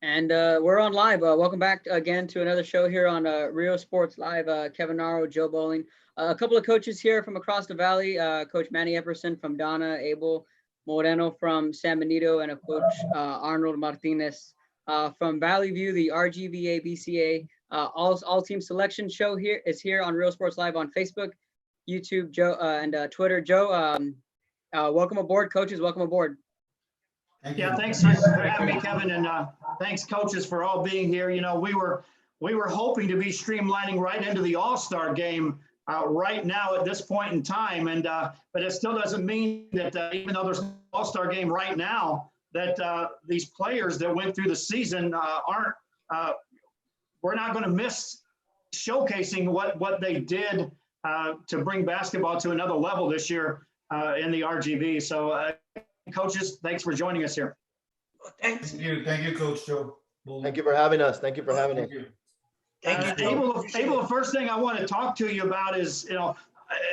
And we're on live. Welcome back again to another show here on Rio Sports Live. Kevin Naro, Joe Bowling, a couple of coaches here from across the valley. Coach Manny Epperson from Donna, Abel Moreno from San Benito, and a coach Arnold Martinez from Valley View. The RGVABCA all team selection show here is here on Rio Sports Live on Facebook, YouTube, Joe, and Twitter. Joe, welcome aboard, coaches. Welcome aboard. Yeah, thanks for having me, Kevin, and thanks, coaches, for all being here. You know, we were hoping to be streamlining right into the All-Star game right now at this point in time, and but it still doesn't mean that even though there's an All-Star game right now, that these players that went through the season aren't. We're not going to miss showcasing what they did to bring basketball to another level this year in the RGV. So. Coaches, thanks for joining us here. Thanks. Thank you, Coach Joe. Thank you for having us. Thank you for having us. Thank you. Abel, the first thing I want to talk to you about is,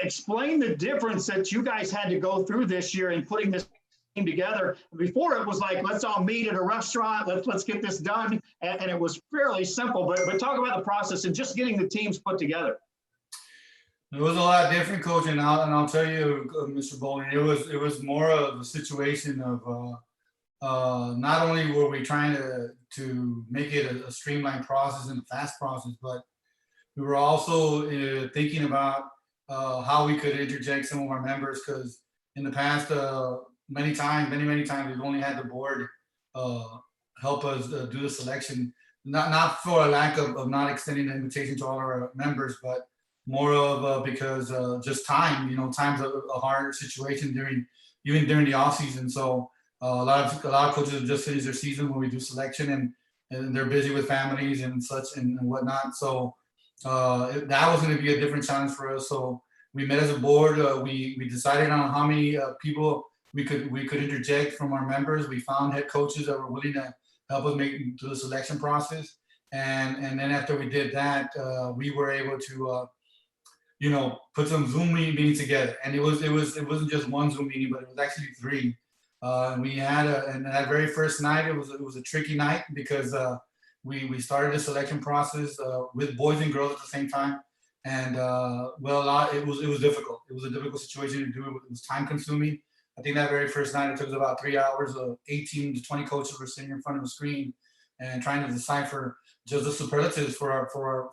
explain the difference that you guys had to go through this year in putting this team together. Before it was like, let's all meet at a restaurant, let's get this done, and it was fairly simple. But talk about the process and just getting the teams put together. It was a lot different, Coach, and I'll tell you, Mr. Bowling, it was more of a situation of not only were we trying to make it a streamlined process and a fast process, but we were also thinking about how we could interject some of our members, because in the past, many times, we've only had the board help us do the selection, not for a lack of not extending the invitation to all our members, but more of because just time, time's a hard situation even during the off season. So a lot of coaches have just finished their season when we do selection, and they're busy with families and such and whatnot. So that was going to be a different challenge for us. So we met as a board. We decided on how many people we could interject from our members. We found head coaches that were willing to help us make through the selection process, and then after we did that, we were able to. Put some Zoom meetings together, and it wasn't just one Zoom meeting, but it was actually three. We had and that very first night, it was a tricky night because we started the selection process with boys and girls at the same time, and it was difficult. It was a difficult situation to do. It was time consuming. I think that very first night it took us about 3 hours. 18 to 20 coaches were sitting in front of a screen and trying to decipher just the superlatives for our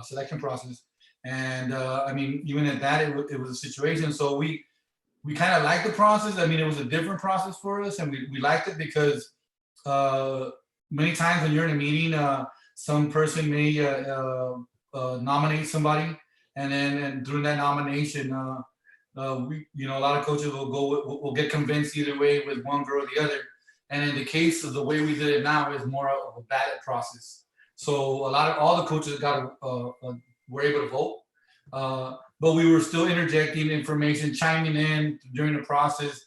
selection process. And even at that, it was a situation. So we kind of liked the process. I mean, it was a different process for us, and we liked it because many times when you're in a meeting, some person may nominate somebody, and during that nomination, a lot of coaches will get convinced either way with one girl or the other. And in the case of the way we did it now, is more of a ballot process. So all the coaches were able to vote, but we were still interjecting information, chiming in during the process,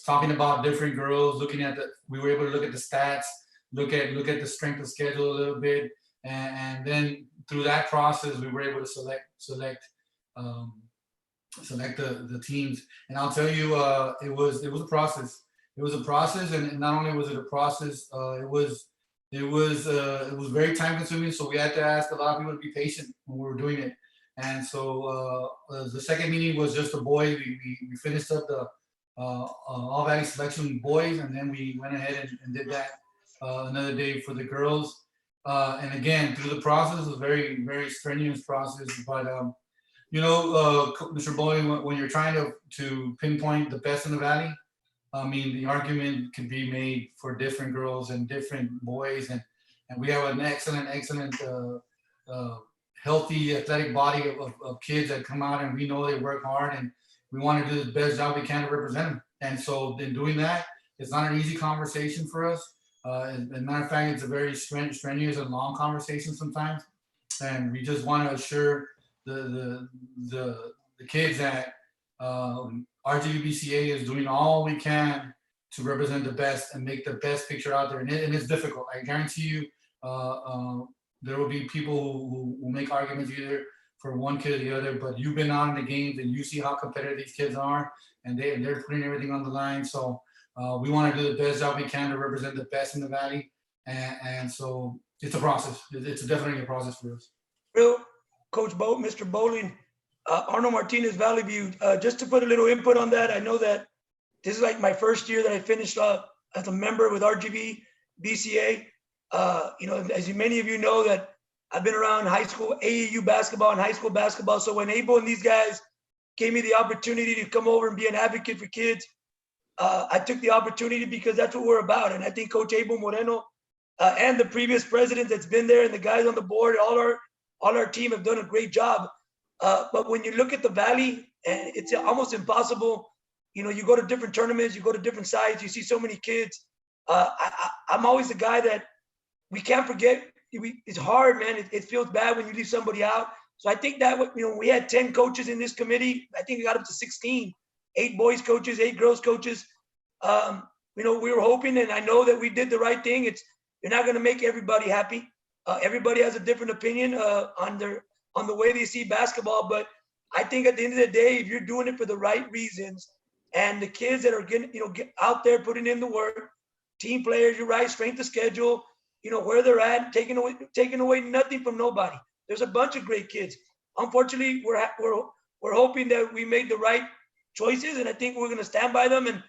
talking about different girls, we were able to look at the stats, look at the strength of schedule a little bit. And then through that process, we were able to select the teams. And I'll tell you, it was a process. It was a process, and not only was it a process, it was very time consuming. So we had to ask a lot of people to be patient when we were doing it. And so the second meeting was just the boys. We finished up the All Valley selection boys, and then we went ahead and did that another day for the girls. And again, through the process, it was a very, very strenuous process. But Mr. Bowling, when you're trying to pinpoint the best in the valley, I mean, the argument can be made for different girls and different boys, and we have an excellent, healthy, athletic body of kids that come out, and we know they work hard, and we want to do the best job we can to represent them. And so, in doing that, it's not an easy conversation for us. As a matter of fact, it's a very strenuous and long conversation sometimes, and we just want to assure the kids that RGVBCA is doing all we can to represent the best and make the best picture out there. And it's difficult. I guarantee you, there will be people who make arguments either for one kid or the other, but you've been out in the games and you see how competitive these kids are, and they're putting everything on the line. So we want to do the best job we can to represent the best in the Valley. And so it's a process. It's definitely a process for us. Real Mr. Bowling, Arnold Martinez, Valley View. Just to put a little input on that, I know that this is like my first year that I finished up as a member with RGVBCA. As many of you know, that I've been around high school AAU basketball and high school basketball. So when Abel and these guys gave me the opportunity to come over and be an advocate for kids, I took the opportunity because that's what we're about. And I think Coach Abel Moreno and the previous president that's been there and the guys on the board, all our team have done a great job. But when you look at the Valley, and it's almost impossible, you go to different tournaments, you go to different sites, you see so many kids. I'm always the guy that we can't forget. It's hard, man. It feels bad when you leave somebody out. So I think that, we had 10 coaches in this committee. I think we got up to 16, 8 boys coaches, 8 girls coaches. We were hoping, and I know that we did the right thing. You're not going to make everybody happy. Everybody has a different opinion on the way they see basketball. But I think at the end of the day, if you're doing it for the right reasons, and the kids that are getting, get out there putting in the work, team players, you're right, strength of schedule, where they're at, taking away nothing from nobody. There's a bunch of great kids. Unfortunately, we're hoping that we made the right choices, and I think we're going to stand by them. And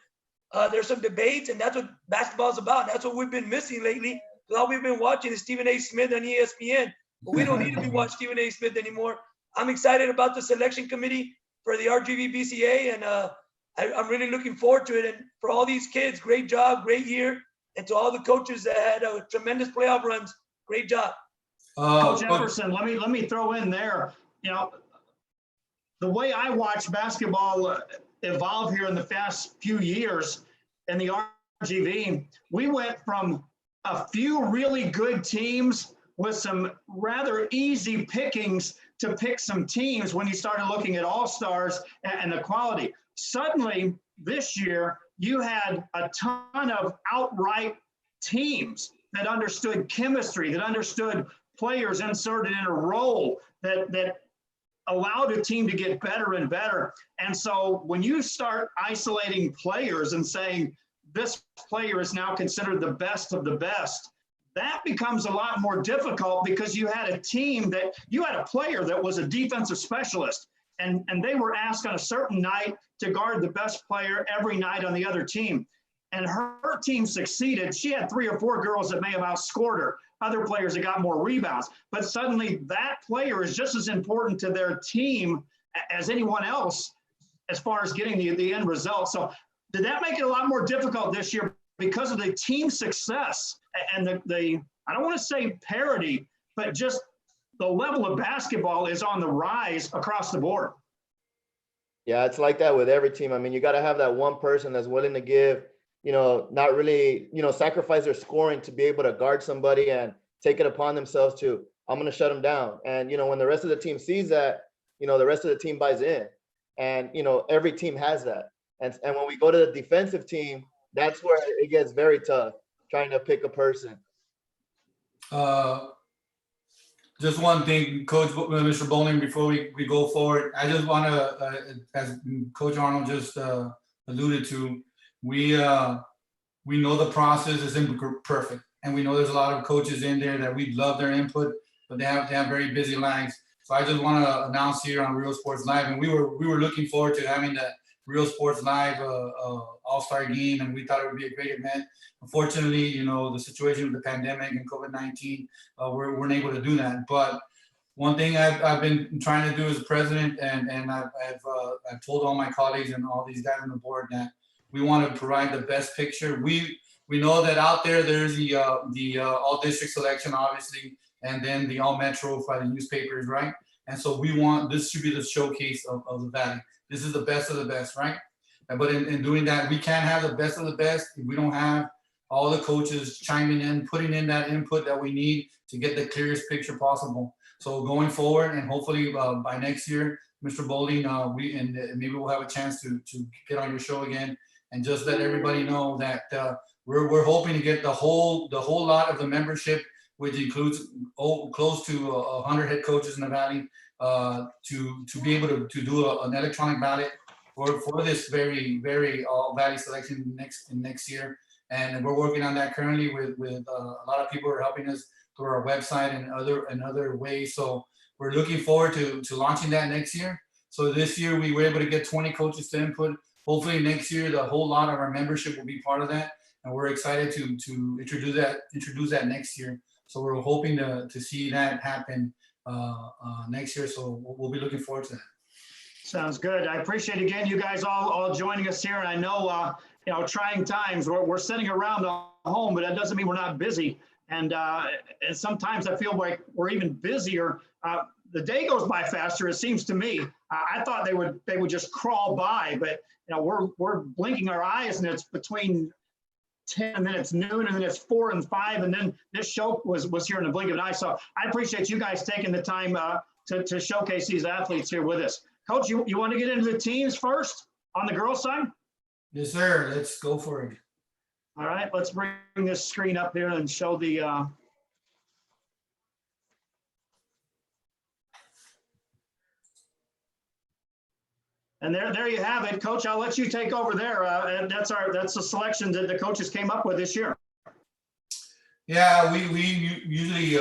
there's some debates, and that's what basketball is about. That's what we've been missing lately. All we've been watching is Stephen A. Smith on ESPN, but we don't need to be watching Stephen A. Smith anymore. I'm excited about the selection committee for the RGVBCA, and I'm really looking forward to it. And for all these kids, great job, great year. And to all the coaches that had tremendous playoff runs, great job. Coach Epperson, let me throw in there, the way I watch basketball evolve here in the past few years in the RGV, we went from a few really good teams with some rather easy pickings to pick some teams when you started looking at all-stars and the quality. Suddenly, this year, you had a ton of outright teams that understood chemistry, that understood players inserted in a role, that allowed a team to get better and better. And so when you start isolating players and saying this player is now considered the best of the best, that becomes a lot more difficult because you had a player that was a defensive specialist, and they were asked on a certain night to guard the best player every night on the other team. And her team succeeded. She had 3 or 4 girls that may have outscored her, other players that got more rebounds. But suddenly that player is just as important to their team as anyone else as far as getting the end result. So did that make it a lot more difficult this year because of the team success and the I don't want to say parity, but just the level of basketball is on the rise across the board? Yeah, it's like that with every team. I mean, you got to have that one person that's willing to give, not really, sacrifice their scoring to be able to guard somebody and take it upon themselves to, I'm going to shut them down. And, when the rest of the team sees that, the rest of the team buys in. And, every team has that. And when we go to the defensive team, that's where it gets very tough trying to pick a person. Just one thing, Coach, Mr. Bowling, before we go forward, I just want to, as Coach Arnold just alluded to, we know the process isn't perfect, and we know there's a lot of coaches in there that we love their input, but they have very busy lives. So I just want to announce here on Real Sports Live, and we were looking forward to having that Real Sports Live All-Star game, and we thought it would be a great event. Unfortunately, the situation with the pandemic and COVID-19, we weren't able to do that. But one thing I've been trying to do as president, and I've told all my colleagues and all these guys on the board that we want to provide the best picture. We know that out there's the all district selection, obviously, and then the all metro by the newspapers, right? And so this should be the showcase of the Valley. This is the best of the best, right? But in doing that, we can't have the best of the best if we don't have all the coaches chiming in, putting in that input that we need to get the clearest picture possible. So going forward, and hopefully by next year, Mr. Bowling, maybe we'll have a chance to get on your show again and just let everybody know that we're hoping to get the whole lot of the membership, which includes close to 100 head coaches in the Valley, to be able to do an electronic ballot for this very All Valley selection next year. and we're working on that currently with a lot of people are helping us through our website and other ways. So we're looking forward to launching that next year. So this year we were able to get 20 coaches to input. Hopefully next year the whole lot of our membership will be part of that, and we're excited to introduce that next year. So we're hoping to see that happen next year. So we'll be looking forward to that. Sounds good. I appreciate again you guys all joining us here. And I know trying times. We're sitting around the home, but that doesn't mean we're not busy. And sometimes I feel like we're even busier. The day goes by faster, it seems to me. I thought they would just crawl by, but we're blinking our eyes, and it's between 10 and then it's noon, and then it's 4 and 5, and then this show was here in the blink of an eye. So I appreciate you guys taking the time to showcase these athletes here with us. Coach, you want to get into the teams first on the girls' side? Yes, sir. Let's go for it. All right, let's bring this screen up here and show the and there you have it, Coach. I'll let you take over there. And that's the selection that the coaches came up with this year. Yeah, we usually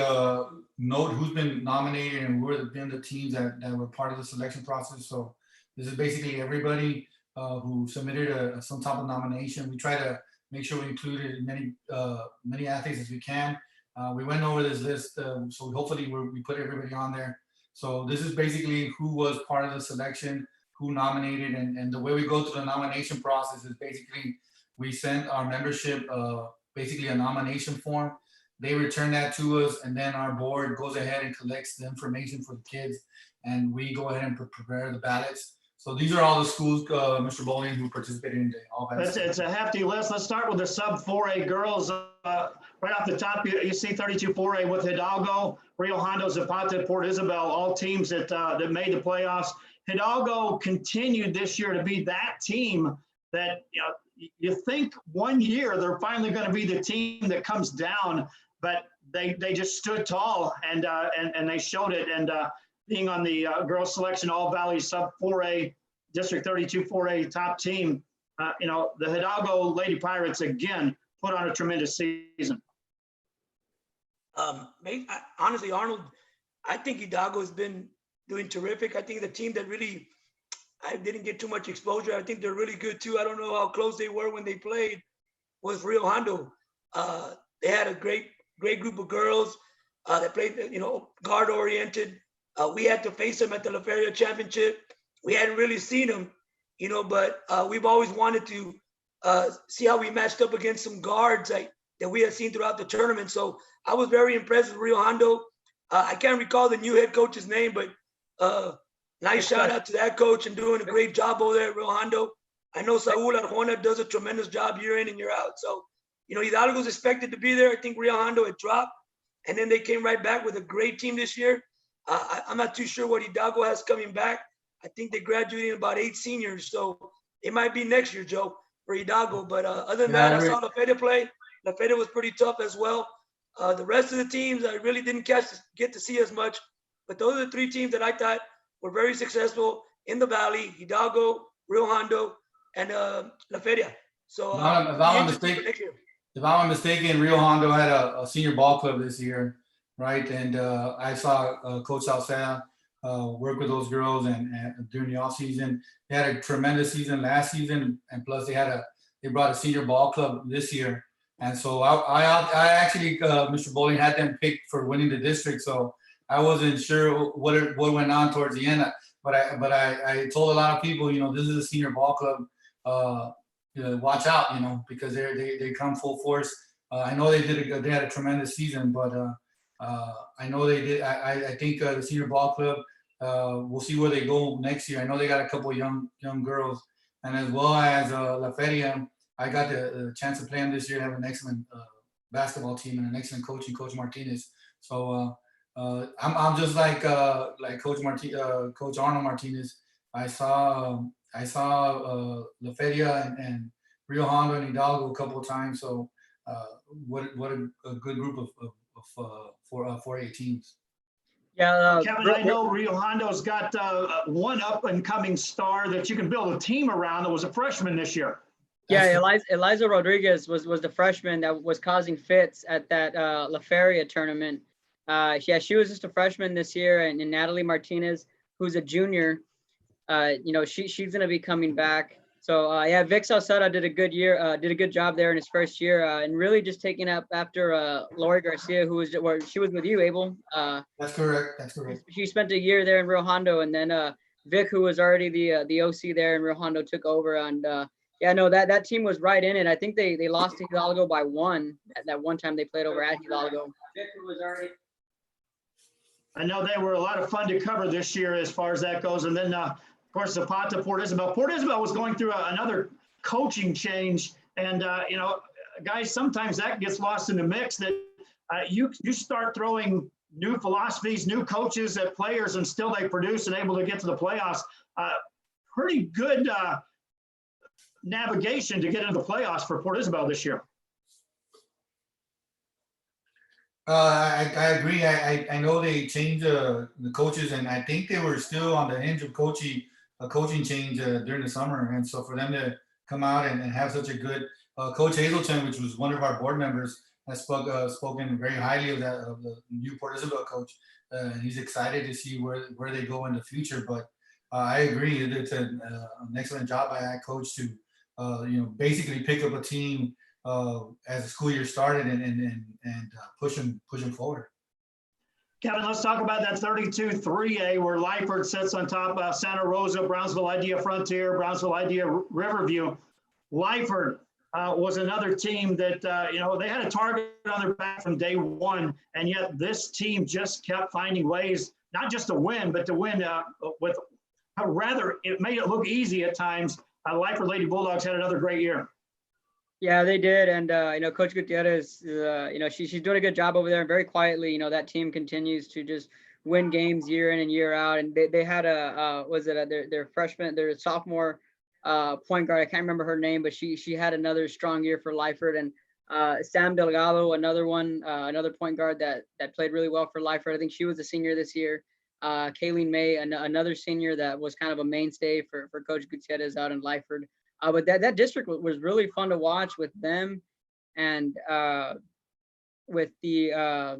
note who's been nominated and who have been the teams that were part of the selection process. So this is basically everybody who submitted some type of nomination. We try to make sure we included many athletes as we can. We went over this list, so hopefully we put everybody on there. So this is basically who was part of the selection, who nominated, and the way we go through the nomination process is basically we send our membership basically a nomination form. They return that to us, and then our board goes ahead and collects the information for the kids, and we go ahead and prepare the ballots. So these are all the schools, Mr. Bowling, who participated in the All Valley. It's a hefty list. Let's start with the sub 4A girls. Right off the top, you see 32 4A with Hidalgo, Rio Hondo, Zapata, Port Isabel, all teams that made the playoffs. Hidalgo continued this year to be that team that you think one year they're finally going to be the team that comes down, but they just stood tall and they showed it. And being on the girls selection All Valley sub 4A District 32 4A top team, the Hidalgo Lady Pirates again put on a tremendous season. Honestly, Arnold, I think Hidalgo has been doing terrific. I think the team that really I didn't get too much exposure. I think they're really good too. I don't know how close they were when they played was Rio Hondo. They had a great group of girls that played, guard oriented. We had to face them at the La Feria Championship. We hadn't really seen them, but we've always wanted to see how we matched up against some guards that we had seen throughout the tournament. So I was very impressed with Rio Hondo. I can't recall the new head coach's name, but nice shout out to that coach and doing a great job over there at Rio Hondo. I know Saul Arjona does a tremendous job year in and year out. So, Hidalgo's expected to be there. I think Rio Hondo had dropped, and then they came right back with a great team this year. I'm not too sure what Hidalgo has coming back. I think they graduated about 8 seniors, so it might be next year, Joe, for Hidalgo. But other than that, I saw La Feria play. La Feria was pretty tough as well. The rest of the teams, I really didn't get to see as much. But those are the 3 teams that I thought were very successful in the Valley: Hidalgo, Rio Hondo, and La Feria. So if I'm not mistaken, Rio Hondo had a senior ball club this year, right? And I saw Coach Salceda work with those girls and during the off season. They had a tremendous season last season, and plus they brought a senior ball club this year. And so I actually, Mr. Bowling, had them picked for winning the district. So I wasn't sure what went on towards the end, but I told a lot of people, this is a senior ball club. Watch out, because they come full force. I know they had a tremendous season, but I know they did. I think the senior ball club. We'll see where they go next year. I know they got a couple of young girls, and as well as La Feria. I got the chance to play them this year. Have an excellent basketball team and an excellent coach, Coach Martinez. So I'm just like Coach Arnold Martinez. I saw La Feria and Rio Hondo and Hidalgo a couple of times. So what a good group of 4A teams. Yeah, Kevin, I know Rio Hondo's got one up and coming star that you can build a team around that was a freshman this year. Yeah, Eliza Rodriguez was the freshman that was causing fits at that La Feria tournament. Yeah, she was just a freshman this year, and Natalie Martinez, who's a junior, she's gonna be coming back. So yeah, Vic Salceda did a good year, did a good job there in his first year, and really just taking up after Lori Garcia, who was where she was with you, Abel. That's correct. That's correct. She spent a year there in Rio Hondo, and then Vic, who was already the OC there in Rio Hondo, took over. And yeah, no, that team was right in it. I think they lost to Hidalgo by one that one time they played over at Hidalgo. Vic, who was already. I know they were a lot of fun to cover this year as far as that goes. And then, of course, Zapata, Port Isabel. Port Isabel was going through another coaching change. And, guys, sometimes that gets lost in the mix that you start throwing new philosophies, new coaches at players, and still they produce and able to get to the playoffs. Pretty good navigation to get into the playoffs for Port Isabel this year. I agree. I know they changed the coaches, and I think they were still on the hinge of a coaching change during the summer. And so for them to come out and have such a good Coach Hazelton, which was one of our board members, has spoken very highly of the new Port Isabel coach. And he's excited to see where they go in the future. But I agree, it's an excellent job by that coach to basically pick up a team as the school year started and push them forward. Kevin, let's talk about that 32-3A where Lyford sits on top of Santa Rosa, Brownsville Idea Frontier, Brownsville Idea Riverview. Lyford was another team that, they had a target on their back from day one, and yet this team just kept finding ways, not just to win, but to win with it made it look easy at times. Lyford Lady Bulldogs had another great year. Yeah, they did. And, Coach Gutierrez, she's doing a good job over there. And very quietly, that team continues to just win games year in and year out. And they had their freshman, their sophomore point guard. I can't remember her name, but she had another strong year for Lyford. And Sam Delgado, another point guard that played really well for Lyford. I think she was a senior this year. Kayleen May, another senior that was kind of a mainstay for Coach Gutierrez out in Lyford. But that district was really fun to watch with them, and with the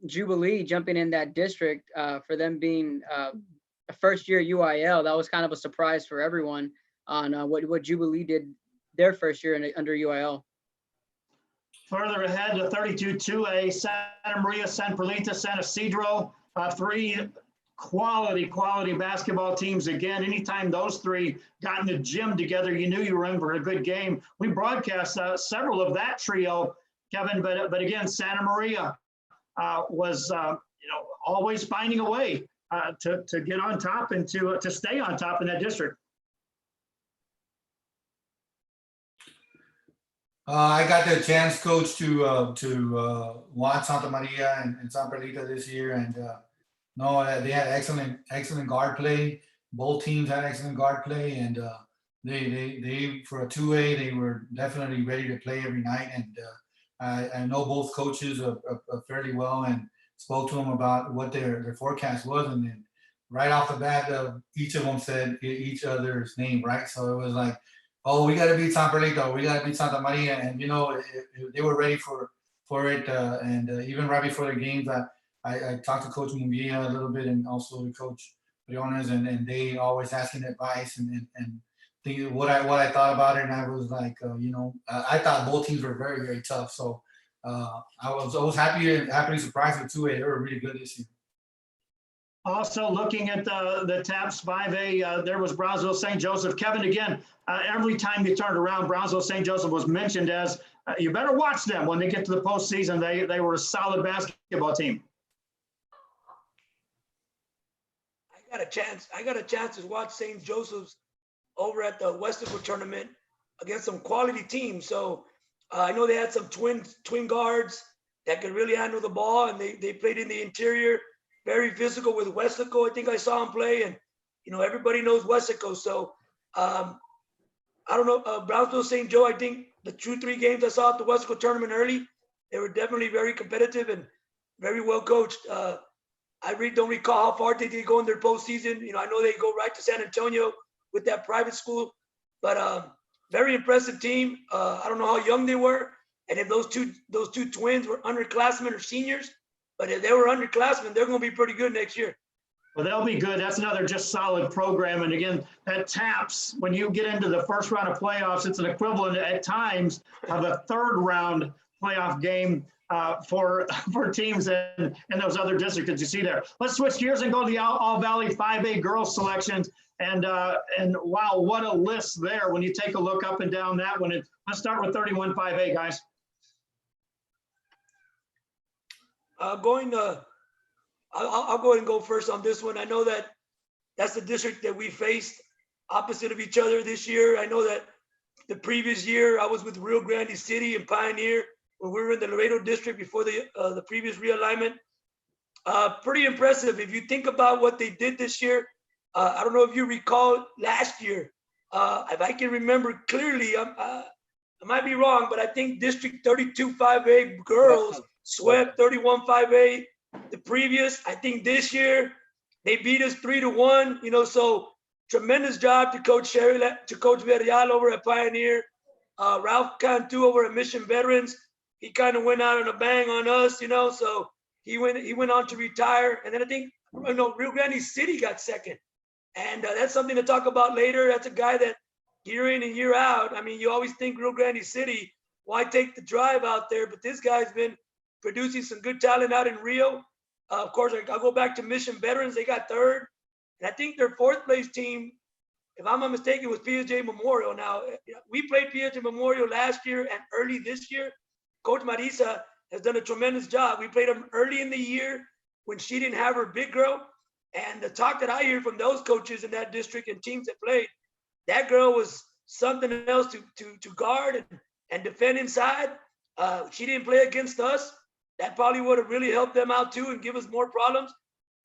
Jubilee jumping in that district for them being a first year UIL. That was kind of a surprise for everyone on what Jubilee did their first year under UIL. Further ahead to 32-2A, Santa Maria, San Perlita, San Isidro, three quality basketball teams. Again, anytime those three got in the gym together, you knew you were in for a good game. We broadcast several of that trio, Kevin, but again, Santa Maria was always finding a way to get on top and to stay on top in that district. I got the chance, Coach, to watch Santa Maria and San Perlita this year, and they had excellent guard play. Both teams had excellent guard play, and they for a 2A, they were definitely ready to play every night. And I know both coaches fairly well, and spoke to them about what their forecast was, and then right off the bat, each of them said each other's name, right? So it was like, oh, we got to beat San Perlita, we got to beat Santa Maria, and they were ready for it. And even right before the games, I talked to Coach Munguia a little bit, and also to Coach Briones, and they always asking advice and thinking what I thought about it. And I was like, I thought both teams were very, very tough. So I was happily surprised with 2A. They were really good this year. Also looking at the TAPS 5A, there was Brownsville St. Joseph. Kevin, again, every time you turned around, Brownsville St. Joseph was mentioned as you better watch them when they get to the postseason. They were a solid basketball team. I got a chance to watch St. Joseph's over at the Westico tournament against some quality teams. So I know they had some twin guards that could really handle the ball, and they played in the interior. Very physical with Westico. I think I saw him play, and everybody knows Westico. So I don't know, Brownsville St. Joe. I think the 2-3 games I saw at the Westico tournament early, they were definitely very competitive and very well coached. I really don't recall how far they did go in their postseason. I know they go right to San Antonio with that private school, but very impressive team. I don't know how young they were, and if those two twins were underclassmen or seniors, but if they were underclassmen, they're going to be pretty good next year. Well, they'll be good. That's another just solid program. And again, that TAPS, when you get into the first round of playoffs, it's an equivalent at times of a third round playoff game for teams in those other districts that you see there. Let's switch gears and go to the All Valley 5A girls selections. And wow, what a list there when you take a look up and down that one. Let's start with 31 5A, guys. I'll go ahead and go first on this one. I know that that's the district that we faced opposite of each other this year. I know that the previous year I was with Rio Grande City and Pioneer when we were in the Laredo district before the previous realignment. Pretty impressive. If you think about what they did this year, I don't know if you recall last year. If I can remember clearly, I might be wrong, but I think District 32 5A girls swept 31 5A. The previous, I think this year, they beat us 3-1. You know, so tremendous job to Coach Villarreal over at Pioneer. Ralph Cantu over at Mission Veterans. He kind of went out on a bang on us, you know. So he went on to retire, and then I think Rio Grande City got second, and that's something to talk about later. That's a guy that year in and year out. I mean, you always think Rio Grande City, why take the drive out there? But this guy's been producing some good talent out in Rio. Of course, I'll go back to Mission Veterans. They got third. And I think their fourth place team, if I'm not mistaken, was PSJ Memorial. Now, we played PSJ Memorial last year and early this year. Coach Marisa has done a tremendous job. We played them early in the year when she didn't have her big girl. And the talk that I hear from those coaches in that district and teams that played, that girl was something else to guard and defend inside. She didn't play against us. That probably would have really helped them out too and give us more problems.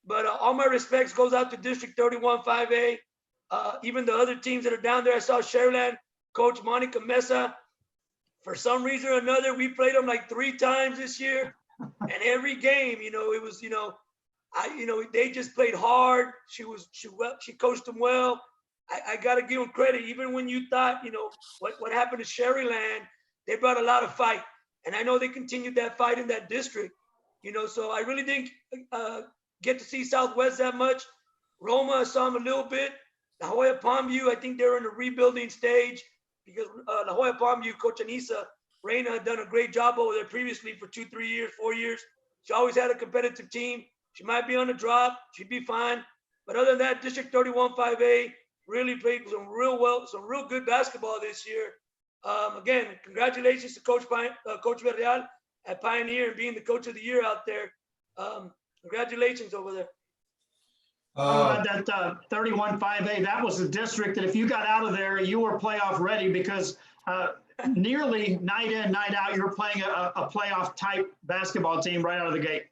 But all my respects goes out to District 31 5A. Even the other teams that are down there. I saw Sharyland, Coach Monica Mesa. For some reason or another, we played them like 3 times this year. And every game, it was, they just played hard. She coached them well. I got to give them credit. Even when you thought, what happened to Sharyland, they brought a lot of fight. And I know they continued that fight in that district, so I really didn't get to see Southwest that much. Roma, I saw them a little bit. La Jolla Palmview, I think they're in a rebuilding stage because La Jolla Palmview, Coach Anissa Reina had done a great job over there previously for 2, 3 years, 4 years. She always had a competitive team. She might be on the drop. She'd be fine. But other than that, District 31 5A really played some real good basketball this year. Again, congratulations to Coach Villarreal at Pioneer and being the coach of the year out there. Congratulations over there. How about that 31 5A? That was a district that if you got out of there, you were playoff ready because nearly night in, night out, you were playing a playoff type basketball team right out of the gate.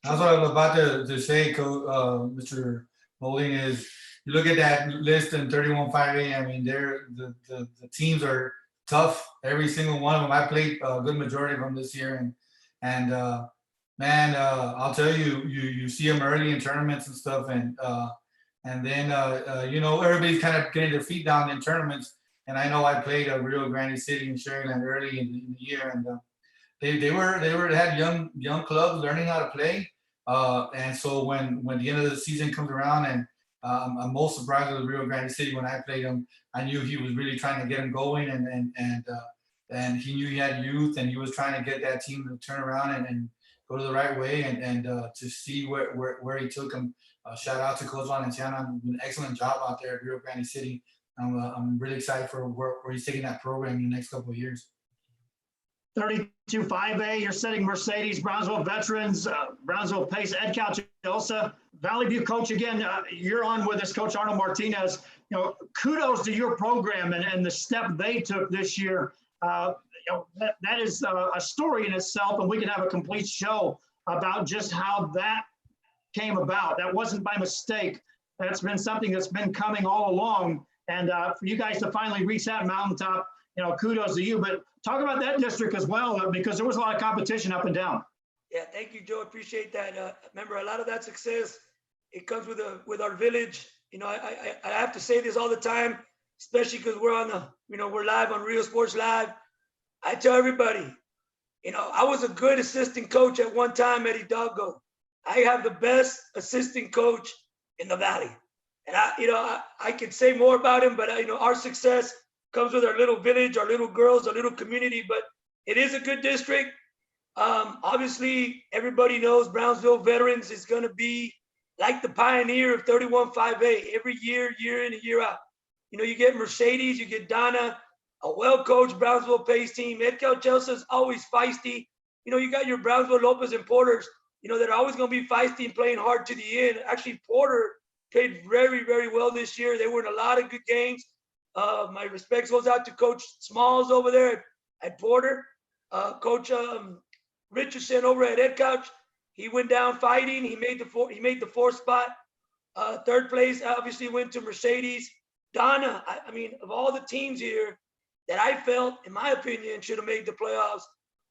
That's what I was about to say, Mr. Bowling, is you look at that list in 31 5A. I mean, the teams are tough, every single one of them. I played a good majority of them this year, and man, I'll tell you, you see them early in tournaments and stuff, and then everybody's kind of getting their feet down in tournaments. And I know I played Rio Grande City and Sharyland early in the year, and they had young clubs learning how to play, and so when the end of the season comes around, and I'm most surprised with Rio Grande City when I played him. I knew he was really trying to get him going, and he knew he had youth, and he was trying to get that team to turn around and go to the right way, and to see where he took him. Shout out to Coach Valenciano, did an excellent job out there at Rio Grande City. I'm really excited for where he's taking that program in the next couple of years. 32 5A, you're setting Mercedes, Brownsville Veterans, Brownsville Pace, Ed Calciosa. Valley View coach, again, you're on with us, Coach Arnold Martinez. Kudos to your program and the step they took this year. That is a story in itself, and we can have a complete show about just how that came about. That wasn't by mistake. That's been something that's been coming all along. And for you guys to finally reach that mountaintop, kudos to you. But talk about that district as well, because there was a lot of competition up and down. Yeah, thank you, Joe. Appreciate that. Remember, a lot of that success, it comes with our village. I have to say this all the time, especially because we're on we're live on Real Sports Live. I tell everybody, I was a good assistant coach at one time at Hidalgo. I have the best assistant coach in the Valley. And I could say more about him, but our success comes with our little village, our little girls, our little community, but it is a good district. Obviously, everybody knows Brownsville Veterans is going to be like the pioneer of 31-5A every year, year in and year out. You get Mercedes, you get Donna, a well-coached Brownsville Pace team. Ed Chelsea's always feisty. You got your Brownsville Lopez and Porters, that are always going to be feisty and playing hard to the end. Actually, Porter played very, very well this year. They were in a lot of good games. My respects goes out to Coach Smalls over there at Porter. Coach Richardson over at Ed Couch. He went down fighting. He made the fourth spot. Third place obviously went to Mercedes. Donna, I mean, of all the teams here that I felt, in my opinion, should have made the playoffs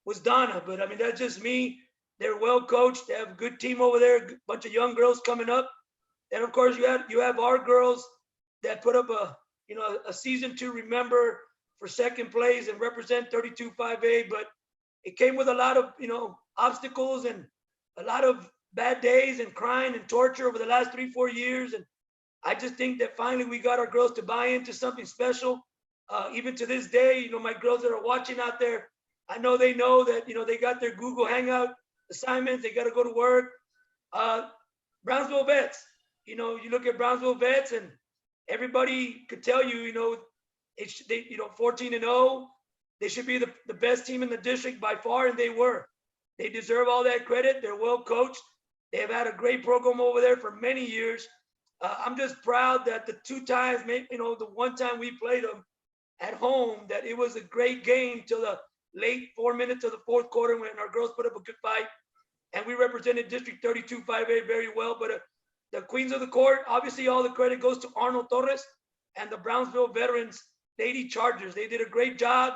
was Donna. But I mean, that's just me. They're well coached. They have a good team over there. A bunch of young girls coming up. And of course, you have our girls that put up a season to remember for second place and represent 32-5A. But it came with a lot of obstacles and a lot of bad days and crying and torture over the last 3-4 years. And I just think that finally we got our girls to buy into something special. Even to this day, my girls that are watching out there, I know that, they got their Google Hangout assignments. They got to go to work. Brownsville Vets, you look at Brownsville Vets and everybody could tell you, 14-0, they should be the best team in the district by far, and they were. They deserve all that credit. They're well coached. They have had a great program over there for many years. I'm just proud that the two times, the one time we played them at home, that it was a great game till the late 4 minutes of the fourth quarter when our girls put up a good fight. And we represented District 32-5A very well. But the Queens of the Court, obviously all the credit goes to Arnold Torres and the Brownsville Veterans Lady Chargers. They did a great job.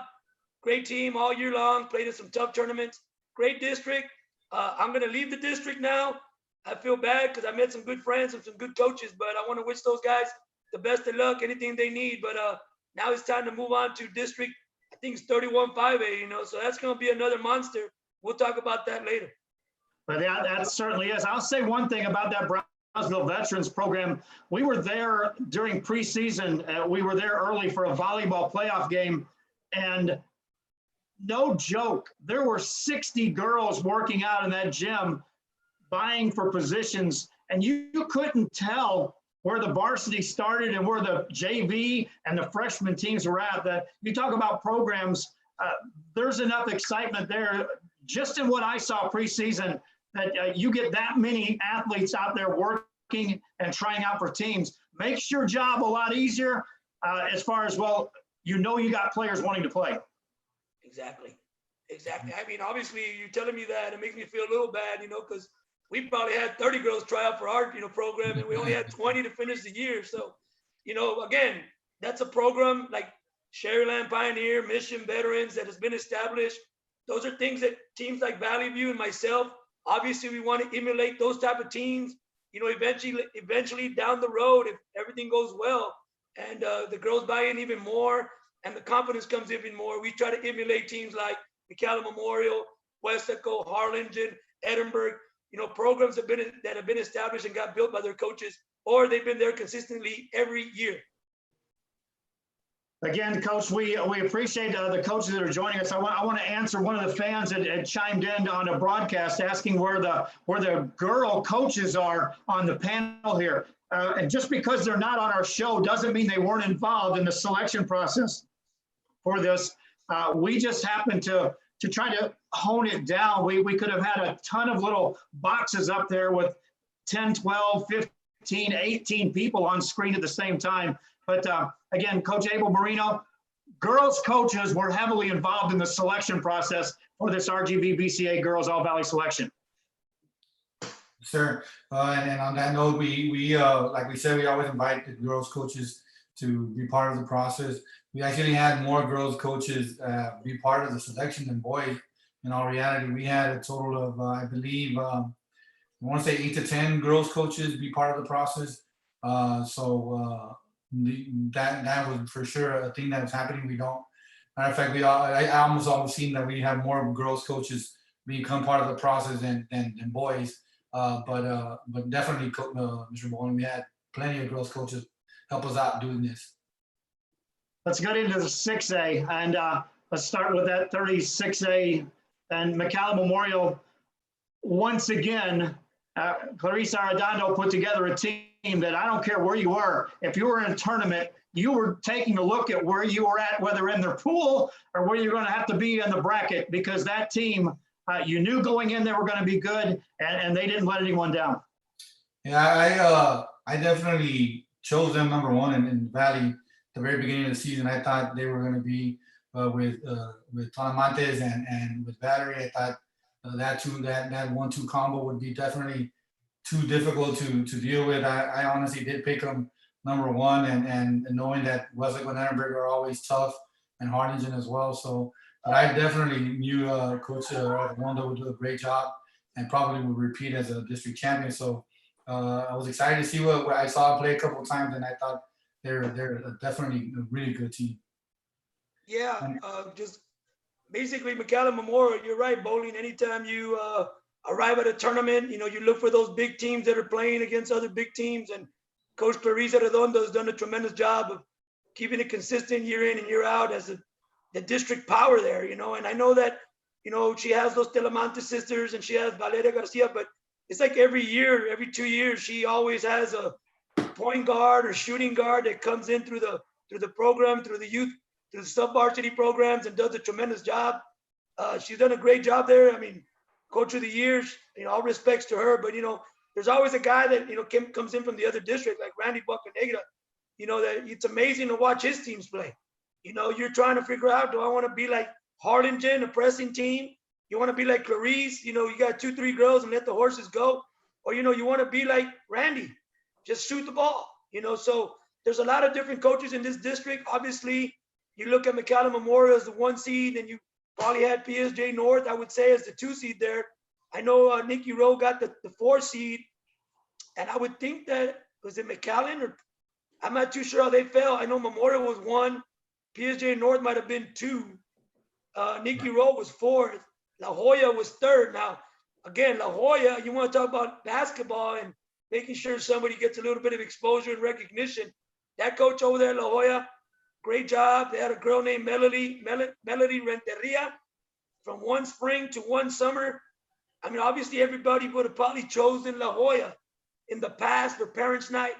Great team all year long, played in some tough tournaments. Great district. I'm going to leave the district now. I feel bad because I met some good friends and some good coaches, but I want to wish those guys the best of luck, anything they need. But now it's time to move on to district, I think it's 31-5A, so that's going to be another monster. We'll talk about that later. But that certainly is. I'll say one thing about that Brownsville Veterans program. We were there during preseason. We were there early for a volleyball playoff game, and no joke, there were 60 girls working out in that gym, vying for positions, and you couldn't tell where the varsity started and where the JV and the freshman teams were at. That you talk about programs, there's enough excitement there just in what I saw preseason that you get that many athletes out there working and trying out for teams. Makes your job a lot easier as far as, well, you got players wanting to play. Exactly. I mean, obviously, you're telling me that, it makes me feel a little bad, because we probably had 30 girls try out for our, program, and we only had 20 to finish the year. So, again, that's a program like Sherryland Pioneer, Mission Veterans that has been established. Those are things that teams like Valley View and myself, obviously, we want to emulate those type of teams, eventually down the road, if everything goes well, and the girls buy in even more, and the confidence comes even more. We try to emulate teams like McAllen Memorial, Westaco, Harlingen, Edinburgh, programs that have been established and got built by their coaches, or they've been there consistently every year. Again, Coach, we appreciate the coaches that are joining us. I want to answer one of the fans that had chimed in on a broadcast asking where the girl coaches are on the panel here. And just because they're not on our show doesn't mean they weren't involved in the selection process for this. We just happened to try to hone it down. We could have had a ton of little boxes up there with 10, 12, 15, 18 people on screen at the same time. But again, Coach Abel Marino, girls coaches were heavily involved in the selection process for this RGVBCA Girls All Valley selection. Sure. And on that note, we like we said, we always invite the girls coaches to be part of the process. We actually had more girls coaches be part of the selection than boys. In all reality, we had a total of, I believe, I want to say 8 to 10 girls coaches be part of the process. So that was for sure a thing that was happening. We don't. Matter of fact, I almost always seen that we have more girls coaches become part of the process than boys. But definitely, Mr. Bowling, we had plenty of girls coaches help us out doing this. Let's get into the 6A, and let's start with that 36A and McAllen Memorial. Once again, Clarice Arredondo put together a team that I don't care where you were. If you were in a tournament, you were taking a look at where you were at, whether in their pool or where you're going to have to be in the bracket, because that team, you knew going in they were going to be good, and they didn't let anyone down. Yeah, I definitely chose them number one in Valley at the very beginning of the season. I thought they were going to be with Talamantes and with Battery. I thought that 1-2 combo would be definitely too difficult to deal with. I honestly did pick them number one, and knowing that Westlake and Edinburgh are always tough, and Harlingen as well. So, but I definitely knew Coach Wanda would do a great job and probably would repeat as a district champion. So I was excited to see what I saw play a couple of times, and I thought they're definitely a really good team. Yeah, just basically McAllen Memorial, you're right, Bowling. Anytime you arrive at a tournament, you look for those big teams that are playing against other big teams, and Coach Clarice Arredondo has done a tremendous job of keeping it consistent year in and year out as the district power there, and I know that, she has those Telemantes sisters and she has Valeria Garcia, but it's like every year, every 2 years, she always has a point guard or shooting guard that comes in through the program, through the youth, through the sub-varsity programs, and does a tremendous job. She's done a great job there. I mean, Coach of the Years, all respects to her, but, there's always a guy that, comes in from the other district, like Randy Bocanegra, that it's amazing to watch his teams play. You're trying to figure out, do I want to be like Harlingen, a pressing team? You want to be like Clarice, you got 2-3 girls and let the horses go? Or, you want to be like Randy, just shoot the ball, So there's a lot of different coaches in this district. Obviously, you look at McAllen Memorial as the 1 seed, and you probably had PSJ North, I would say, as the 2 seed there. I know Nikki Rowe got the 4 seed, and I would think that, was it McAllen, or I'm not too sure how they fell. I know Memorial was 1, PSJ North might have been 2, Nikki Rowe was 4th, La Jolla was 3rd. Now, again, La Jolla, you want to talk about basketball and making sure somebody gets a little bit of exposure and recognition. That coach over there, La Jolla, great job. They had a girl named Melody Renteria from 1 spring to 1 summer. I mean, obviously everybody would have probably chosen La Jolla in the past for Parents' Night.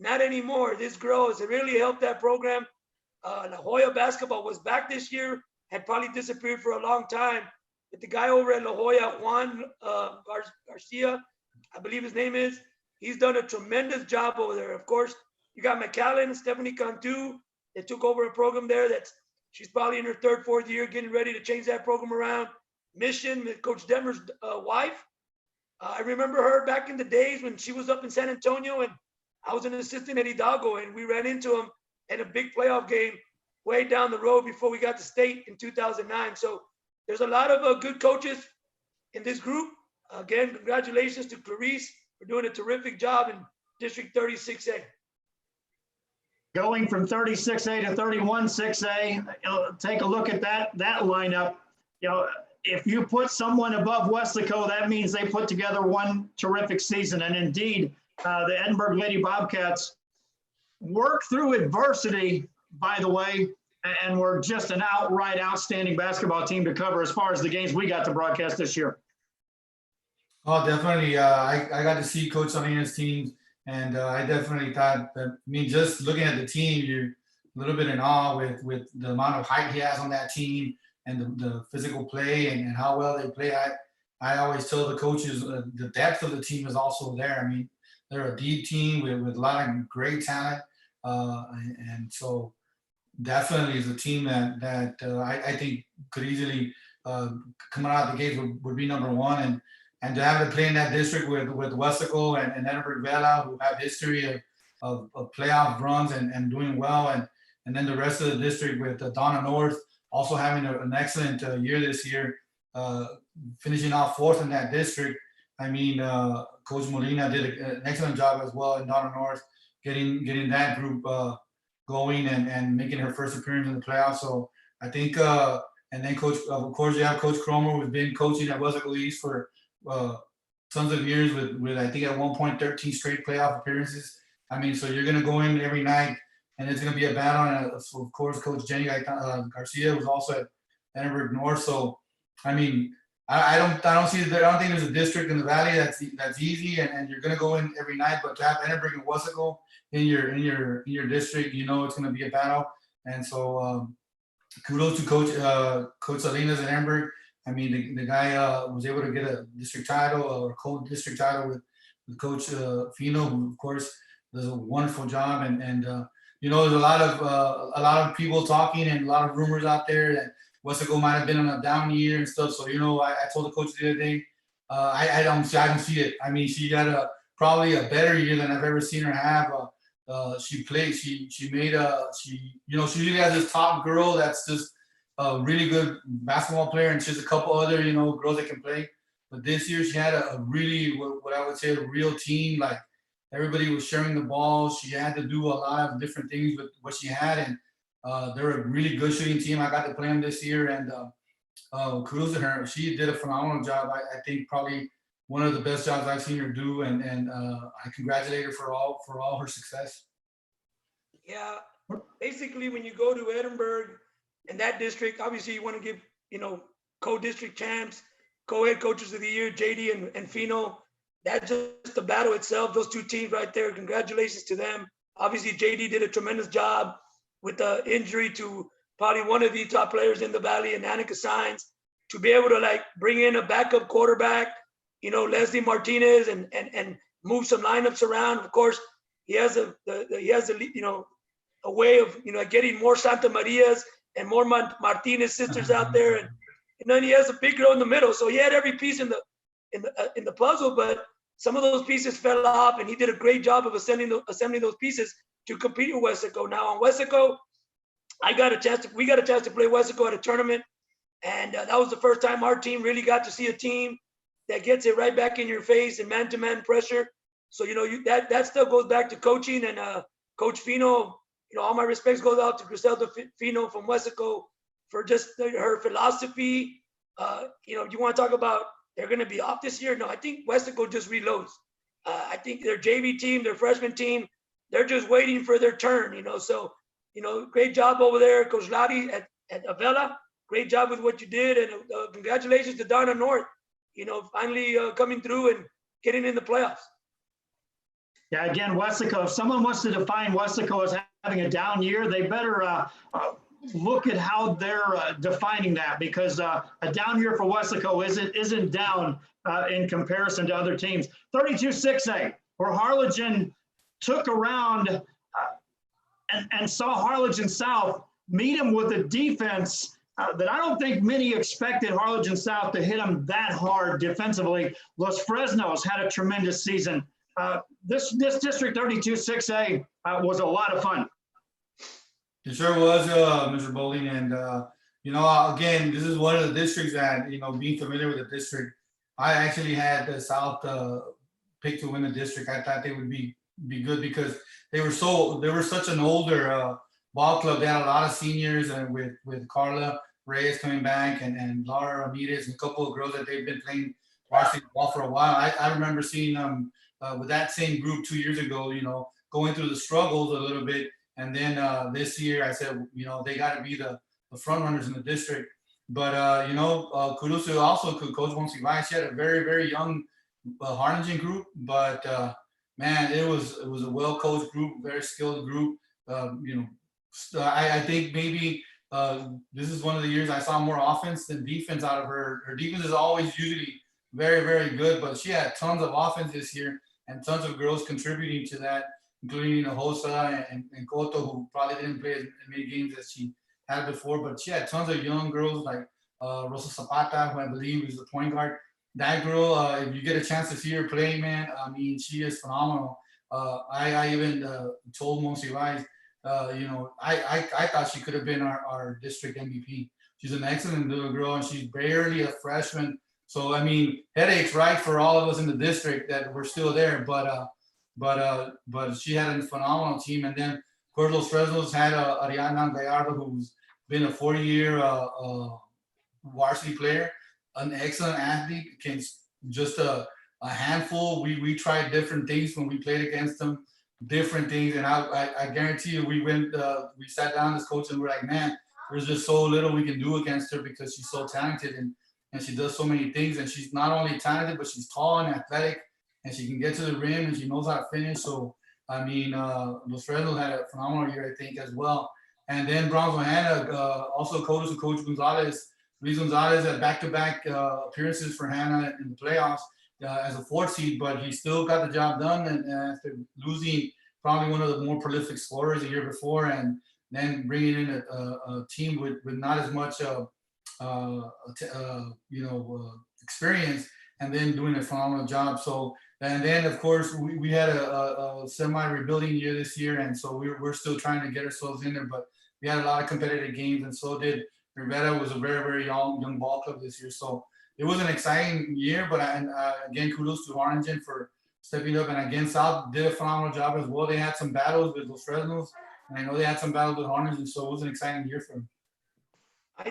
Not anymore. This girl has really helped that program. La Jolla basketball was back this year, had probably disappeared for a long time. But the guy over at La Jolla, Juan Garcia, I believe his name is, he's done a tremendous job over there. Of course, you got McAllen, Stephanie Cantu, they took over a program there she's probably in her 3rd, 4th year, getting ready to change that program around. Mission, Coach Demmer's wife. I remember her back in the days when she was up in San Antonio, and I was an assistant at Hidalgo, and we ran into him in a big playoff game way down the road before we got to state in 2009. So there's a lot of good coaches in this group. Again, congratulations to Clarice for doing a terrific job in District 36A. Going from 36A to 31-6A, take a look at that lineup. If you put someone above Weslaco, that means they put together one terrific season. And indeed, the Edinburgh Lady Bobcats worked through adversity, by the way, and were just an outright outstanding basketball team to cover as far as the games we got to broadcast this year. Oh, definitely. I got to see Coach Salinas' team, and I definitely thought that, just looking at the team, you're a little bit in awe with the amount of height he has on that team, and the physical play and how well they play. I always tell the coaches the depth of the team is also there. They're a deep team with a lot of great talent, and so definitely is a team that I think could easily coming out the gates would be number one, and to have it play in that district with Weslaco and Edinburgh Vela, who have history of playoff runs and doing well, and then the rest of the district with Donna North also having an excellent year this year, finishing off 4th in that district. Coach Molina did an excellent job as well in Donna North, getting that group going and making her first appearance in the playoffs. So I think, and then Coach, of course, you have Coach Cromer, who's been coaching at Wesco East for tons of years with I think at one point 13 straight playoff appearances. I mean, so you're going to go in every night, and it's going to be a battle. And so of course, Coach Jenny Garcia was also at Edinburgh North. So I mean, I don't think there's a district in the Valley that's easy, and you're going to go in every night. But to have Edinburgh and Wesco in your district, you know it's going to be a battle. And so kudos to Coach Salinas at Edinburgh. I mean, the guy was able to get a district title or co-district title with Coach Fino, who of course does a wonderful job. And you know, there's a lot of people talking and a lot of rumors out there that Wesco might have been on a down year and stuff. So you know, I told the coach the other day, I don't see it. I mean, she got probably a better year than I've ever seen her have. She usually has this top girl that's just a really good basketball player, and she's a couple other, you know, girls that can play. But this year she had a really, what I would say, a real team. Like everybody was sharing the ball. She had to do a lot of different things with what she had, and they're a really good shooting team. I got to play them this year, and kudos to her. She did a phenomenal job. I think probably one of the best jobs I've seen her do, and I congratulate her for all her success. Yeah, basically when you go to Edinburgh and that district, obviously you want to give, you know, co-district champs, co-head coaches of the year, JD and Fino. That's just the battle itself. Those two teams right there, congratulations to them. Obviously JD did a tremendous job with the injury to probably one of the top players in the Valley, and Annika Sainz, to be able to like bring in a backup quarterback, you know, Leslie Martinez, and move some lineups around. Of course, he has a you know, a way of, you know, getting more Santa Marias and more Martinez sisters out there, and then he has a big girl in the middle. So he had every piece in the puzzle, but some of those pieces fell off, and he did a great job of assembling those pieces to compete with Wesco. Now on Wesco, we got a chance to play Wesco at a tournament, and that was the first time our team really got to see a team that gets it right back in your face and man-to-man pressure. So you know, that stuff goes back to coaching, and Coach Fino. You know, all my respects goes out to Griselda Fino from Wesco for just her philosophy. You know, you want to talk about they're going to be off this year? No, I think Wesco just reloads. I think their JV team, their freshman team, they're just waiting for their turn. You know, so you know, great job over there, Coach Lottie at Avella. Great job with what you did, and congratulations to Donna North. You know, finally coming through and getting in the playoffs. Yeah, again, Wesco, if someone wants to define Wesco as having a down year, they better look at how they're defining that, because a down year for Wesco isn't down in comparison to other teams. 32-6A, where Harlingen took around and saw Harlingen South meet him with a defense that I don't think many expected Harlingen South to hit them that hard defensively. Los Fresnos had a tremendous season. This district 32-6A was a lot of fun. It sure was, Mr. Bowling. And, you know, again, this is one of the districts that, you know, being familiar with the district, I actually had the South pick to win the district. I thought they would be good because they were such an older ball club. They had a lot of seniors, and with Carla Reyes coming back and Laura Ramirez and a couple of girls that they've been playing varsity ball for a while. I remember seeing them with that same group 2 years ago, you know, going through the struggles a little bit. And then this year I said, you know, they got to be the front runners in the district. But, you know, kudos to also Coach Monsivais. She had a very, very young Harlingen group, but man, it was a well-coached group, very skilled group. You know, I think maybe this is one of the years I saw more offense than defense out of her. Her defense is always usually very, very good, but she had tons of offense this year and tons of girls contributing to that, including, you know, Hosa and Koto, who probably didn't play as many games as she had before, but she had tons of young girls like Rosa Zapata, who I believe is the point guard. That girl, if you get a chance to see her play, man, I mean, she is phenomenal. I even told Monsivais, you know, I thought she could have been our district MVP. She's an excellent little girl, and she's barely a freshman. So, I mean, headaches, right, for all of us in the district that we're still there. But she had a phenomenal team. And then course, Los Fresnos had Ariana Gallardo, who's been a 40-year varsity player, an excellent athlete, just a handful. We tried different things when we played against them, different things, and I guarantee you, we sat down as coach and we're like, man, there's just so little we can do against her because she's so talented and she does so many things, and she's not only talented, but she's tall and athletic, and she can get to the rim and she knows how to finish. So I mean, Los Fresnos had a phenomenal year, I think, as well. And then Brownsville Hannah, also coaches to Coach Gonzalez. Luis Gonzalez had back-to-back appearances for Hannah in the playoffs as a 4th seed, but he still got the job done. And after losing probably one of the more prolific scorers the year before, and then bringing in a team with not as much, experience, and then doing a phenomenal job. So, and then of course we had a semi-rebuilding year this year, and so we're still trying to get ourselves in there. But we had a lot of competitive games, and so did Rivera. Was a very, very young ball club this year. So it was an exciting year. But again, kudos to Harlingen for stepping up, and again, South did a phenomenal job as well. They had some battles with Los Fresnos, and I know they had some battles with Harlingen, so it was an exciting year for them.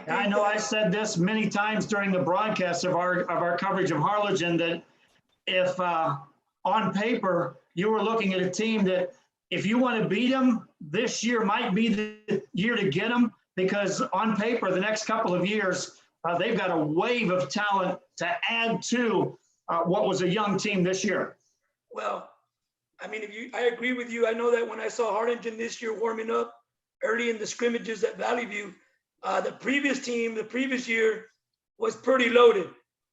I know I said this many times during the broadcast of our coverage of Harlingen, that if on paper you were looking at a team that if you want to beat them, this year might be the year to get them, because on paper the next couple of years they've got a wave of talent to add to what was a young team this year. Well, I mean, I agree with you. I know that when I saw Harlingen this year warming up early in the scrimmages at Valley View, the previous team, the previous year, was pretty loaded.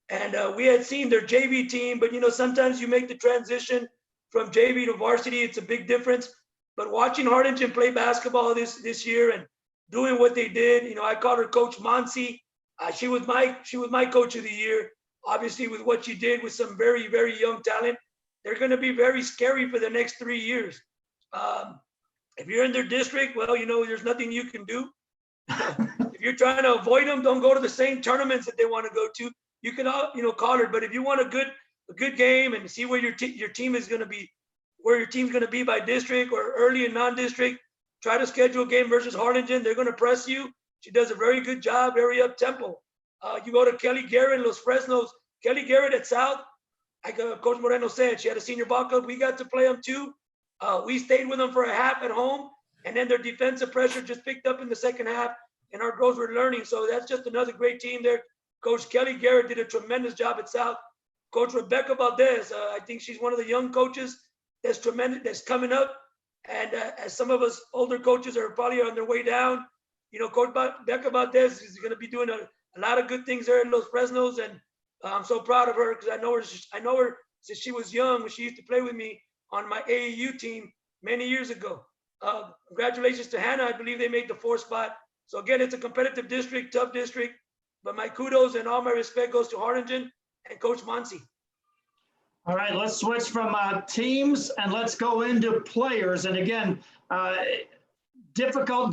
And we had seen their JV team, but sometimes you make the transition from JV to varsity. It's a big difference. But watching Harlingen play basketball this year and doing what they did, I called her Coach Monsi. She was my coach of the year, obviously, with what she did with some very, very young talent. They're going to be very scary for the next 3 years. If you're in their district, well, there's nothing you can do. If you're trying to avoid them, don't go to the same tournaments that they want to go to. You can, call her. But if you want a good game and see where your team is going to be, where your team's going to be by district or early and non-district, try to schedule a game versus Harlingen. They're going to press you. She does a very good job, very up-tempo. You go to Kelly Garrett, Los Fresnos. Kelly Garrett at South, like Coach Moreno said, she had a senior ball club. We got to play them too. We stayed with them for a half at home, and then their defensive pressure just picked up in the second half, and our girls were learning. So that's just another great team there. Coach Kelly Garrett did a tremendous job at South. Coach Rebecca Valdez, I think she's one of the young coaches that's tremendous, that's coming up. And as some of us older coaches are probably on their way down, Coach Rebecca Valdez is going to be doing a lot of good things there in Los Fresnos, and I'm so proud of her because I know her since she was young. She used to play with me on my AAU team many years ago. Congratulations to Hannah. I believe they made the 4th spot. So again, it's a competitive district, tough district, but my kudos and all my respect goes to Harlingen and Coach Monsi. All right, let's switch from teams and let's go into players. And again, difficult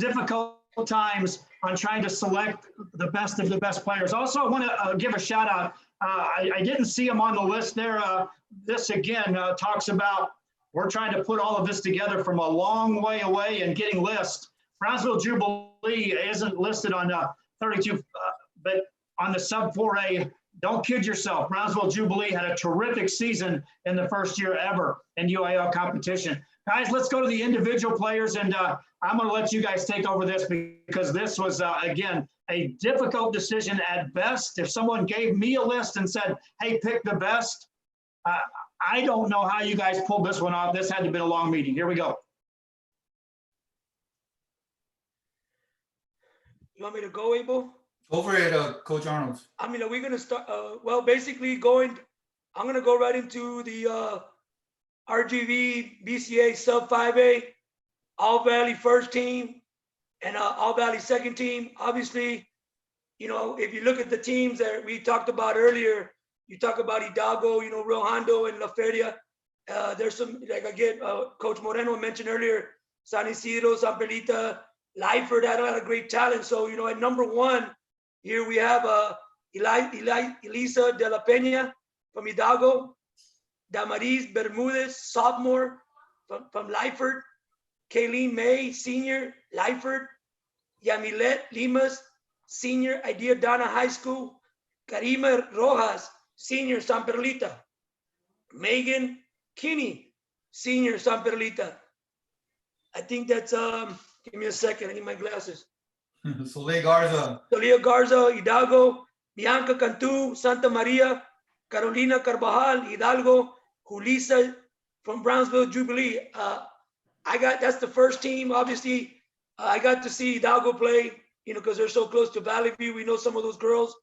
times on trying to select the best of the best players. Also, I want to give a shout out. I didn't see them on the list there. This again talks about we're trying to put all of this together from a long way away and getting lists. Brownsville Jubilee isn't listed on 32, but on the sub 4A, don't kid yourself. Brownsville Jubilee had a terrific season in the first year ever in UIL competition. Guys, let's go to the individual players, and I'm going to let you guys take over this because this was, again, a difficult decision at best. If someone gave me a list and said, hey, pick the best, I don't know how you guys pulled this one off. This had to have been a long meeting. Here we go. You want me to go, Abel? Go for it, Coach Arnold. I mean, are we going to start? Well, basically I'm going to go right into the RGVBCA sub 5A, All Valley first team and All Valley second team. Obviously, if you look at the teams that we talked about earlier, you talk about Hidalgo, Rio Hondo and La Feria. There's some, like again, Coach Moreno mentioned earlier, San Isidro, San Perlita, Lyford had a lot of great talent. So, at number 1, here we have Elisa de la Peña from Hidalgo, Damaris Bermudez, sophomore from Lyford, Kayleen May, senior, Lyford. Yamilet Limas, senior, Idea Donna High School. Karima Rojas, senior, San Perlita. Megan Kinney, senior, San Perlita. I think that's, give me a second, I need my glasses. Soleil Garza. Tolia Garza, Hidalgo. Bianca Cantu, Santa Maria. Carolina Carvajal, Hidalgo. Julissa from Brownsville, Jubilee. That's the first team. Obviously, I got to see Hidalgo play, because they're so close to Valley View. We know some of those girls.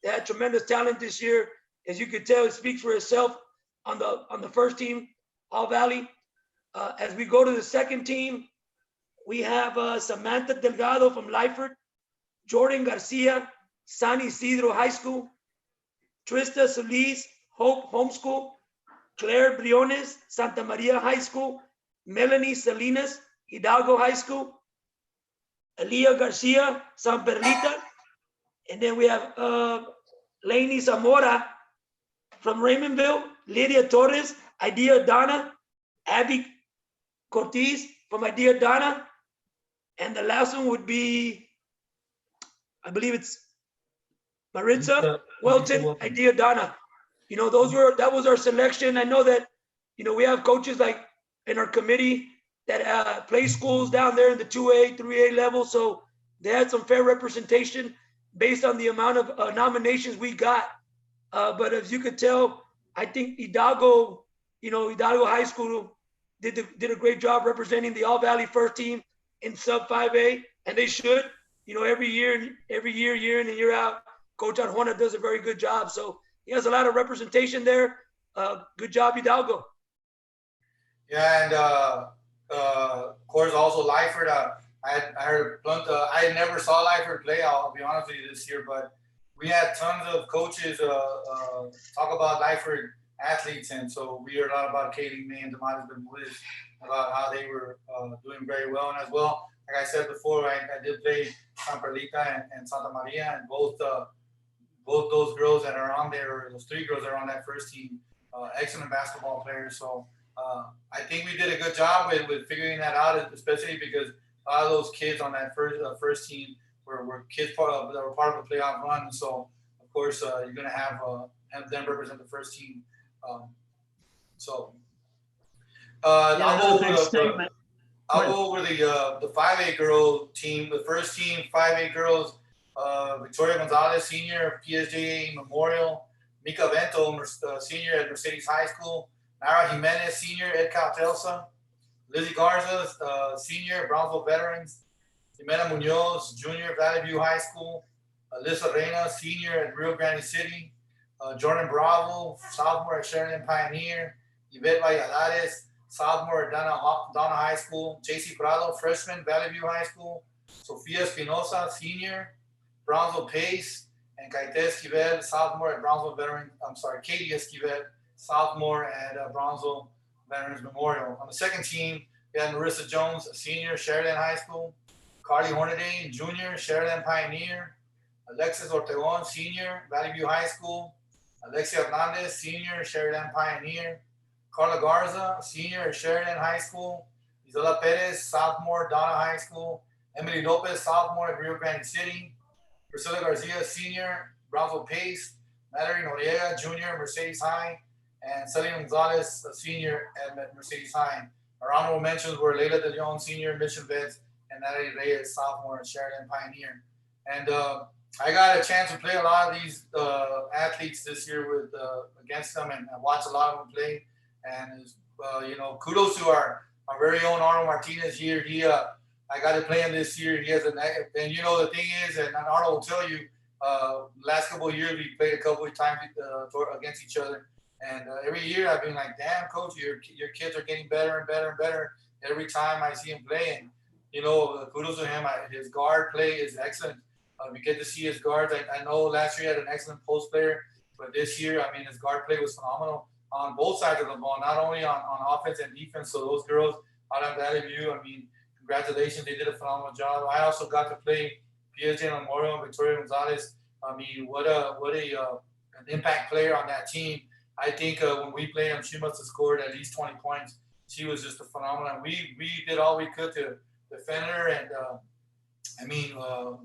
They had tremendous talent this year. As you could tell, it speaks for itself on the first team, All Valley. As we go to the second team, we have Samantha Delgado from Lyford, Jordan Garcia, San Isidro High School, Trista Solis, Hope Homeschool, Claire Briones, Santa Maria High School, Melanie Salinas, Hidalgo High School, Elia Garcia, San Perlita, and then we have Lainey Zamora from Raymondville, Lydia Torres, Idea Donna, Abby Cortez from Idea Donna, and the last one would be, I believe it's Maritza Welton, Idea Donna. That was our selection. I know that, we have coaches like in our committee that play schools down there in the 2A, 3A level. So they had some fair representation based on the amount of nominations we got. But as you could tell, I think Hidalgo High School did a great job representing the All Valley first team in sub 5A, and they should. Every year in and year out, Coach Arjona does a very good job. So he has a lot of representation there. Good job, Hidalgo. Yeah, and of course also Lyford. I heard Blunt. I never saw Lyford play. I'll be honest with you this year, but we had tons of coaches talk about Lyford athletes, and so we heard a lot about Kaylee May and Damaris Bermudez about how they were doing very well. And as well, like I said before, I did play San Perlita and Santa Maria, and both those girls that are on there, those three girls that are on that first team, excellent basketball players. So I think we did a good job with figuring that out, especially because a lot of those kids on that first team were kids that were part of the playoff run. And so, of course, you're going to have them represent the first team. I'll go over the 5A girl team. The first team, 5A girls, Victoria Gonzalez, senior, PSJA Memorial. Mika Vento, senior at Mercedes High School. Nara Jimenez, senior, Ed Telsa. Lizzie Garza, senior, Brownsville Veterans. Jimena Munoz, junior, Valley View High School. Alyssa Reyna, senior at Rio Grande City. Jordan Bravo, sophomore at Sheridan Pioneer. Yvette Valladares, sophomore at Donna High School. JC Prado, freshman, Valley View High School. Sofia Espinosa, senior, Brownsville Pace. And Kaite Esquivel, sophomore at Brownsville Katie Esquivel, sophomore at Brownsville Veterans Memorial. On the second team, we had Marissa Jones, a senior, Sheridan High School. Carly Hornaday, junior, Sheridan Pioneer. Alexis Ortegon, senior, Valley View High School. Alexia Hernandez, senior, Sheridan Pioneer. Carla Garza, senior, Sheridan High School. Isela Perez, sophomore, Donna High School. Emily Lopez, sophomore at Rio Grande City. Priscilla Garcia, senior, Brownsville Pace. Mallory Noriega, junior, Mercedes High. And Celine Gonzalez, a senior at Mercedes High. Our honorable mentions were Leila De Leon, senior, Mission Vets, and Natalie Reyes, sophomore at Sheridan Pioneer. And I got a chance to play a lot of these athletes this year against them, and I watched a lot of them play. And kudos to our very own Arnold Martinez here. I got to play him this year. He has and the thing is, and Arnold will tell you, last couple of years we played a couple of times against each other, and every year I've been like, damn, coach, your kids are getting better and better and better every time I see him play. And kudos to him. His guard play is excellent. We get to see his guards. I know last year he had an excellent post player, but this year, his guard play was phenomenal on both sides of the ball, not only on offense and defense. So those girls out of Valley View, congratulations, they did a phenomenal job. I also got to play PSJ Memorial and Victoria Gonzalez. What an impact player on that team. I think when we played him, she must have scored at least 20 points. she was just a phenomenon. We did all we could to defend her, and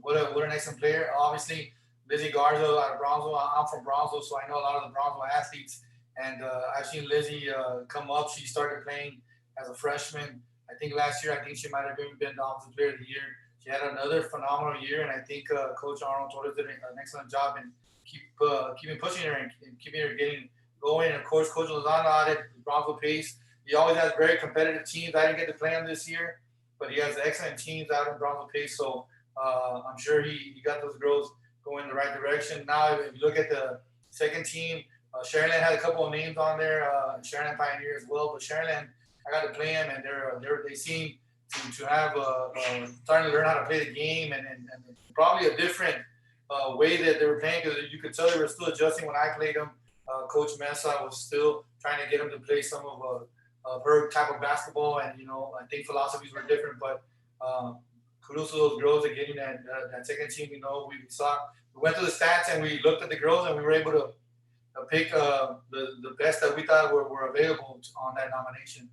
what an excellent player. Obviously, Lizzie Garza out of Bronzeville. I'm from Bronzeville, so I know a lot of the Bronzeville athletes. And I've seen Lizzie come up. She started playing as a freshman. I think last year, I think she might have even been the Offensive Player of the Year. She had another phenomenal year, and I think Coach Arnold Torres did an excellent job in keeping pushing her and keeping her getting going. And of course, Coach Lozano out at Bronzeville Pace. He always has very competitive teams. I didn't get to play him this year, but he has excellent teams out in Bronzeville Pace. So I'm sure he got those girls going in the right direction. Now, if you look at the second team, Sharonland had a couple of names on there. Sharonland Pioneer as well, but Sharonland, I got to play them, and they seem to have starting to learn how to play the game, and probably a different way that they were playing, because you could tell they were still adjusting when I played them. Coach Mesa was still trying to get them to play some of her type of basketball, and I think philosophies were different, but kudos to those girls at getting that second team. We went to the stats and we looked at the girls, and we were able to pick the best that we thought were available on that nomination.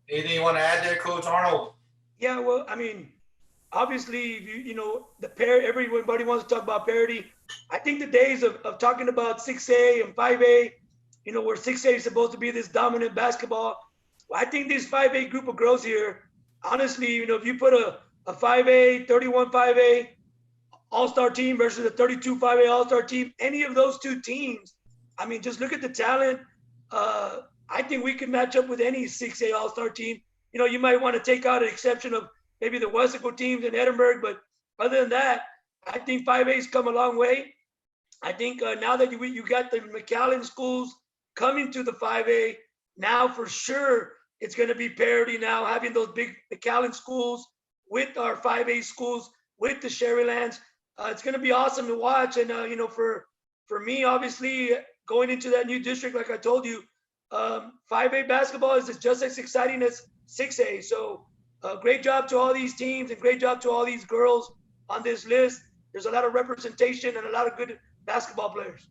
Anything you want to add there, Coach Arnold? Yeah, well, I mean, obviously, the pair. Everybody wants to talk about parity. I think the days of talking about 6A and 5A, where 6A is supposed to be this dominant basketball. Well, I think this 5A group of girls here, honestly, if you put a 5A, 31 5A all-star team versus a 32 5A all-star team, any of those two teams, I mean, just look at the talent. I think we can match up with any 6A all-star team. You might want to take out an exception of maybe the Wesco teams in Edinburgh, but other than that, I think 5A's come a long way. I think now that you got the McAllen schools coming to the 5A, now for sure it's going to be parity now, having those big McAllen schools with our 5A schools, with the Sherrylands. It's going to be awesome to watch. And, for me, obviously, going into that new district, like I told you, 5A basketball is just as exciting as 6A. So great job to all these teams, and great job to all these girls on this list. There's a lot of representation and a lot of good basketball players.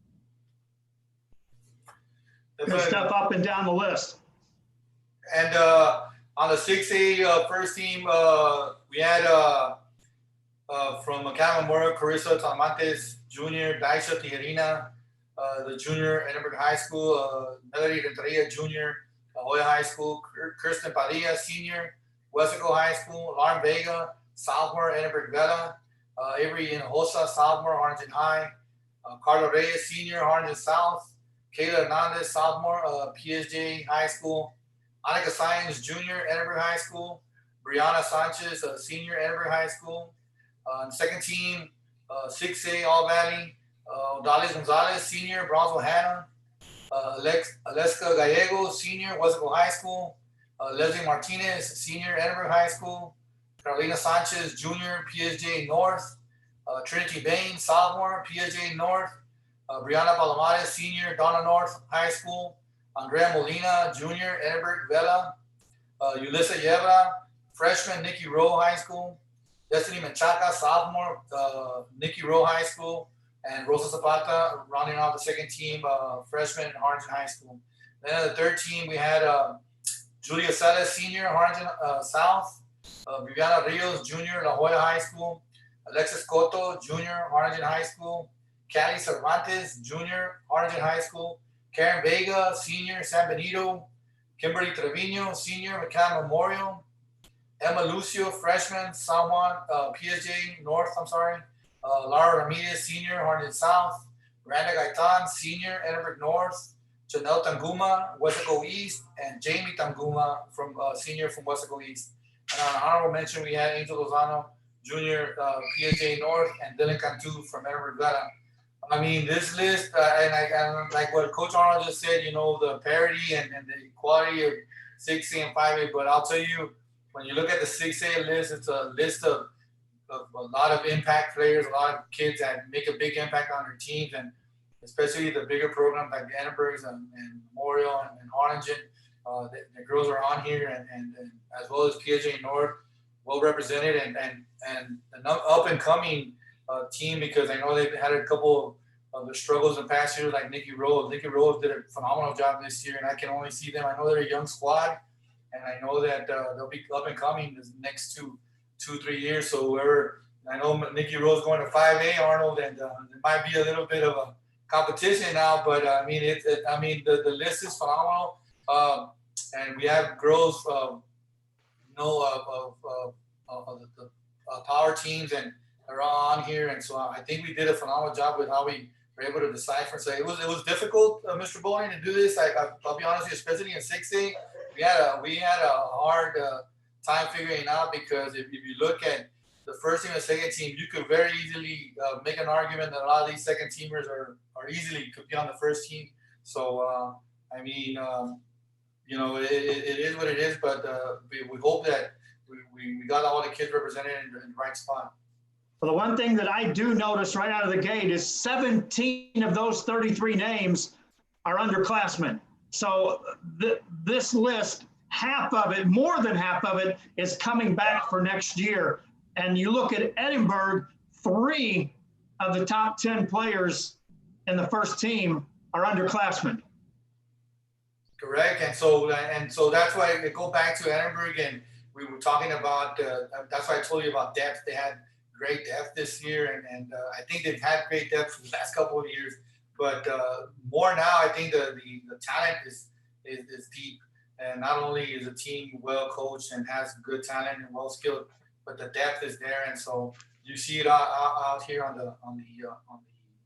Good stuff up and down the list. And on the 6A first team, we had from McCann Memorial, Carissa Talamantes Jr., Daisha Tijerina, the junior, Edinburgh High School, Melody Renteria Jr., La Jolla High School, Kirsten Padilla Senior, Wesco High School, Lauren Vega, sophomore, Edinburgh Vela, Avery Hinojosa, sophomore, Harlingen High, Carla Reyes Senior, Harlingen South, Kayla Hernandez, sophomore, PSJ High School, Annika Science Jr., Edinburgh High School, Brianna Sanchez, senior, Edinburgh High School. Second team, 6A All Valley, Odalis Gonzalez, senior, Bronzeville Hannah, Aleska Gallego, senior, Wesco High School, Leslie Martinez, senior, Edinburgh High School, Carolina Sanchez, junior, PSJ North, Trinity Bain, sophomore, PSJ North, Brianna Palomares, senior, Donna North High School, Andrea Molina, junior, Edinburgh Vela, Yulissa Yebra, freshman, Nikki Rowe High School, Destiny Menchaca, sophomore, Nikki Rowe High School, and Rosa Zapata rounding out the second team, freshman in Harlingen High School. Then on the third team, we had Julia Salas, senior, Harlingen South, Viviana Rios, junior, La Jolla High School, Alexis Cotto, junior, Harlingen High School, Cali Cervantes, junior, Harlingen High School, Karen Vega, senior, San Benito, Kimberly Trevino, senior, McCann Memorial, Emma Lucio, freshman, San Juan, PSJ North, Laura Ramirez, senior, Harlingen South, Miranda Gaitan, senior, Edinburgh North, Janelle Tanguma, Wesco East, and Jamie Tanguma, from senior from Wesco East. And on honorable mention, we had Angel Lozano, junior, PSJ North, and Dylan Cantu from Edinburgh Vela. I mean, this list, and like what Coach Arnold just said, the parity and the equality of 6A and 5A, but I'll tell you, when you look at the 6A list, it's a list of a lot of impact players, a lot of kids that make a big impact on their teams, and especially the bigger programs like Annenberg's and Memorial and Harlingen. The girls are on here, and as well as PSJ North, well represented, and an up and coming team, because I know they've had a couple of the struggles in past years, like Nikki Rose. Nikki Rose did a phenomenal job this year, and I can only see them. I know they're a young squad, and I know that they'll be up and coming the next 2-3 years. So I know Nikki Rose going to 5A, Arnold, and it might be a little bit of a competition now, but I mean, the list is phenomenal, and we have girls, of the power teams, and they're all on here, and so I think we did a phenomenal job with how we were able to decipher. So it was difficult, Mr. Bowling, to do this. I'll be honest with you, especially in 6A, we had a hard time figuring out, because if you look at the first team and the second team, you could very easily make an argument that a lot of these second teamers are easily could be on the first team. So I mean, it is what it is, but we hope that we got all the kids represented in the right spot. Well, the one thing that I do notice right out of the gate is 17 of those 33 names are underclassmen. So this list, half of it, more than half of it, is coming back for next year. And you look at Edinburgh, 3 of the top 10 players in the first team are underclassmen. Correct, and so that's why I go back to Edinburgh, and we were talking about. That's why I told you about depth. They had great depth this year, and I think they've had great depth for the last couple of years. But more now, I think the talent is deep, and not only is the team well coached and has good talent and well skilled, but the depth is there, and so you see it out here on the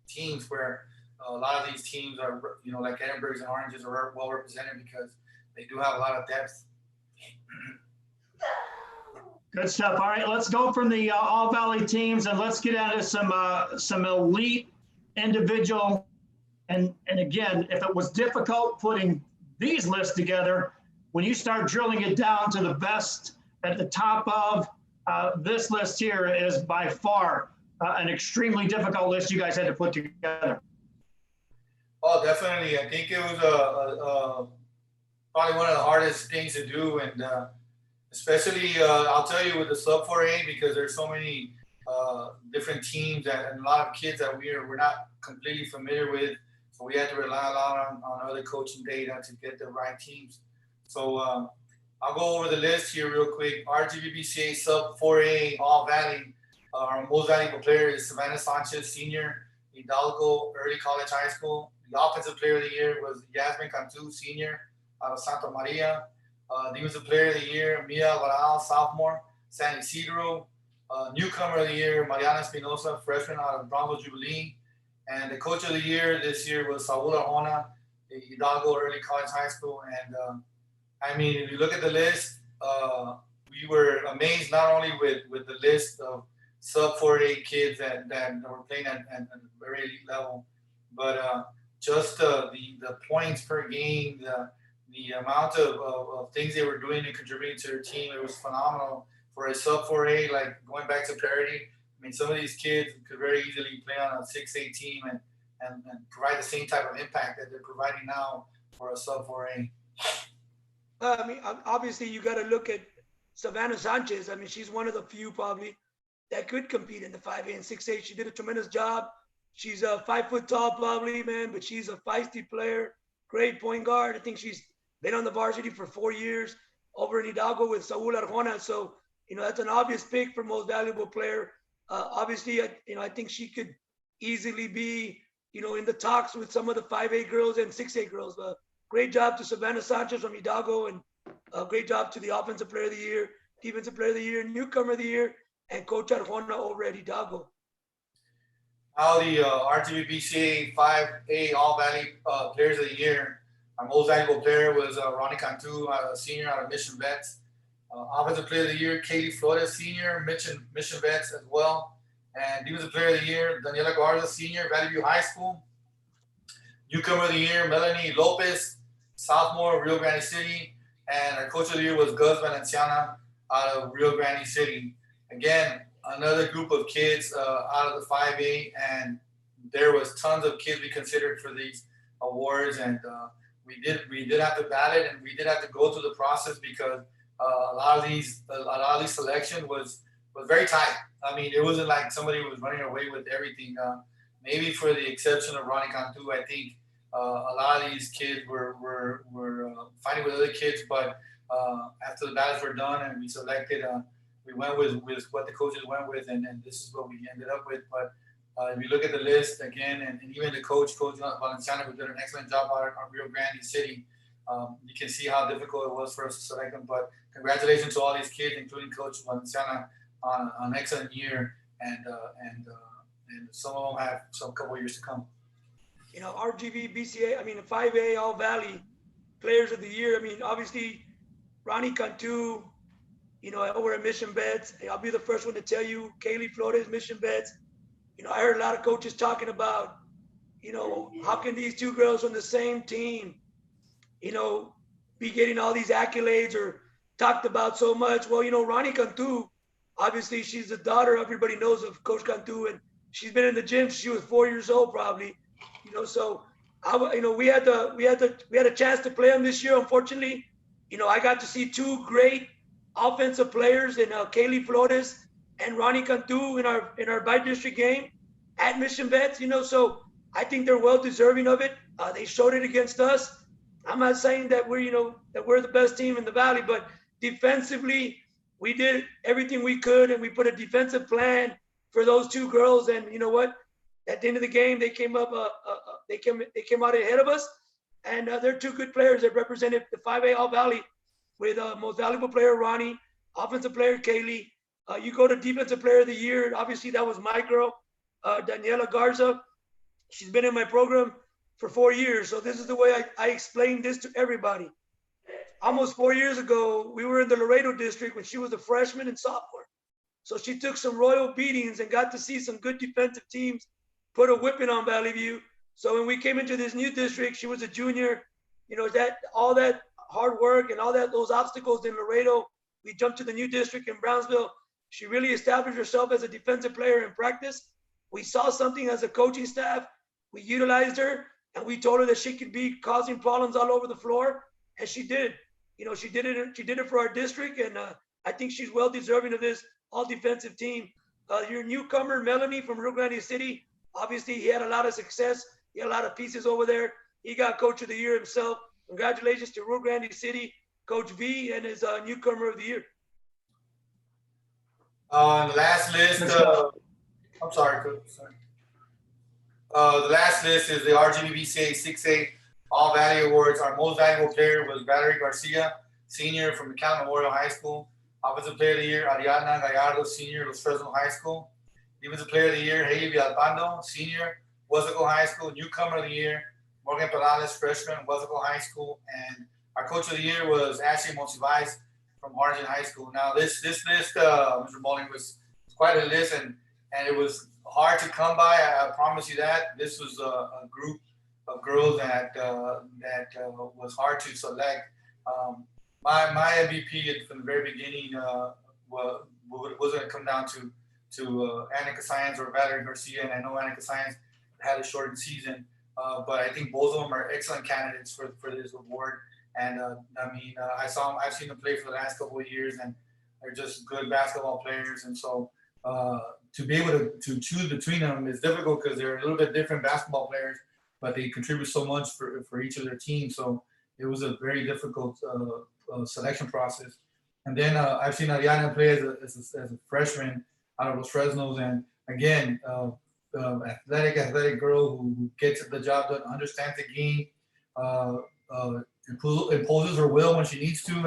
teams, where a lot of these teams are, like Edinburgh's and Oranges are well represented because they do have a lot of depth. Good stuff. All right, let's go from the All Valley teams, and let's get into some elite individual. And again, if it was difficult putting these lists together, when you start drilling it down to the best at the top of this list here is by far an extremely difficult list you guys had to put together. Oh, definitely. I think it was probably one of the hardest things to do, and especially I'll tell you with the sub 4A, because there's so many different teams and a lot of kids that we're not completely familiar with, so we had to rely a lot on other coaching data to get the right teams. So I'll go over the list here real quick. RGVBCA sub 4A All Valley. Our most valuable player is Savannah Sanchez, senior, Hidalgo Early College High School. The offensive player of the year was Yasmin Cantu, senior, out of Santa Maria. Defensive player of the year, Mia Varal, sophomore, San Isidro. Newcomer of the year, Mariana Espinosa, freshman, out of Bravo Jubilee. And the coach of the year this year was Saul Arjona, Hidalgo Early College High School. And I mean, if you look at the list, we were amazed not only with the list of sub 4A kids that were playing at a very elite level, but just the points per game, the amount of things they were doing and contributing to their team, it was phenomenal for a sub 4A. Like going back to parity, I mean, some of these kids could very easily play on a 6A team and provide the same type of impact that they're providing now for a sub 4A. I mean, obviously you got to look at Savannah Sanchez. I mean, she's one of the few probably that could compete in the 5A and 6A. She did a tremendous job. She's 5 foot tall probably, man, but she's a feisty player, great point guard. I think she's been on the varsity for 4 years over in Hidalgo with Saul Arjona. So, that's an obvious pick for most valuable player. Obviously, I think she could easily be, in the talks with some of the 5A girls and 6A girls. Great job to Savannah Sanchez from Hidalgo, and a great job to the offensive player of the year, defensive player of the year, newcomer of the year, and Coach Arjona over at Hidalgo. Now the RGVBCA 5A All Valley Players of the Year. Our most valuable player was Ronnie Cantu, a senior out of Mission Vets. Offensive Player of the Year, Katie Flores, senior, Mission Vets as well. And Defensive Player of the Year, Daniela Garza, senior, Valley View High School. Newcomer of the Year, Melanie Lopez, sophomore, Rio Grande City. And our Coach of the Year was Gus Valenciana out of Rio Grande City. Again, another group of kids out of the 5A, and there was tons of kids we considered for these awards, and we did have to ballot, and we did have to go through the process because a lot of these selection was very tight. I mean, it wasn't like somebody was running away with everything. Maybe for the exception of Ronnie Cantu, I think a lot of these kids were fighting with other kids, but after the ballots were done and we selected, we went with what the coaches went with, and this is what we ended up with. But if you look at the list again, and even the coach Valenciano, who did an excellent job out of Rio Grande City, you can see how difficult it was for us to select them. But congratulations to all these kids, including Coach Valenciano, on an excellent year, and some of them have some couple years to come. You know, RGVBCA, I mean, 5A All Valley Players of the Year. I mean, obviously, Ronnie Cantu, you know, over at Mission Beds. I'll be the first one to tell you, Kaylee Flores, Mission Beds. You know, I heard a lot of coaches talking about, you know, how can these two girls on the same team, you know, be getting all these accolades or talked about so much? Well, you know, Ronnie Cantu, obviously she's the daughter, everybody knows of Coach Cantu, and she's been in the gym since she was 4 years old, probably. You know, so you know, we had a chance to play them this year. Unfortunately, you know, I got to see two great offensive players in Kaylee Flores and Ronnie Cantu in our bi-district game at Mission Beds. You know, so I think they're well deserving of it. They showed it against us. I'm not saying that we're the best team in the valley, but defensively, we did everything we could, and we put a defensive plan for those two girls. And you know what? At the end of the game, they came up. They came out ahead of us, and they're two good players that represented the 5A All Valley, with most valuable player Ronnie, offensive player Kaylee. You go to defensive player of the year. Obviously, that was my girl, Daniela Garza. She's been in my program for 4 years. So this is the way I explain this to everybody. Almost 4 years ago, we were in the Laredo district when she was a freshman and sophomore. So she took some royal beatings and got to see some good defensive teams put a whipping on Valley View. So when we came into this new district, she was a junior. You know, that all that hard work and all those obstacles in Laredo, we jumped to the new district in Brownsville. She really established herself as a defensive player in practice. We saw something as a coaching staff. We utilized her, and we told her that she could be causing problems all over the floor, and she did. You know, she did it for our district, and I think she's well deserving of this all defensive team. Your newcomer, Melanie from Rio Grande City, obviously he had a lot of success. He had a lot of pieces over there. He got Coach of the Year himself. Congratulations to Rio Grande City, Coach V, and his newcomer of the year. On the last list, I'm sorry, Coach. Sorry. The last list is the RGVBCA 6A All Valley Awards. Our most valuable player was Valerie Garcia, senior from McAllen Memorial High School. Offensive Player of the Year, Ariadna Gallardo, senior, Los Fresno High School. Defensive Player of the Year, Haley Villalpando, senior, Huasaco High School. Newcomer of the Year, Morgan Perales, freshman, Huasaco High School. And our Coach of the Year was Ashley Monsivais from Harlingen High School. Now, this list, Mr. Bowling, was quite a list, and it was hard to come by. I promise you that. This was a group of girls that was hard to select. My MVP from the very beginning was going to come down to Annika Science or Valerie Garcia, and I know Annika Science had a shortened season, but I think both of them are excellent candidates for this award. And I mean, I've seen them play for the last couple of years, and they're just good basketball players. And so to be able to choose between them is difficult because they're a little bit different basketball players, but they contribute so much for each of their teams. So it was a very difficult selection process. And then I've seen Ariana play as a freshman out of Los Fresnos, and again, athletic girl who gets the job done, understands the game, imposes her will when she needs to,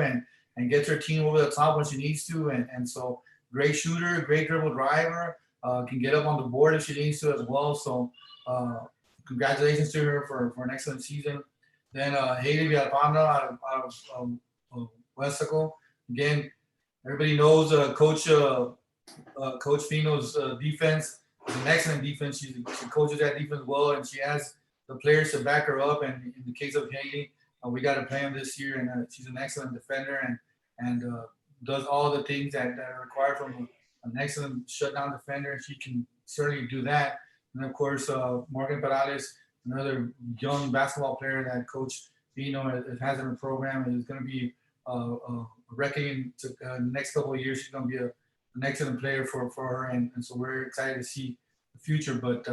and gets her team over the top when she needs to, and so great shooter, great dribble driver, can get up on the board if she needs to as well. So congratulations to her for an excellent season. Then Haley Villalpando out of Huasaco. Again, everybody knows Coach Fino's defense is an excellent defense. She coaches that defense well, and she has the players to back her up. And in the case of Haley, we got to play him this year, and she's an excellent defender and does all the things that are required from an excellent shutdown defender. She can certainly do that. And of course, Morgan Perales, another young basketball player that Coach Fino has in her program, and is going to be reckoning to the next couple of years. She's going to be an excellent player for her, and so we're excited to see the future. But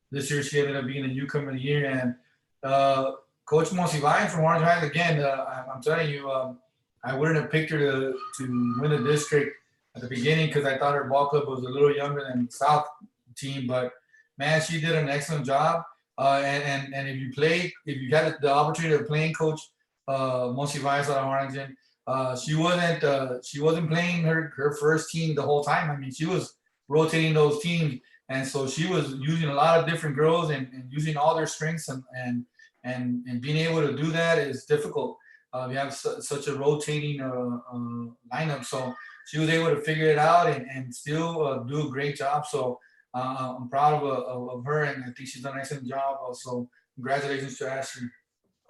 this year she ended up being a newcomer of the year, and Coach Monsivais from Orange Heights, again, I'm telling you, I wouldn't have picked her to win a district at the beginning because I thought her ball club was a little younger than the South team. But man, she did an excellent job. And if you had the opportunity of playing Coach Monsiváis out of Harlingen, she wasn't playing her first team the whole time. I mean, she was rotating those teams, and so she was using a lot of different girls and using all their strengths and being able to do that is difficult. We have such a rotating lineup, so she was able to figure it out and still do a great job. So I'm proud of her, and I think she's done an excellent job. Also, congratulations to Ashley.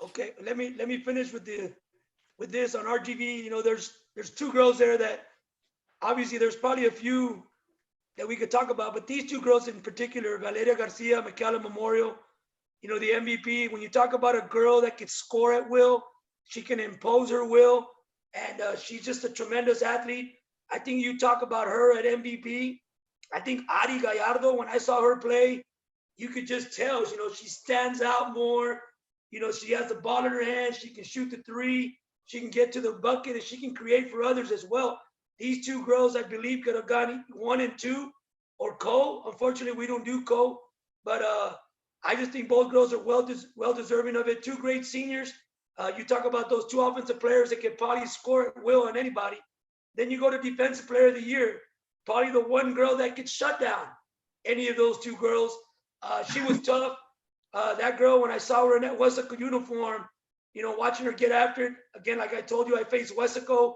Okay, let me finish with this on RGV. You know, there's two girls there that obviously there's probably a few that we could talk about, but these two girls in particular, Valeria Garcia, Michaela Memorial, you know, the MVP. When you talk about a girl that can score at will, she can impose her will, and she's just a tremendous athlete. I think you talk about her at MVP. I think Ari Gallardo, when I saw her play, you could just tell, you know, she stands out more. You know, she has the ball in her hand. She can shoot the three. She can get to the bucket, and she can create for others as well. These two girls, I believe, could have gone 1 and 2 or co. Unfortunately, we don't do co. But I just think both girls are well deserving of it. Two great seniors. You talk about those two offensive players that can probably score at will on anybody. Then you go to Defensive Player of the Year. Probably the one girl that could shut down any of those two girls. She was tough. That girl, when I saw her in that Wesco uniform, you know, watching her get after it, again, like I told you, I faced Wesco.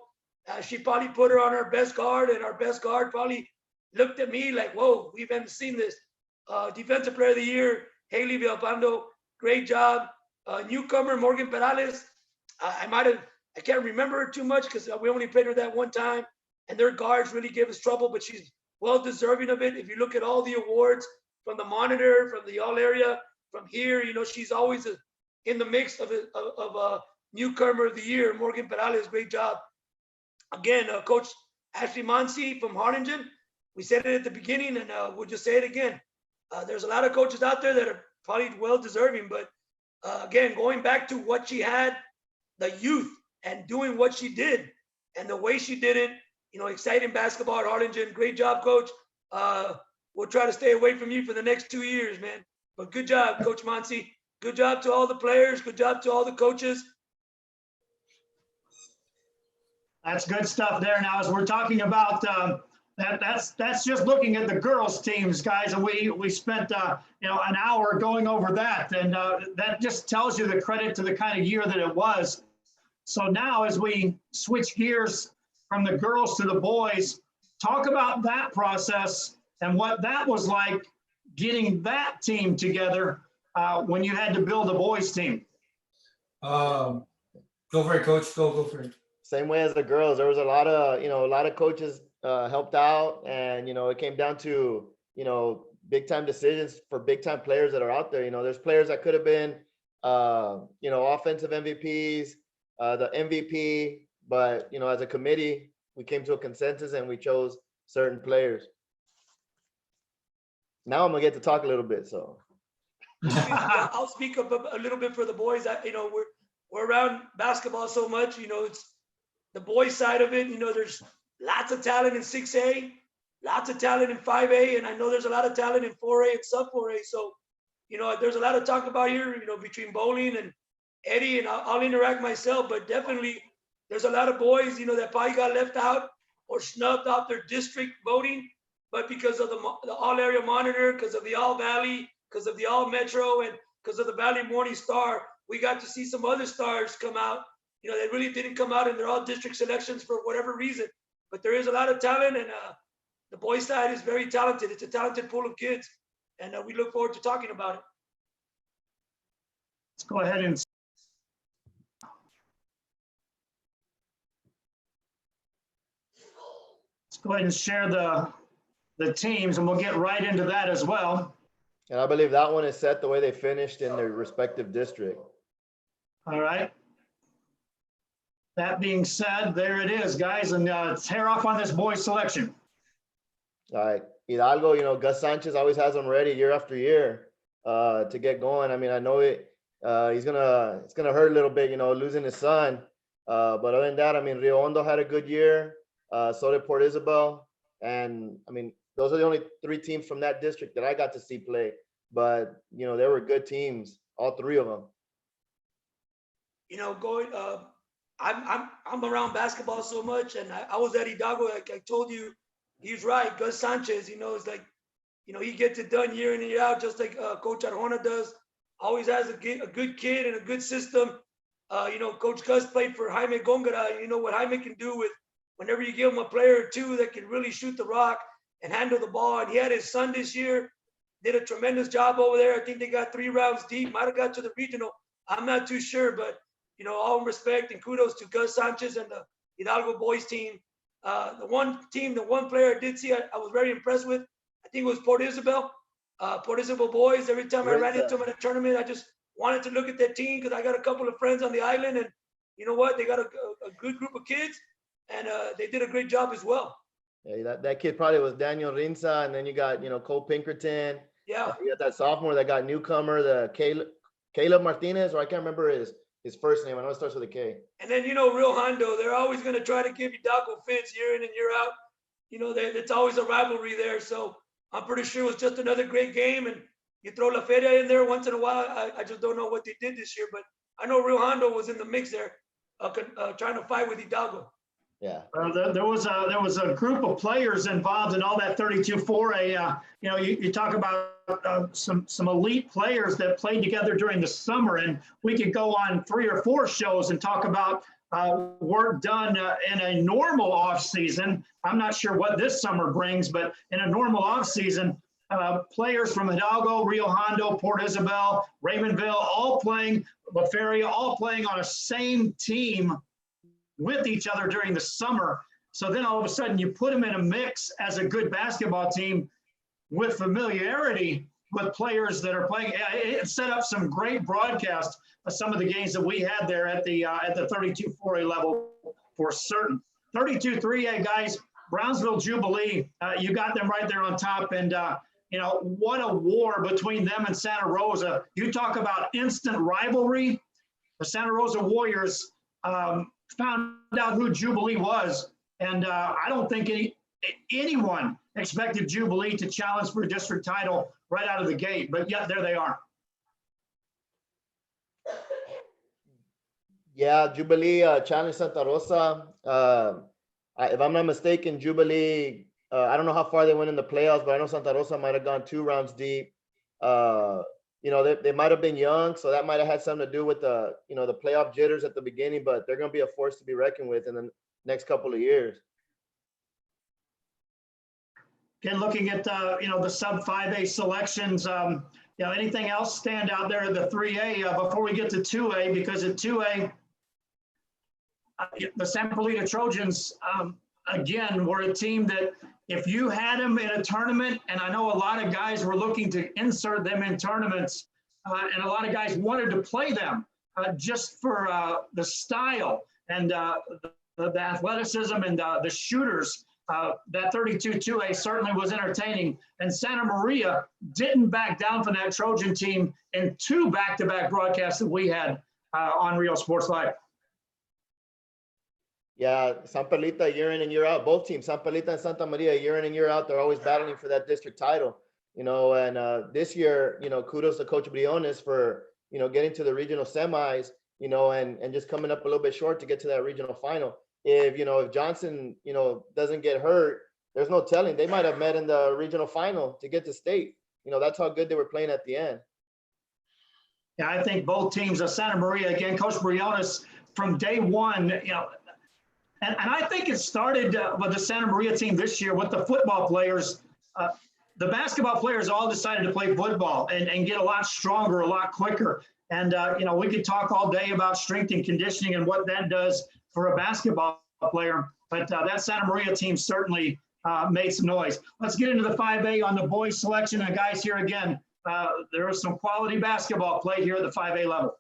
She probably put her on her best guard, and our best guard probably looked at me like, whoa, we haven't seen this. Defensive Player of the Year, Haley Villalpando, great job. Newcomer, Morgan Perales, I can't remember her too much because we only played her that one time, and their guards really gave us trouble, but she's well deserving of it. If you look at all the awards from the Monitor, from the All Area, from here, you know, she's always in the mix of a Newcomer of the Year. Morgan Perales, great job. Again, Coach Ashley Monsi from Harlingen, we said it at the beginning, and we'll just say it again. There's a lot of coaches out there that are probably well deserving, but again, going back to what she had, the youth, and doing what she did, and the way she did it, you know, exciting basketball at Harlingen. Great job, Coach. We'll try to stay away from you for the next 2 years, man. But good job, Coach Monsi. Good job to all the players. Good job to all the coaches. That's good stuff there. Now, as we're talking about that's just looking at the girls' teams, guys, and we spent you know, an hour going over that, and that just tells you the credit to the kind of year that it was. So now, as we switch gears from the girls to the boys, talk about that process and what that was like, getting that team together when you had to build a boys team. Go for it, Coach. Go for it. Same way as the girls, there was a lot of coaches helped out, and, you know, it came down to, you know, big time decisions for big time players that are out there. You know, there's players that could have been, you know, offensive MVPs, the MVP, but, you know, as a committee, we came to a consensus and we chose certain players. Now I'm gonna get to talk a little bit, so. I'll speak up a little bit for the boys. You know, we're around basketball so much, you know, it's the boys side of it. You know, there's lots of talent in 6A, lots of talent in 5A, and I know there's a lot of talent in 4A and sub 4A. So, you know, there's a lot to talk about here, you know, between Bowling and Eddie, and I'll interact myself, but definitely there's a lot of boys, you know, that probably got left out or snubbed off their district voting, but because of the All Area Monitor, because of the All Valley, because of the All Metro, and because of the Valley Morning Star, we got to see some other stars come out. You know, they really didn't come out, and they're all district selections for whatever reason. But there is a lot of talent, and the boys' side is very talented. It's a talented pool of kids, and we look forward to talking about it. Let's go ahead and share the teams, and we'll get right into that as well. And I believe that one is set the way they finished in their respective district. All right. That being said, there it is, guys, and let's tear off on this boys selection. All right, Hidalgo, you know, Gus Sanchez always has them ready year after year to get going. I mean, I know it's gonna hurt a little bit, you know, losing his son. But other than that, I mean, Rio Hondo had a good year. So did Port Isabel. And I mean, those are the only 3 teams from that district that I got to see play. But, you know, they were good teams, all 3 of them. You know, I'm around basketball so much, and I was at Hidalgo. Like I told you, he's right. Gus Sanchez, you know, it's like, you know, he gets it done year in and year out, just like Coach Arjona does. Always has a good kid and a good system. You know, Coach Gus played for Jaime Gongora. You know what Jaime can do with whenever you give him a player or 2 that can really shoot the rock and handle the ball. And he had his son this year, did a tremendous job over there. I think they got 3 rounds deep, might have got to the regional. I'm not too sure, but, you know, all respect and kudos to Gus Sanchez and the Hidalgo boys team. The one player I did see, I was very impressed with, I think it was Port Isabel. Port Isabel boys, every time I ran into them in a tournament, I just wanted to look at that team because I got a couple of friends on the island, and you know what? They got a good group of kids, and they did a great job as well. Yeah, that kid probably was Daniel Rinza, and then you got, you know, Cole Pinkerton. Yeah. You got that sophomore that got newcomer, the Caleb Martinez, or I can't remember his first name. I know it starts with a K. And then, you know, Rio Hondo, they're always going to try to give Hidalgo fits year in and year out. You know, it's always a rivalry there. So I'm pretty sure it was just another great game. And you throw La Feria in there once in a while. I just don't know what they did this year. But I know Rio Hondo was in the mix there, trying to fight with Hidalgo. Yeah. There was a group of players involved in all that 32-4A. You know, you talk about some elite players that played together during the summer, and we could go on 3 or 4 shows and talk about work done in a normal off season. I'm not sure what this summer brings, but in a normal off season, players from Hidalgo, Rio Hondo, Port Isabel, Raymondville, all playing, La Feria, all playing on a same team with each other during the summer. So then all of a sudden you put them in a mix as a good basketball team with familiarity with players that are playing. It set up some great broadcasts of some of the games that we had there at the 32-4A level for certain. 32-3A guys, Brownsville Jubilee, you got them right there on top. And you know, what a war between them and Santa Rosa. You talk about instant rivalry. The Santa Rosa Warriors found out who Jubilee was, and I don't think anyone expected Jubilee to challenge for a district title right out of the gate, but yet there they are. Yeah, Jubilee challenged Santa Rosa. If I'm not mistaken, Jubilee, I don't know how far they went in the playoffs, but I know Santa Rosa might have gone 2 rounds deep. You know, they might have been young, so that might have had something to do with the, you know, the playoff jitters at the beginning, but they're going to be a force to be reckoned with in the next couple of years. Again, looking at, you know, the sub 5A selections, you know, anything else stand out there in the 3A before we get to 2A, because at 2A, the San Polito Trojans, again, were a team that if you had them in a tournament, and I know a lot of guys were looking to insert them in tournaments, and a lot of guys wanted to play them just for the style and the athleticism and the shooters. That 32-2A certainly was entertaining, and Santa Maria didn't back down from that Trojan team in 2 back-to-back broadcasts that we had on Real Sports Live. Yeah, San Perlita year in and year out, both teams, San Perlita and Santa Maria, year in and year out, they're always battling for that district title, you know, and this year, you know, kudos to Coach Briones for, you know, getting to the regional semis, you know, and just coming up a little bit short to get to that regional final. If, you know, if Johnson, you know, doesn't get hurt, there's no telling. They might have met in the regional final to get to state. You know, that's how good they were playing at the end. Yeah, I think both teams, Santa Maria, again, Coach Briones from day one, you know, and I think it started with the Santa Maria team this year with the football players. The basketball players all decided to play football and get a lot stronger, a lot quicker. And, you know, we could talk all day about strength and conditioning and what that does for a basketball player. But that Santa Maria team certainly made some noise. Let's get into the 5A on the boys selection. And guys, here again, there was some quality basketball played here at the 5A level.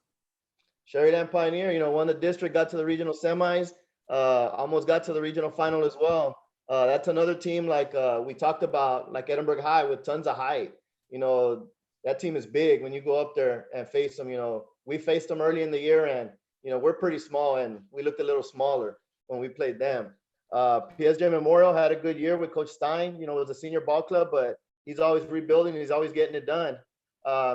Sheridan Pioneer, you know, won the district, got to the regional semis, almost got to the regional final as well. That's another team like we talked about, like Edinburgh High, with tons of height. You know, that team is big when you go up there and face them. You know, we faced them early in the year, and you know, we're pretty small and we looked a little smaller when we played them. PSJ Memorial had a good year with Coach Stein. You know, it was a senior ball club, but he's always rebuilding. He's always getting it done.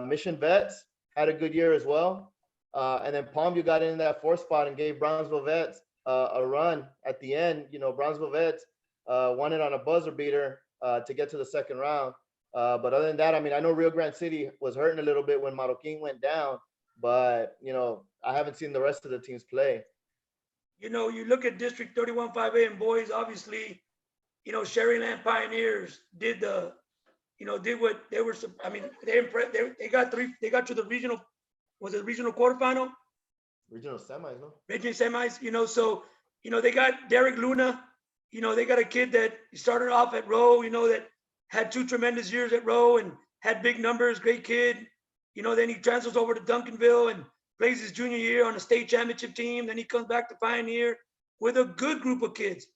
Mission Vets had a good year as well. And then Palmview got in that 4th spot and gave Brownsville Vets a run at the end. You know, Brownsville Vets won it on a buzzer beater to get to the 2nd round. But other than that, I mean, I know Rio Grande City was hurting a little bit when Marroquin went down, but, you know, I haven't seen the rest of the teams play. You know, you look at District 31 5A and boys, obviously, you know, Sherryland Pioneers did the, you know, did what they were, I mean, they got to the regional, was it regional quarterfinal? Regional semis, no? Regional semis, you know, so, you know, they got Derek Luna, you know, they got a kid that started off at Rowe, you know, that had 2 tremendous years at Rowe and had big numbers, great kid. You know, then he transfers over to Duncanville and plays his junior year on a state championship team. Then he comes back to Pioneer with a good group of kids.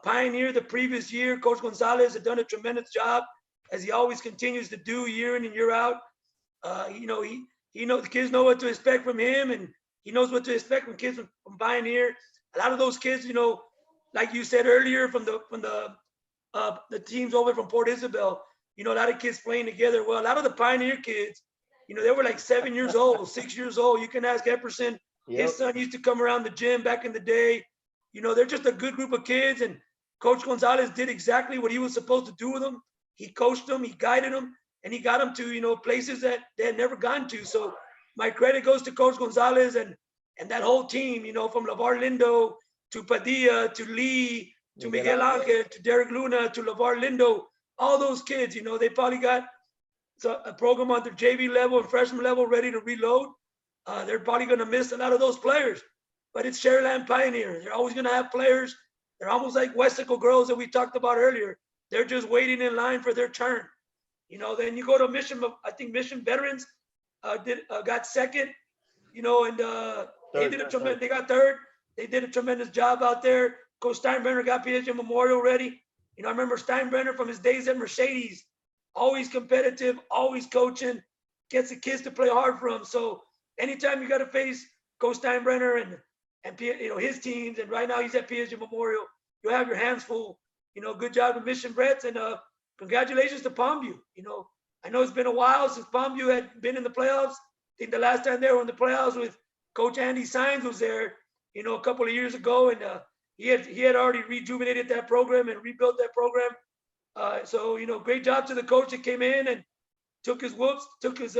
Pioneer the previous year, Coach Gonzalez had done a tremendous job, as he always continues to do year in and year out. You know, he knows the kids know what to expect from him, and he knows what to expect from kids from Pioneer. A lot of those kids, you know, like you said earlier, from the teams over from Port Isabel, you know, a lot of kids playing together. Well, a lot of the Pioneer kids, you know, they were like 7 years old, 6 years old. You can ask Epperson. Yep. His son used to come around the gym back in the day. You know, they're just a good group of kids. And Coach Gonzalez did exactly what he was supposed to do with them. He coached them, he guided them, and he got them to, you know, places that they had never gone to. So my credit goes to Coach Gonzalez and that whole team, you know, from LeVar Lindo to Padilla to Lee to Miguel Angel to Derek Luna to LeVar Lindo. All those kids, you know, they probably got a program on their JV level and freshman level ready to reload. They're probably going to miss a lot of those players, but it's Sherryland Pioneer. They're always going to have players. They're almost like Westico girls that we talked about earlier. They're just waiting in line for their turn. You know, then you go to Mission, I think Mission Veterans got second, you know, and they got third. They did a tremendous job out there. Coach Steinbrenner got PSJ Memorial ready. You know, I remember Steinbrenner from his days at Mercedes, always competitive, always coaching, gets the kids to play hard for him. So anytime you got to face Coach Steinbrenner and you know, his teams, and right now he's at PSG Memorial, you'll have your hands full. You know, good job with Mission Vets, and congratulations to Palmview. You know, I know it's been a while since Palmview had been in the playoffs. I think the last time they were in the playoffs with Coach Andy Sines was there, you know, a couple of years ago, and he had already rejuvenated that program and rebuilt that program. So, you know, great job to the coach that came in and took his whoops, took his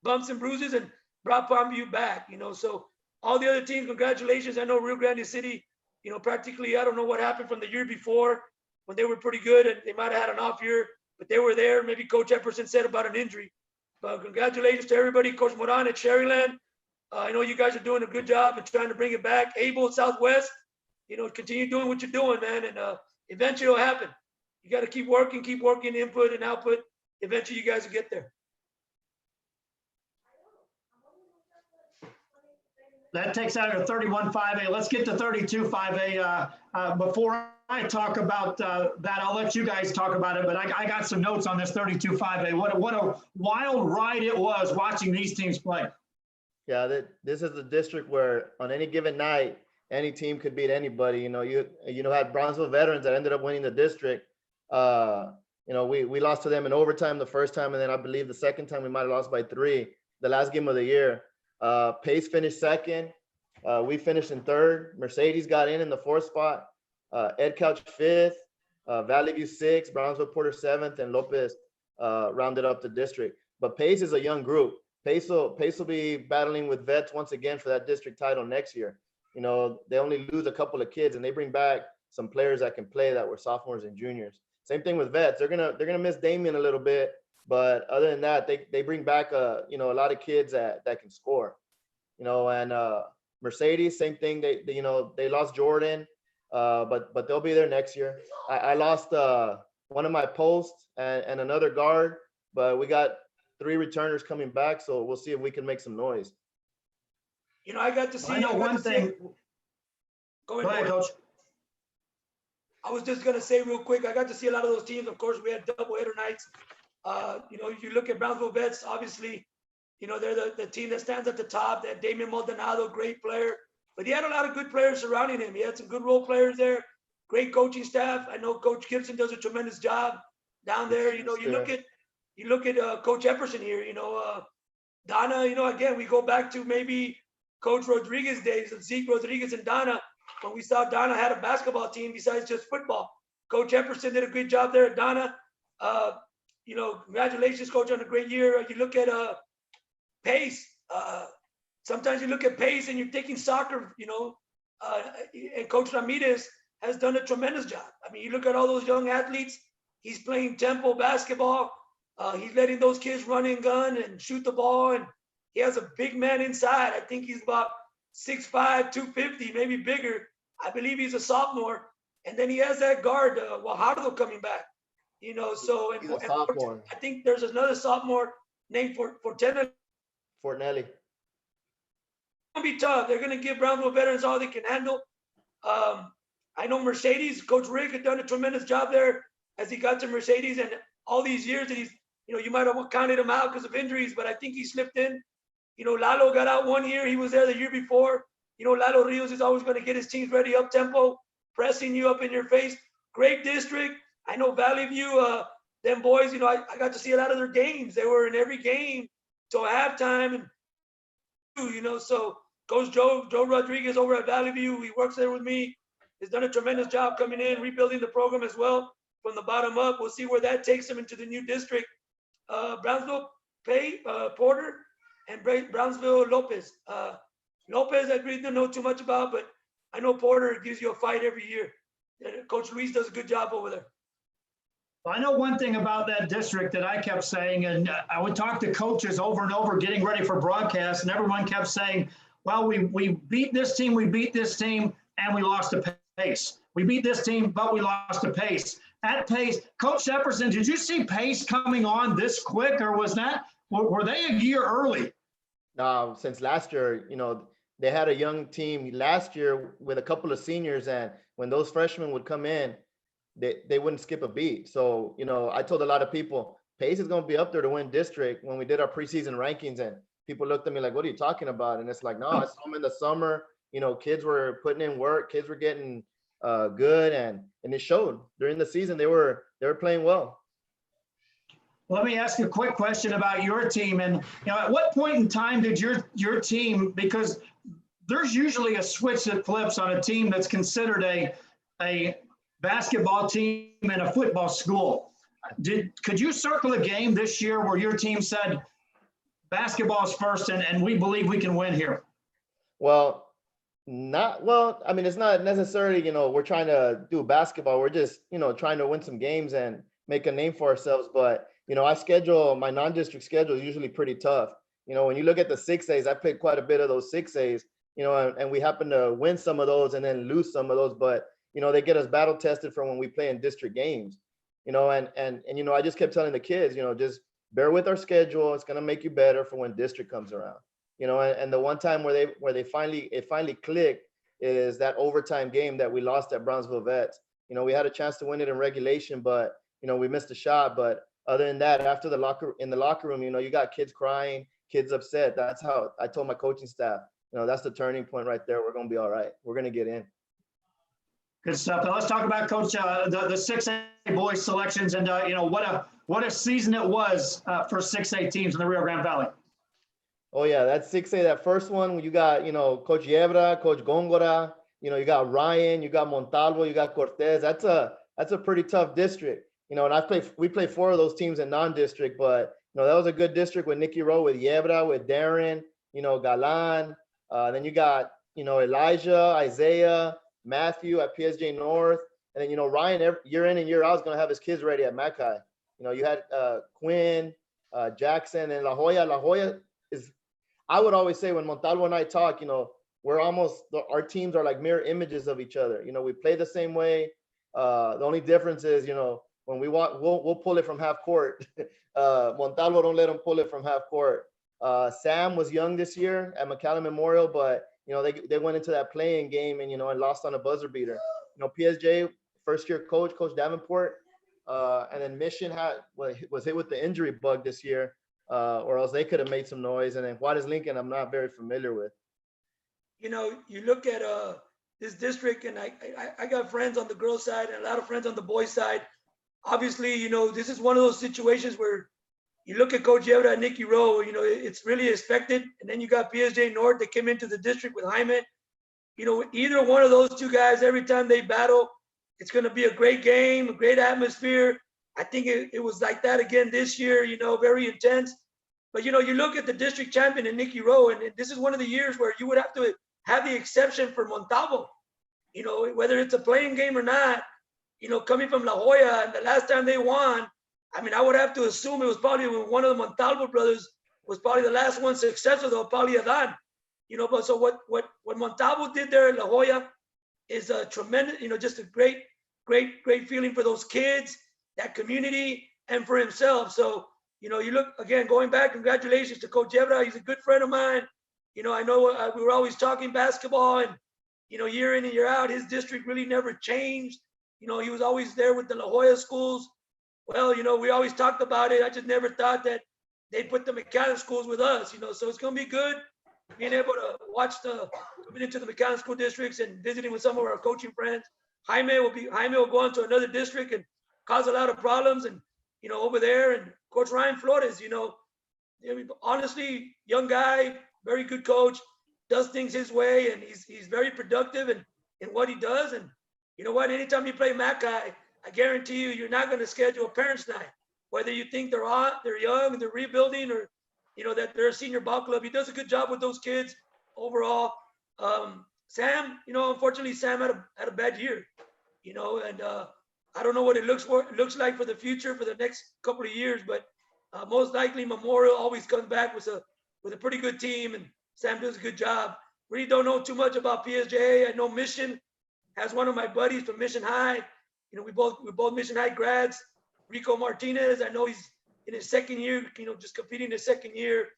bumps and bruises and brought Palmview back, you know. So all the other teams, congratulations. I know Rio Grande City, you know, practically, I don't know what happened from the year before when they were pretty good and they might have had an off year, but they were there. Maybe Coach Epperson said about an injury. But congratulations to everybody. Coach Moran at Sherryland. I know you guys are doing a good job and trying to bring it back. Able Southwest, you know, continue doing what you're doing, man. And eventually it'll happen. You got to keep working, input and output. Eventually you guys will get there. That takes out your 31-5A. Let's get to 32-5A. Before I talk about that, I'll let you guys talk about it, but I got some notes on this 32-5A. What a wild ride it was watching these teams play. Yeah, this is the district where on any given night, any team could beat anybody. You know, you had Brownsville Veterans that ended up winning the district. You know, we lost to them in overtime the first time, and then I believe the second time we might have lost by 3, the last game of the year. Pace finished second. We finished in third. Mercedes got in the 4th spot. Ed Couch 5th. Valley View 6th. Brownsville Porter 7th, and Lopez rounded up the district. But Pace is a young group. Pace will be battling with Vets once again for that district title next year. You know, they only lose a couple of kids, and they bring back some players that can play that were sophomores and juniors. Same thing with Vets. They're gonna miss Damien a little bit, but other than that, they bring back you know, a lot of kids that can score. You know, and Mercedes, same thing. They lost Jordan, but they'll be there next year. I lost one of my posts and another guard, but we got 3 returners coming back, so we'll see if we can make some noise. You know, I got to see. I know one thing. Go ahead, Coach. I was just going to say real quick, I got to see a lot of those teams. Of course, we had doubleheader nights. You know, you look at Brownsville Vets, obviously, You know, they're the team that stands at the top. That Damian Maldonado, great player, but he had a lot of good players surrounding him. He had some good role players there, great coaching staff. I know Coach Gibson does a tremendous job down there. You know, you look at Coach Epperson here. You know, Donna. You know, again, we go back to maybe Coach Rodriguez days of Zeke Rodriguez and Donna, when we saw Donna had a basketball team besides just football. Coach Epperson did a good job there at Donna. You know, congratulations, Coach, on a great year. You look at Pace. Sometimes you look at Pace and you're thinking soccer, you know, and Coach Ramirez has done a tremendous job. I mean, you look at all those young athletes, he's playing tempo basketball. He's letting those kids run and gun and shoot the ball. And he has a big man inside. I think he's about 6'5", 250, maybe bigger. I believe he's a sophomore. And then he has that guard, Guajardo, coming back. You know, so He's a sophomore. I think there's another sophomore named Fortenelli. Fortnelli. Gonna be tough. They're gonna give Brownsville veterans all they can handle. I know Mercedes, Coach Rick had done a tremendous job there as he got to Mercedes, and all these years that he's, you know, you might have counted him out because of injuries, but I think he slipped in. You know, Lalo got out one year. He was there the year before. You know, Lalo Rios is always going to get his teams ready up tempo, pressing you up in your face. Great district. I know Valley View, them boys, you know, I got to see a lot of their games. They were in every game till halftime, and you know, so Coach Joe Rodriguez over at Valley View, he works there with me, has done a tremendous job coming in, rebuilding the program as well from the bottom up. We'll see where that takes him into the new district. Brownsville Porter and Brownsville Lopez. Lopez, I really don't know too much about, but I know Porter gives you a fight every year. Coach Luis does a good job over there. I know one thing about that district that I kept saying, and I would talk to coaches over and over getting ready for broadcast, and everyone kept saying, well, we beat this team, and we lost to Pace. We beat this team, but we lost to Pace. At Pace, Coach Epperson, did you see Pace coming on this quick, or were they a year early? No, since last year, you know, they had a young team last year with a couple of seniors, and when those freshmen would come in, they wouldn't skip a beat. So, you know, I told a lot of people, Pace is going to be up there to win district. When we did our preseason rankings, and people looked at me like, what are you talking about? And it's like, no, I saw them in the summer. You know, kids were putting in work. Kids were getting good, and it showed during the season. They were playing well. Let me ask you a quick question about your team. And, you know, at what point in time did your team, because there's usually a switch that flips on a team that's considered a basketball team in a football school. Could you circle a game this year where your team said basketball's first and we believe we can win here? Well, I mean, it's not necessarily, you know, we're trying to do basketball. We're just, you know, trying to win some games and make a name for ourselves. But, you know, my non-district schedule is usually pretty tough. You know, when you look at the 6As, I played quite a bit of those 6As, you know, and we happen to win some of those and then lose some of those. But, you know, they get us battle tested from when we play in district games, you know, and you know, I just kept telling the kids, you know, just bear with our schedule. It's going to make you better for when district comes around, you know, and the one time where it finally clicked is that overtime game that we lost at Brownsville Vets. You know, we had a chance to win it in regulation, but, you know, we missed a shot. But other than that, after in the locker room, you know, you got kids crying, kids upset. That's how I told my coaching staff, you know, that's the turning point right there. We're going to be all right. We're going to get in. Good stuff. Now let's talk about, Coach, the 6A boys selections, and you know, what a season it was for 6A teams in the Rio Grande Valley. Oh yeah, that 6A, that first one, you got, you know, Coach Yebra, Coach Góngora, you know, you got Ryan, you got Montalvo, you got Cortez. That's a pretty tough district, you know. And we played 4 of those teams in non-district, but you know, that was a good district with Nicky Rowe, with Yebra, with Darren, you know, Galan. Then you got, you know, Elijah, Isaiah, Matthew at PSJ North, and then, you know, Ryan year in and year out is going to have his kids ready at Mackay. You know, you had Quinn, Jackson, and La Jolla. La Jolla is, I would always say when Montalvo and I talk, you know, our teams are like mirror images of each other. You know, we play the same way. The only difference is, you know, when we walk, we'll pull it from half court. Montalvo don't let them pull it from half court. Sam was young this year at McAllen Memorial, but you know, they went into that playing game and, you know, and lost on a buzzer beater. You know, PSJ, first year Coach Davenport, and then Mission was hit with the injury bug this year. or else they could have made some noise. And then Juarez Lincoln, I'm not very familiar with. You know, you look at this district, and I got friends on the girls' side and a lot of friends on the boys' side. Obviously, you know, this is one of those situations where you look at Coach Yebra and Nicky Rowe, you know, it's really expected. And then you got PSJ North that came into the district with Jaime. You know, either one of those two guys, every time they battle, it's going to be a great game, a great atmosphere. I think it was like that again this year, you know, very intense. But, you know, you look at the district champion in Nicky Rowe, and this is one of the years where you would have to have the exception for Montalvo. You know, whether it's a playing game or not, you know, coming from La Jolla, and the last time they won, I mean, I would have to assume it was probably when one of the Montalvo brothers was probably the last one successful, though, probably Adan. You know, but so what Montalvo did there in La Jolla is a tremendous, you know, just a great feeling for those kids, that community, and for himself. So, you know, you look, again, going back, congratulations to Coach Yebra. He's a good friend of mine. You know, I know we were always talking basketball, and, you know, year in and year out, his district really never changed. You know, he was always there with the La Jolla schools. Well, you know, we always talked about it. I just never thought that they'd put the McAllen schools with us, you know, so it's going to be good being able to watch coming into the McAllen school districts and visiting with some of our coaching friends. Jaime will go on to another district and cause a lot of problems, and, you know, over there. And Coach Ryan Flores, you know, I mean, honestly, young guy, very good coach, does things his way, and he's very productive in what he does. And you know what? Anytime you play Mackay, I guarantee you're not going to schedule a parents' night. Whether you think they're young, they're rebuilding, or, you know, that they're a senior ball club. He does a good job with those kids overall. Sam, you know, unfortunately, Sam had a bad year, you know, and I don't know what it looks like for the future for the next couple of years, but most likely Memorial always comes back with a pretty good team, and Sam does a good job. Really don't know too much about PSJA. I know Mission has one of my buddies from Mission High. You know, we're both Mission High grads. Rico Martinez, I know he's in his second year, you know, just competing his second year.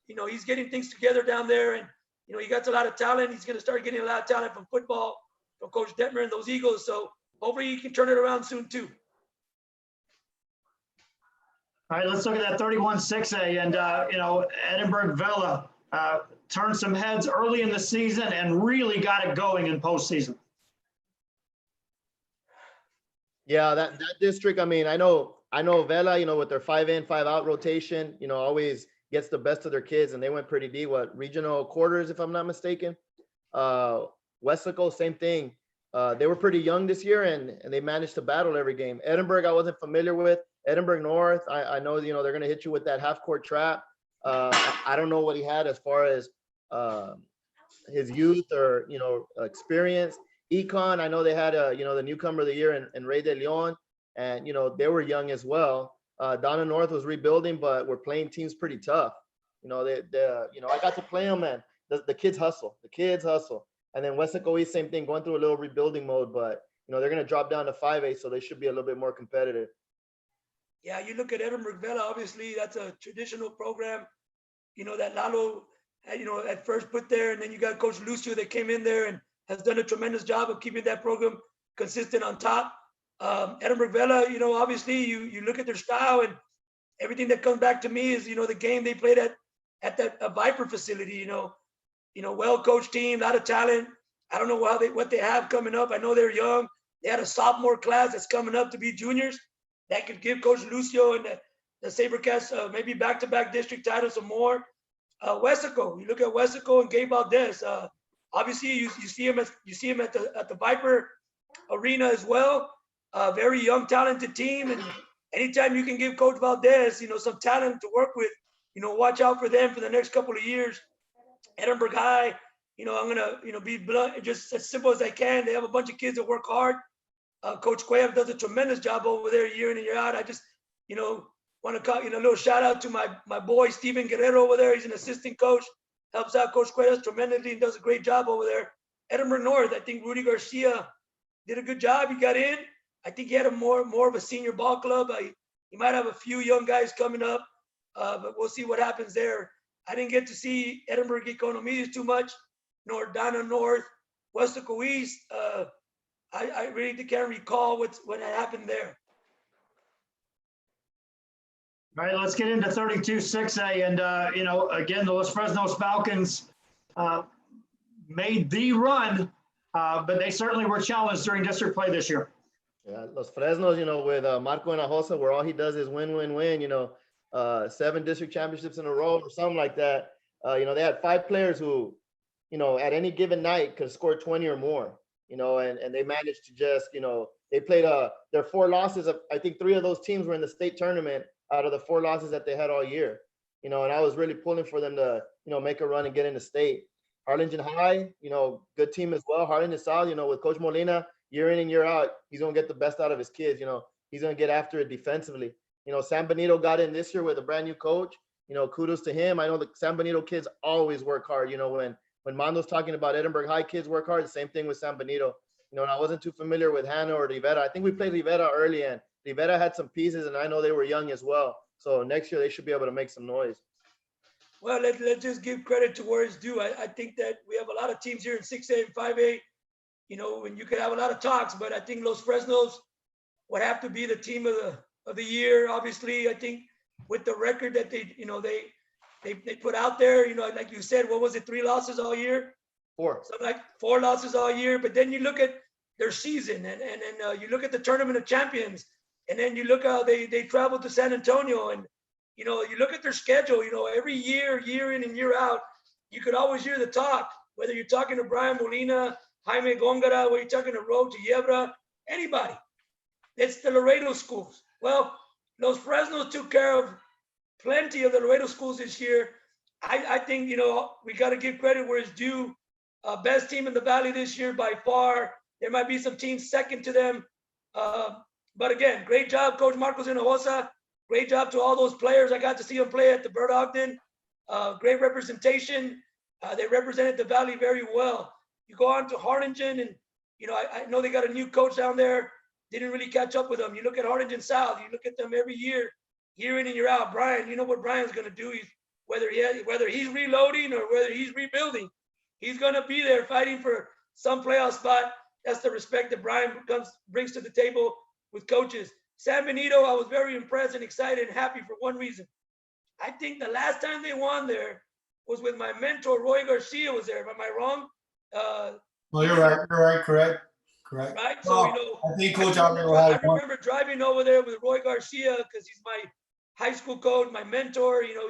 You know, he's getting things together down there, and, you know, he got a lot of talent. He's going to start getting a lot of talent from football, from Coach Detmer and those Eagles. So hopefully he can turn it around soon too. All right, let's look at that 31-6A, and you know, Edinburgh Vela turned some heads early in the season and really got it going in postseason. Yeah, that district, I mean, I know Vela, you know, with their 5 in, 5 out rotation, you know, always gets the best of their kids, and they went pretty deep, regional quarters, if I'm not mistaken. Wesco, same thing. They were pretty young this year, and they managed to battle every game. Edinburgh, I wasn't familiar with. Edinburgh North, I know, you know, they're going to hit you with that half-court trap. I don't know what he had as far as his youth or, you know, experience. Econ, I know they had you know, the newcomer of the year in Rey de Leon, and, you know, they were young as well. Donna North was rebuilding, but we're playing teams pretty tough. You know, you know, I got to play them, and the kids hustle. And then Wesco East, same thing, going through a little rebuilding mode, but, you know, they're going to drop down to 5A, so they should be a little bit more competitive. Yeah, you look at Edinburgh Vela, obviously that's a traditional program, you know, that Lalo, you know, at first put there, and then you got Coach Lucio that came in there and has done a tremendous job of keeping that program consistent on top. Edinburgh Vela, you know, obviously you look at their style, and everything that comes back to me is, you know, the game they played at that Viper facility, you know, well-coached team, a lot of talent. I don't know what they have coming up. I know they're young. They had a sophomore class that's coming up to be juniors that could give Coach Lucio and the SaberCats maybe back-to-back district titles or more. Wesco, you look at Wesco and Gabe Valdez. Obviously, you see him at the Viper Arena as well. Very young, talented team, and anytime you can give Coach Valdez, you know, some talent to work with, you know, watch out for them for the next couple of years. Edinburgh High, you know, I'm gonna, you know, be blunt, just as simple as I can. They have a bunch of kids that work hard. Coach Cuev does a tremendous job over there year in and year out. I just, you know, want to call, you know, a little shout out to my boy Steven Guerrero over there. He's an assistant coach, helps out Coach Cuev tremendously and does a great job over there. Edinburgh North, I think Rudy Garcia did a good job. He got in. I think he had a more of a senior ball club. He might have a few young guys coming up, but we'll see what happens there. I didn't get to see Edinburgh Economides too much, nor Donna North, Wesco East. I really can't recall what happened there. All right, let's get into 32-6A. And, you know, again, the Los Fresnos Falcons made the run, but they certainly were challenged during district play this year. Yeah, Los Fresnos, you know, with Marco Hinojosa, where all he does is win, win, win, you know, 7 district championships in a row or something like that. You know, they had 5 players who, you know, at any given night could score 20 or more, you know, and they managed to just, you know, they played their 4 losses. I think 3 of those teams were in the state tournament out of the 4 losses that they had all year, you know, and I was really pulling for them to, you know, make a run and get into state. Harlingen High, you know, good team as well. Harlingen South, you know, with Coach Molina, year in and year out, he's going to get the best out of his kids. You know, he's going to get after it defensively. You know, San Benito got in this year with a brand new coach. You know, kudos to him. I know the San Benito kids always work hard. You know, when Mando's talking about Edinburgh High kids work hard, the same thing with San Benito. You know, and I wasn't too familiar with Hannah or Rivera. I think we played Rivera early, and Rivera had some pieces, and I know they were young as well. So next year they should be able to make some noise. Well, let's just give credit to where it's due. I think that we have a lot of teams here in 6A and 5A, you know, and you could have a lot of talks, but I think Los Fresnos would have to be the team of the year. Obviously, I think with the record that they, you know, they put out there, you know, like you said, what was it, 3 losses all year? 4. Something like 4 losses all year. But then you look at their season and you look at the Tournament of Champions, and then you look how they traveled to San Antonio, and you know, you look at their schedule, you know, every year in and year out, you could always hear the talk, whether you're talking to Brian Molina, Jaime Gongara, whether you're talking to Road to Yebra, anybody. It's the Laredo schools. Well, Los Fresnos took care of plenty of the Laredo schools this year. I think, you know, we got to give credit where it's due. Best team in the Valley this year by far. There might be some teams second to them. But again, great job, Coach Marcos Hinojosa. Great job to all those players. I got to see them play at the Bird Ogden. Great representation. They represented the Valley very well. You go on to Harlingen, and you know, I know they got a new coach down there. Didn't really catch up with them. You look at Harlingen South. You look at them every year in and year out. Brian, you know what Brian's going to do. Whether he's reloading or whether he's rebuilding, he's going to be there fighting for some playoff spot. That's the respect that Brian brings to the table with coaches. San Benito, I was very impressed and excited and happy for one reason. I think the last time they won there was with my mentor, Roy Garcia was there. Am I wrong? Well, you're right, correct. Right? Well, So, you know, I think Coach Alvaro had I remember driving over there with Roy Garcia because he's my high school coach, my mentor. You know,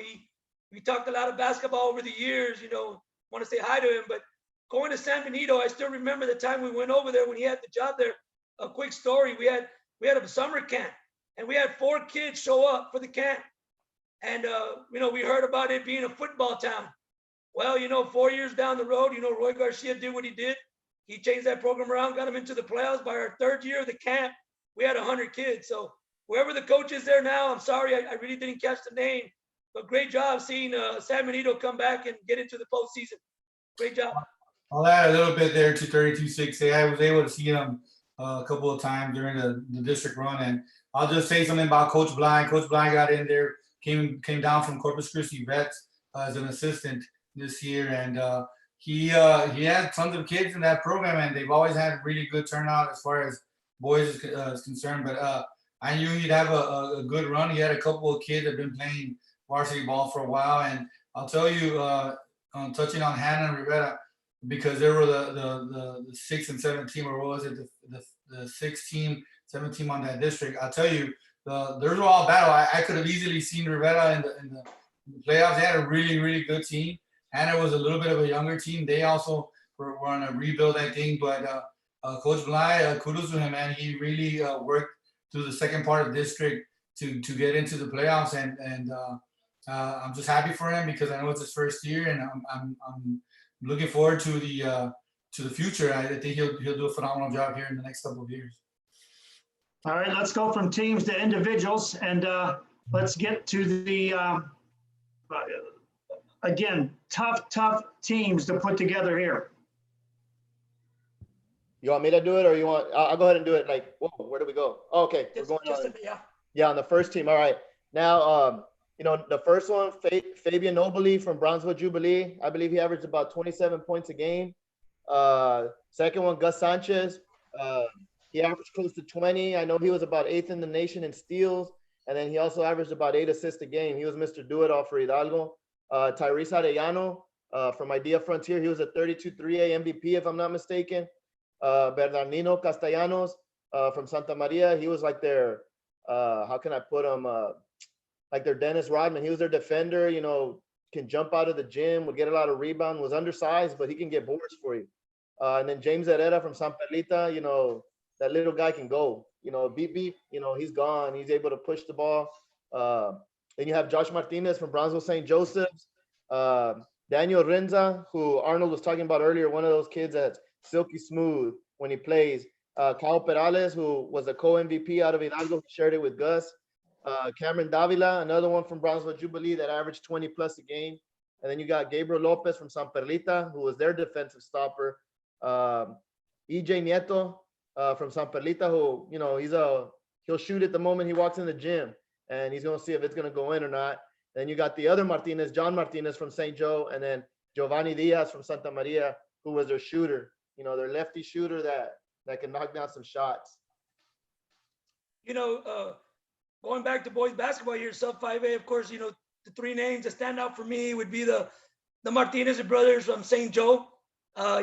we talked a lot of basketball over the years, you know, want to say hi to him. But going to San Benito, I still remember the time we went over there when he had the job there. A quick story, we had a summer camp, and we had 4 kids show up for the camp. And, you know, we heard about it being a football town. Well, you know, 4 years down the road, you know, Roy Garcia did what he did. He changed that program around, got them into the playoffs. By our 3rd year of the camp, we had 100 kids. So whoever the coach is there now, I'm sorry, I really didn't catch the name, but great job seeing San Benito come back and get into the postseason. Great job. I'll add a little bit there to 32-6A. I was able to see them a couple of times during the district run, and I'll just say something about Coach Blind. Coach Blind got in there, came down from Corpus Christi Vets as an assistant this year, and he had tons of kids in that program, and they've always had really good turnout as far as boys is concerned. But I knew he'd have a good run. He had a couple of kids that have been playing varsity ball for a while, and I'll tell you, touching on Hannah and Rivera, because they were the 6 and 7 team, or what was it, the 6 team, 7 team on that district. I'll tell you, those were all battle. I could have easily seen Rivera in the playoffs. They had a really, really good team. Hannah was a little bit of a younger team. They also were on a rebuild, I think. But Coach Bly, kudos to him, man. He really worked through the second part of the district to get into the playoffs, and I'm just happy for him because I know it's his first year, and I'm looking forward to the future. I think he'll do a phenomenal job here in the next couple of years. All right, let's go from teams to individuals, and let's get to the again, tough teams to put together here. You want me to do it, or you want? I'll go ahead and do it. Like, whoa, where do we go? Oh, okay, we're going on. Yeah, on the first team. All right. Now, you know, the first one, Fabian Nobili from Brownsville Jubilee. I believe he averaged about 27 points a game. Second one, Gus Sanchez. He averaged close to 20. I know he was about 8th in the nation in steals. And then he also averaged about 8 assists a game. He was Mr. Do-It-All for Hidalgo. Tyrese Arellano from Idea Frontier, he was a 32 3A MVP, if I'm not mistaken. Bernardino Castellanos from Santa Maria, he was like their, how can I put him, like their Dennis Rodman. He was their defender, you know, can jump out of the gym, would get a lot of rebound, was undersized, but he can get boards for you. And then James Herrera from San Perlita, you know, that little guy can go. You know, beep, you know, he's gone. He's able to push the ball. Then you have Josh Martinez from Brownsville St. Joseph's. Daniel Renza, who Arnold was talking about earlier, one of those kids that's silky smooth when he plays. Kyle Perales, who was a co-MVP out of Hidalgo, shared it with Gus. Cameron Davila, another one from Brownsville Jubilee that averaged 20 plus a game. And then you got Gabriel Lopez from San Perlita, who was their defensive stopper. EJ Nieto from San Perlita, who, you know, he'll shoot at the moment he walks in the gym, and he's going to see if it's going to go in or not. Then you got the other Martinez, John Martinez from St. Joe, and then Giovanni Diaz from Santa Maria, who was their shooter, you know, their lefty shooter that can knock down some shots. You know, going back to boys basketball here, sub 5A, of course, you know, the three names that stand out for me would be the Martinez brothers from St. Joe.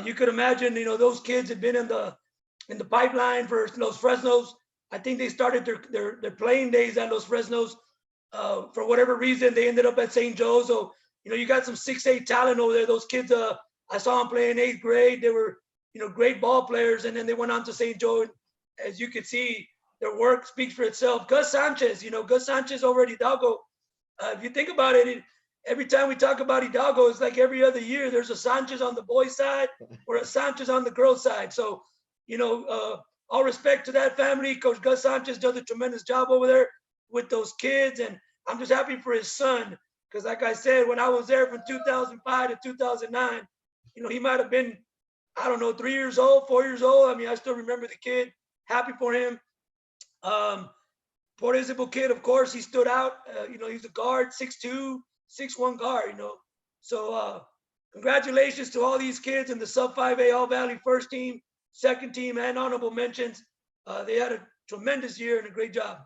You could imagine, you know, those kids had been in the pipeline for Los Fresnos. I think they started their playing days at Los Fresnos. For whatever reason, they ended up at St. Joe. So, you know, you got some 6'8" talent over there. Those kids, I saw them play in 8th grade. They were, you know, great ball players. And then they went on to St. Joe. And as you can see, their work speaks for itself. Gus Sanchez, you know, Gus Sanchez over at Hidalgo. If you think about it, every time we talk about Hidalgo, it's like every other year, there's a Sanchez on the boys' side or a Sanchez on the girls' side. So, you know, all respect to that family. Coach Gus Sanchez does a tremendous job over there with those kids. And I'm just happy for his son. Because like I said, when I was there from 2005 to 2009, you know, he might have been, I don't know, 3 years old, 4 years old. I mean, I still remember the kid. Happy for him. Port Isabel kid, of course, he stood out. You know, he's a guard, 6'2", 6'1" guard, you know. So congratulations to all these kids in the sub 5A All Valley first team, second team, and honorable mentions. They had a tremendous year and a great job.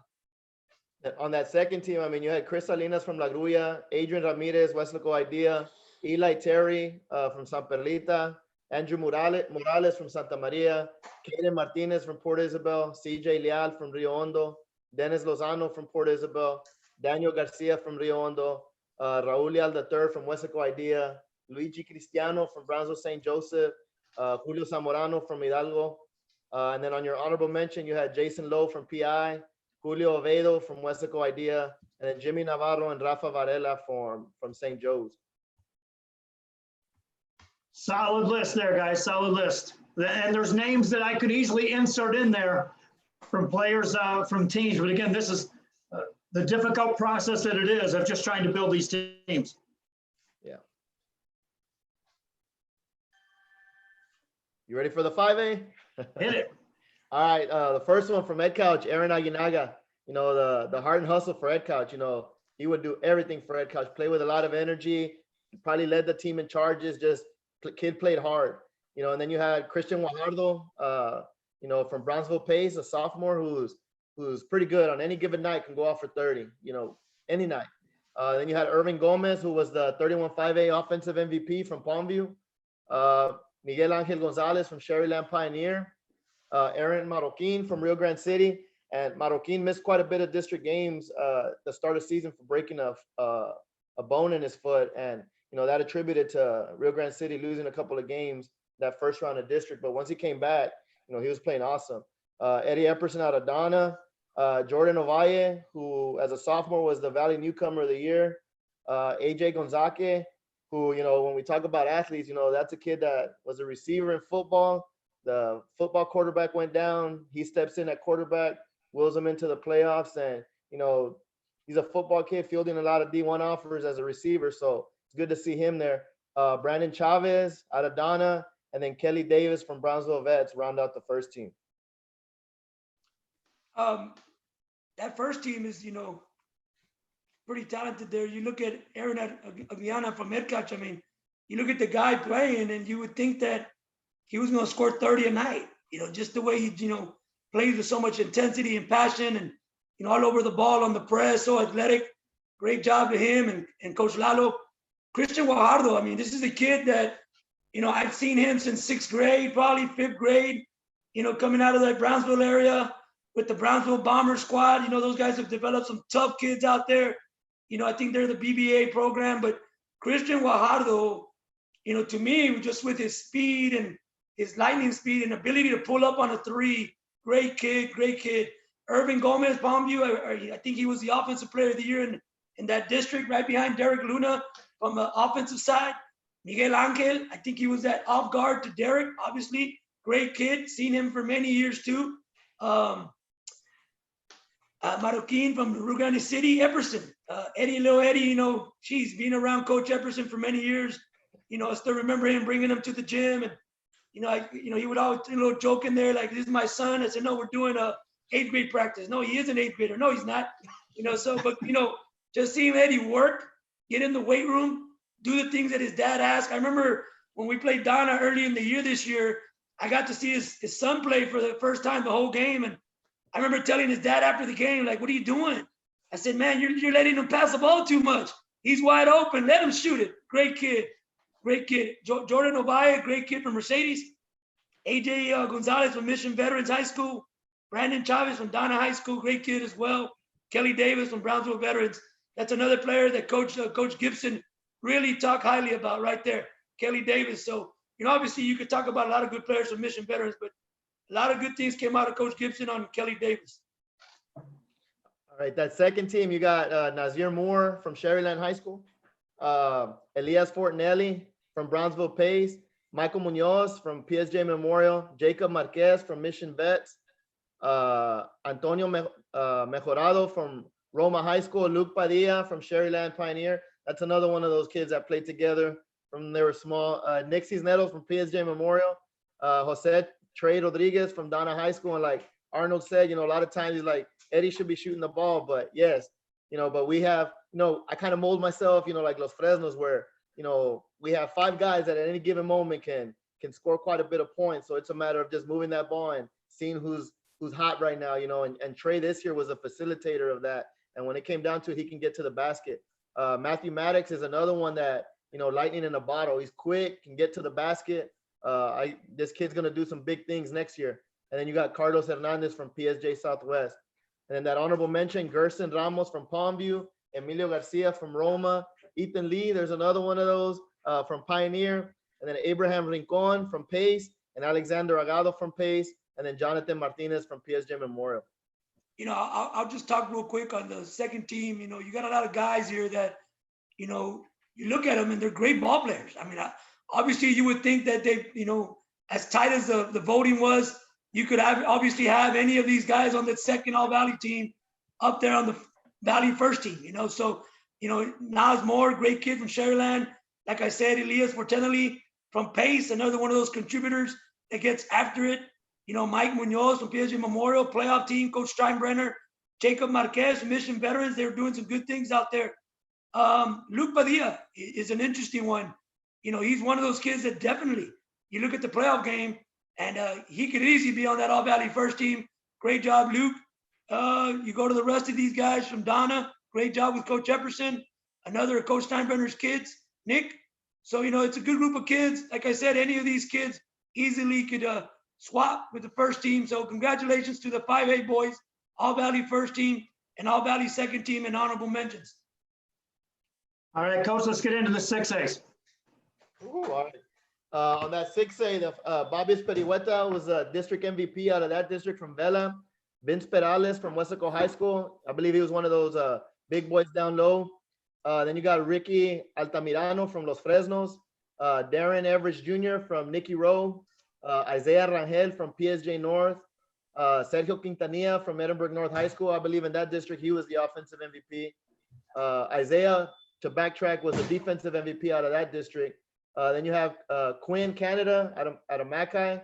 On that second team, I mean, you had Chris Salinas from La Grulla, Adrian Ramirez, Westlaco Idea, Eli Terry from San Perlita, Andrew Morales from Santa Maria, Kaden Martinez from Port Isabel, CJ Leal from Rio Hondo, Dennis Lozano from Port Isabel, Daniel Garcia from Rio Hondo, Raul Leal III from Westlaco Idea, Luigi Cristiano from Brownsville St. Joseph, Julio Zamorano from Hidalgo. And then on your honorable mention, you had Jason Lowe from PI, Julio Ovedo from Westlaco Idea, and then Jimmy Navarro and Rafa Varela from St. Joe's. Solid list there, guys. Solid list. And there's names that I could easily insert in there from players from teams. But again, this is the difficult process that it is of just trying to build these teams. Yeah. You ready for the 5A? Hit it. All right. The first one from Ed Couch, Aaron Aguinaga. You know, the heart and hustle for Ed Couch. You know, he would do everything for Ed Couch, play with a lot of energy, probably led the team in charges, just kid played hard. You know, and then you had Christian Guajardo, you know, from Brownsville Pace, a sophomore who's pretty good on any given night, can go off for 30, you know, any night. Then you had Irving Gomez, who was the 31-5A offensive MVP from Palmview. Miguel Angel Gonzalez from Sherryland Pioneer. Aaron Marroquin from Rio Grande City. And Marroquin missed quite a bit of district games the start of season for breaking a bone in his foot. And, you know, that attributed to Rio Grande City losing a couple of games that first round of district. But once he came back, you know, he was playing awesome. Eddie Epperson out of Donna. Jordan Ovalle, who as a sophomore was the Valley Newcomer of the Year. AJ Gonzaque, who, you know, when we talk about athletes, you know, that's a kid that was a receiver in football. The football quarterback went down. He steps in at quarterback, wills him into the playoffs. And, you know, he's a football kid fielding a lot of D1 offers as a receiver. So it's good to see him there. Brandon Chavez out of Donna, and then Kelly Davis from Brownsville Vets round out the first team. That first team is, you know, pretty talented there. You look at Aaron Aguiana from Medcatch. I mean, you look at the guy playing and you would think that he was going to score 30 a night, you know, just the way he, you know, plays with so much intensity and passion. And, all over the ball on the press, so athletic. Great job to him and Coach Lalo. Christian Guajardo, I mean, this is a kid that, I've seen him since 6th grade, probably 5th grade, coming out of that Brownsville area with the Brownsville Bomber Squad. Those guys have developed some tough kids out there. I think they're the BBA program, but Christian Guajardo, to me, just with his speed and his lightning speed and ability to pull up on a three, great kid. Irvin Gomez, Palmview, I think he was the offensive player of the year in that district, right behind Derek Luna from the offensive side. Miguel Angel, I think he was that off guard to Derek, obviously. Great kid, seen him for many years too. Marroquin from Rio Grande City, Epperson. Little Eddie, she's been around Coach Epperson for many years. I still remember him bringing him to the gym, and he would always joke in there like, "This is my son." I said, "No, we're doing a 8th grade practice." "No, he is an 8th grader." "No, he's not." But just seeing Eddie work, get in the weight room, do the things that his dad asked. I remember when we played Donna early in the year this year, I got to see his son play for the first time the whole game, and I remember telling his dad after the game, like, "What are you doing?" I said, "Man, you're letting him pass the ball too much. He's wide open. Let him shoot it." Great kid. Jordan Ovaya, great kid from Mercedes. AJ Gonzalez from Mission Veterans High School. Brandon Chavez from Donna High School, great kid as well. Kelly Davis from Brownsville Veterans. That's another player that Coach Gibson really talked highly about right there. Kelly Davis. So, obviously you could talk about a lot of good players from Mission Veterans, but a lot of good things came out of Coach Gibson on Kelly Davis. All right, that second team, you got Nazir Moore from Sherryland High School, Elias Fortinelli from Brownsville Pace, Michael Munoz from PSJ Memorial, Jacob Marquez from Mission Vets, Antonio Mejorado from Roma High School, Luke Padilla from Sherryland Pioneer. That's another one of those kids that played together from they were small. Nick Cisneros from PSJ Memorial, Jose Trey Rodriguez from Donna High School. And like Arnold said, a lot of times he's like, Eddie should be shooting the ball, but yes, but we have, I kind of mold myself, like Los Fresnos, where, we have 5 guys that at any given moment can score quite a bit of points. So it's a matter of just moving that ball and seeing who's hot right now, and Trey this year was a facilitator of that. And when it came down to it, he can get to the basket. Matthew Maddox is another one that, lightning in a bottle. He's quick, can get to the basket. This kid's going to do some big things next year. And then you got Carlos Hernandez from PSJ Southwest. And then that honorable mention, Gerson Ramos from Palmview, Emilio Garcia from Roma, Ethan Lee, there's another one of those from Pioneer, and then Abraham Rincon from Pace, and Alexander Agado from Pace, and then Jonathan Martinez from PSJ Memorial. I'll just talk real quick on the second team. You got a lot of guys here that, you look at them and they're great ball players. I mean, obviously you would think that they, as tight as the voting was, you could obviously have any of these guys on that second All Valley team up there on the Valley first team, So, Nas Moore, great kid from Sherryland. Like I said, Elias Fortinelli from Pace, another one of those contributors that gets after it. Mike Munoz from PSG Memorial, playoff team, Coach Steinbrenner, Jacob Marquez from Mission Veterans. They're doing some good things out there. Luke Padilla is an interesting one. He's one of those kids that definitely, you look at the playoff game, and he could easily be on that All Valley first team. Great job, Luke. You go to the rest of these guys from Donna. Great job with Coach Epperson. Another of Coach Steinbrenner's kids, Nick. So, it's a good group of kids. Like I said, any of these kids easily could swap with the first team. So congratulations to the 5A boys, All Valley first team and All Valley second team, and honorable mentions. All right, Coach, let's get into the 6As. Ooh, all right. On that 6A, the Bobby Esperihueta was a district MVP out of that district from Vela. Vince Perales from Wesco High School. I believe he was one of those big boys down low. Then you got Ricky Altamirano from Los Fresnos. Darren Everett Jr. from Nicky Rowe. Isaiah Rangel from PSJ North. Sergio Quintanilla from Edinburgh North High School. I believe in that district, he was the offensive MVP. Isaiah, to backtrack, was the defensive MVP out of that district. Then you have Quinn Canada out of Mackay.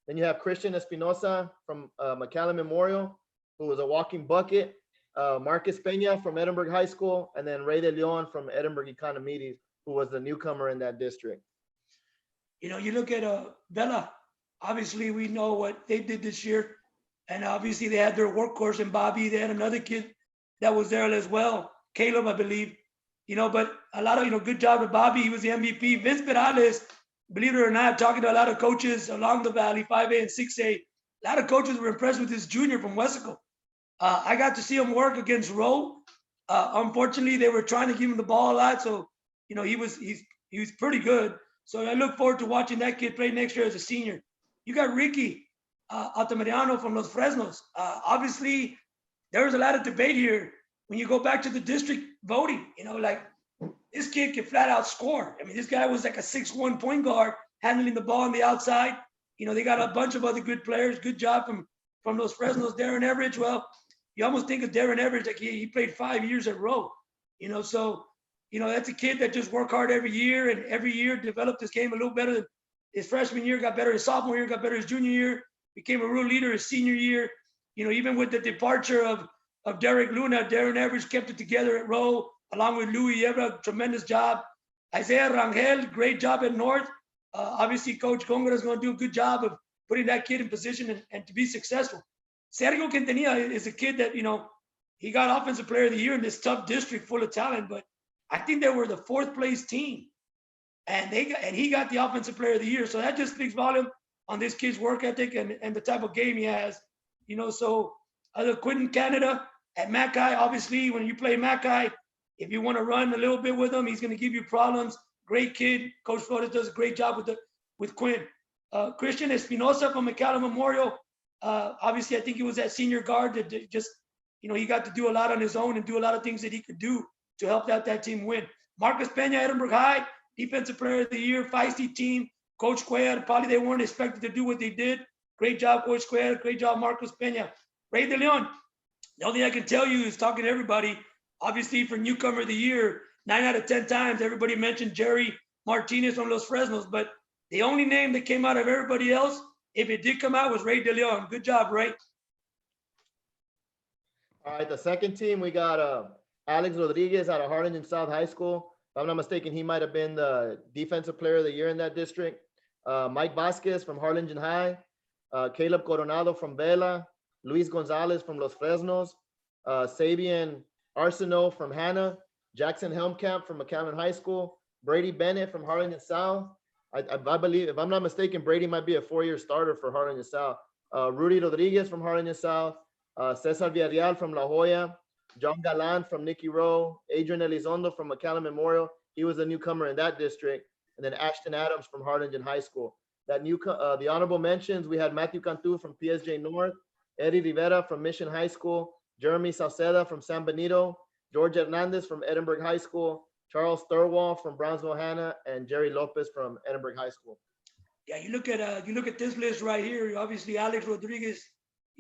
Then you have Christian Espinosa from McAllen Memorial, who was a walking bucket. Marcus Peña from Edinburgh High School, and then Ray De Leon from Edinburgh Economides, who was the newcomer in that district. You look at Vela. Obviously, we know what they did this year. And obviously they had their workhorse in Bobby. They had another kid that was there as well, Caleb, I believe. But a lot of, good job with Bobby. He was the MVP. Vince Perales, believe it or not, talking to a lot of coaches along the valley, 5A and 6A. A lot of coaches were impressed with this junior from Wesco. I got to see him work against Rowe. Unfortunately, they were trying to give him the ball a lot, so he was pretty good. So I look forward to watching that kid play next year as a senior. You got Ricky Altamirano from Los Fresnos. Obviously, there was a lot of debate here when you go back to the district voting. Like this kid can flat out score. I mean, this guy was like a 6'1" point guard handling the ball on the outside. They got a bunch of other good players. Good job from Los Fresnos. Darren Everidge. Well, you almost think of Darren Everidge like he played 5 years at Rowe. So that's a kid that just worked hard every year and every year developed his game a little better. His freshman year got better. His sophomore year got better. His junior year became a real leader. His senior year, even with the departure of Derek Luna, Darren Everidge kept it together at Rowe along with Louis Yebra. Tremendous job. Isaiah Rangel, great job at North. Obviously, Coach Gongora is going to do a good job of putting that kid in position and to be successful. Sergio Quintanilla is a kid that, he got Offensive Player of the Year in this tough district full of talent, but I think they were the 4th place team. And he got the Offensive Player of the Year. So that just speaks volume on this kid's work ethic and the type of game he has. So other Quentin Canada at Mackay, obviously, when you play Mackay, if you want to run a little bit with him, he's going to give you problems. Great kid. Coach Flores does a great job with Quinn. Christian Espinosa from McAllen Memorial. Obviously, I think he was that senior guard that just, he got to do a lot on his own and do a lot of things that he could do to help out that team win. Marcus Pena, Edinburgh High, Defensive Player of the Year, feisty team. Coach Cuellar, probably they weren't expected to do what they did. Great job, Coach Cuellar. Great job, Marcus Pena. Ray De Leon. The only thing I can tell you is talking to everybody, obviously for Newcomer of the Year, 9 out of 10 times, everybody mentioned Jerry Martinez from Los Fresnos, but the only name that came out of everybody else, if it did come out, was Ray De Leon. Good job, Ray. All right, the second team, we got Alex Rodriguez out of Harlingen South High School. If I'm not mistaken, he might have been the Defensive Player of the Year in that district. Mike Vasquez from Harlingen High, Caleb Coronado from Vela, Luis Gonzalez from Los Fresnos, Sabian Arsenault from Hanna, Jackson Helmkamp from McAllen High School, Brady Bennett from Harlingen South. I believe, if I'm not mistaken, Brady might be a 4-year starter for Harlingen South. Rudy Rodriguez from Harlingen South, Cesar Villarreal from La Joya, John Galan from Nicky Rowe, Adrian Elizondo from McAllen Memorial. He was a newcomer in that district. And then Ashton Adams from Harlingen High School. The honorable mentions, we had Matthew Cantu from PSJ North, Eddie Rivera from Mission High School, Jeremy Sauceda from San Benito, George Hernandez from Edinburgh High School, Charles Thurwall from Brownsville Hanna, and Jerry Lopez from Edinburgh High School. Yeah, you look at this list right here. Obviously, Alex Rodriguez.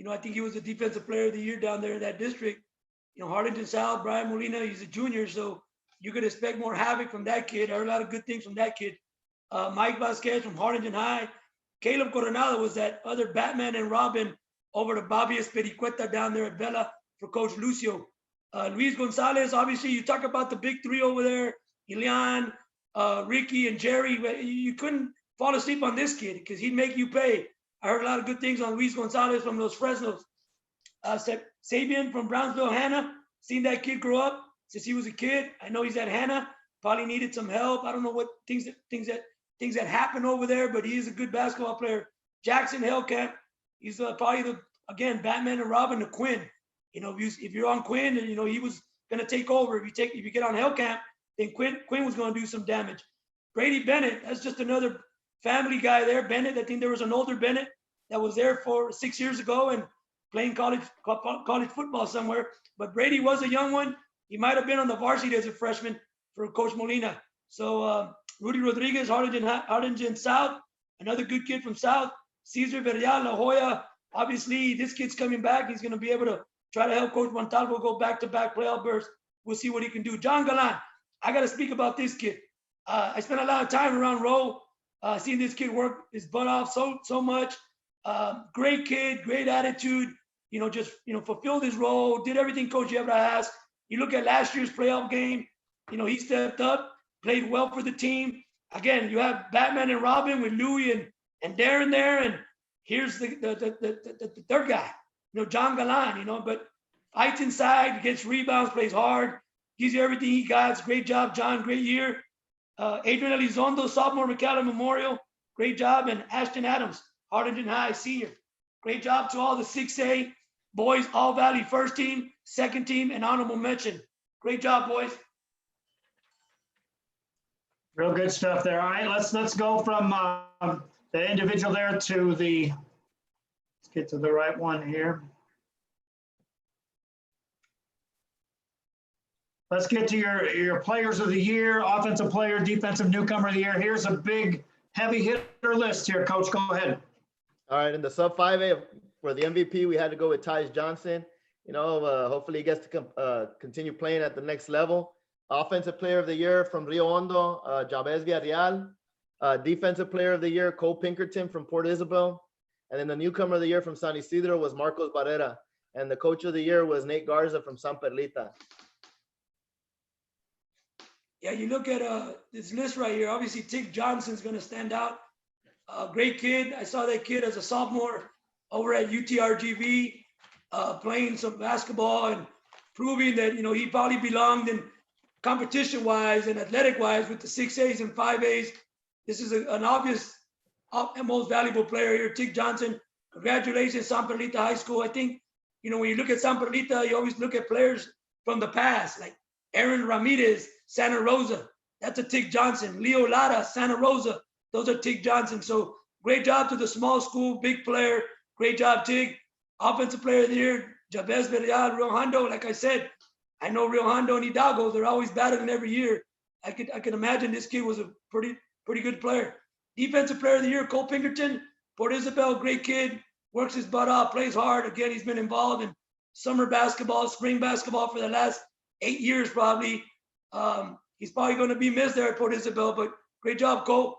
I think he was the Defensive Player of the Year down there in that district. Harlingen South, Brian Molina, he's a junior, so you could expect more havoc from that kid. I heard a lot of good things from that kid. Mike Vasquez from Harlingen High. Caleb Coronado was that other Batman and Robin over to Bobby Espericueta down there at Vela for Coach Lucio. Luis Gonzalez, obviously, you talk about the big three over there, Elian, Ricky, and Jerry. You couldn't fall asleep on this kid because he'd make you pay. I heard a lot of good things on Luis Gonzalez from Los Fresnos. Sabian from Brownsville, Hanna. Seen that kid grow up since he was a kid. I know he's at Hanna. Probably needed some help. I don't know what things that happen over there, but he is a good basketball player. Jackson Hellcamp. He's probably again Batman and Robin to Quinn. If you're on Quinn, and he was gonna take over. If you get on Hellcamp, then Quinn was gonna do some damage. Brady Bennett. That's just another family guy there. Bennett. I think there was an older Bennett that was there for 6 years ago and playing college football somewhere. But Brady was a young one. He might have been on the varsity as a freshman for Coach Molina. So Rudy Rodriguez, Harlingen South, another good kid from South. Cesar Villarreal, La Joya. Obviously, this kid's coming back. He's going to be able to try to help Coach Montalvo go back-to-back playoff berths. We'll see what he can do. John Galan, I got to speak about this kid. I spent a lot of time around Rowe, seeing this kid work his butt off so much. Great kid, great attitude. Fulfilled his role, did everything Coach Yebra asked. You look at last year's playoff game, he stepped up, played well for the team. Again, you have Batman and Robin with Louie and Darren there, and here's the third guy. John Galan, but fights inside, gets rebounds, plays hard, gives you everything he got. Great job, John. Great year. Adrian Elizondo, sophomore, McAllen Memorial. Great job. And Ashton Adams, Harlingen High, senior. Great job to all the 6A boys, All Valley first team, second team, and honorable mention. Great job, boys. Real good stuff there. All right, let's go from the individual there to let's get to the right one here. Let's get to your players of the year, offensive player, defensive newcomer of the year. Here's a big heavy hitter list here, Coach. Go ahead. All right, in the sub 5A for the MVP, we had to go with Tyus Johnson. Hopefully he gets to continue playing at the next level. Offensive player of the year from Rio Hondo, Jabez Villarreal. Defensive player of the year, Cole Pinkerton from Port Isabel. And then the newcomer of the year from San Isidro was Marcos Barrera. And the coach of the year was Nate Garza from San Perlita. Yeah, you look at this list right here. Obviously, Tig Johnson's going to stand out. Great kid. I saw that kid as a sophomore over at UTRGV playing some basketball and proving that, he probably belonged in competition-wise and athletic-wise with the 6As and 5As. This is an obvious and most valuable player here, Tig Johnson. Congratulations, San Perlita High School. I think, when you look at San Perlita, you always look at players from the past, like Aaron Ramirez, Santa Rosa. That's a Tig Johnson. Leo Lara, Santa Rosa. Those are Tig Johnson. So great job to the small school, big player. Great job, Tig. Offensive player of the year, Jabez Villarreal, Rio Hondo. Like I said, I know Rio Hondo and Hidalgo, they're always battling every year. I could imagine this kid was a pretty good player. Defensive player of the year, Cole Pinkerton, Port Isabel, great kid, works his butt off, plays hard. Again, he's been involved in summer basketball, spring basketball for the last 8 years probably. He's probably going to be missed there at Port Isabel, but great job, Cole.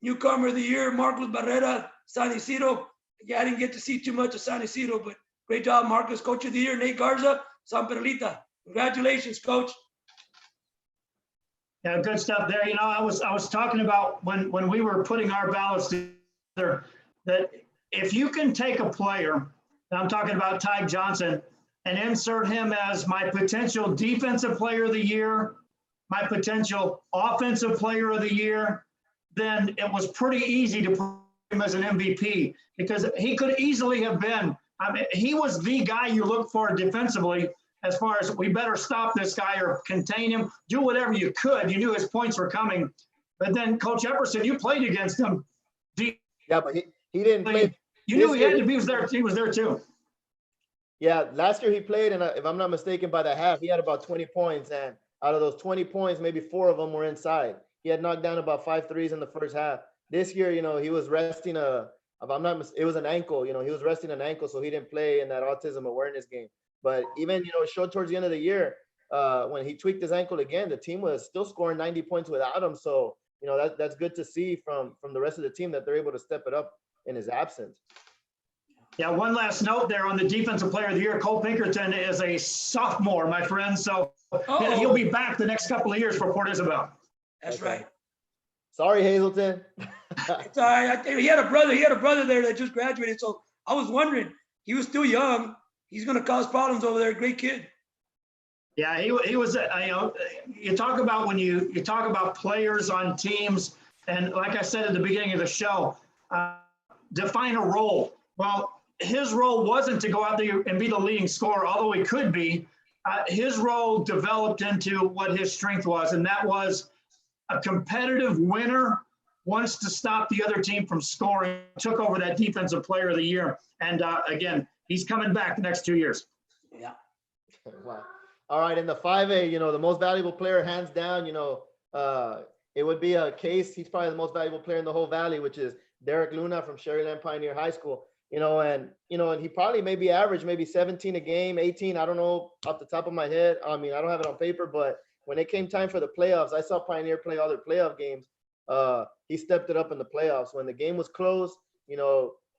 Newcomer of the year, Marcos Barrera, San Isidro. Yeah, I didn't get to see too much of San Isidro, but great job, Marcos. Coach of the year, Nate Garza, San Perlita. Congratulations, Coach. Yeah, good stuff there. I was talking about when we were putting our ballots together that if you can take a player, and I'm talking about Ty Johnson, and insert him as my potential defensive player of the year, my potential offensive player of the year, then it was pretty easy to put him as an MVP because he could easily have been. He was the guy you look for defensively as far as we better stop this guy or contain him, do whatever you could. You knew his points were coming. But then Coach Epperson, you played against him. Yeah, but he didn't play. You knew he had to be there. He was there too. Yeah, last year he played, and if I'm not mistaken, by the half, he had about 20 points. And out of those 20 points, maybe 4 of them were inside. He had knocked down about 5 threes in the first half. This year, he was resting it was an ankle. He was resting an ankle, so he didn't play in that autism awareness game. But even, it showed towards the end of the year, when he tweaked his ankle again, the team was still scoring 90 points without him. So, that's good to see from the rest of the team that they're able to step it up in his absence. Yeah, one last note there on the defensive player of the year. Cole Pinkerton is a sophomore, my friend. So he'll be back the next couple of years for Port Isabel. That's right. Sorry, Hazelton. It's all right. He had a brother there that just graduated. So I was wondering, he was still young. He's going to cause problems over there. Great kid. Yeah, he was, you talk about when you talk about players on teams, and like I said at the beginning of the show, define a role. Well, his role wasn't to go out there and be the leading scorer, although he could be. His role developed into what his strength was, and that was a competitive winner, wants to stop the other team from scoring, took over that defensive player of the year. And again, he's coming back the next 2 years. Yeah. Wow. All right, in the 5A, the most valuable player, hands down, it would be a Case. He's probably the most valuable player in the whole valley, which is Derek Luna from Sherryland Pioneer High School. And he probably maybe averaged maybe 17 a game, 18. I don't know off the top of my head. I mean, I don't have it on paper, but when it came time for the playoffs, I saw Pioneer play all their playoff games. He stepped it up in the playoffs. When the game was close,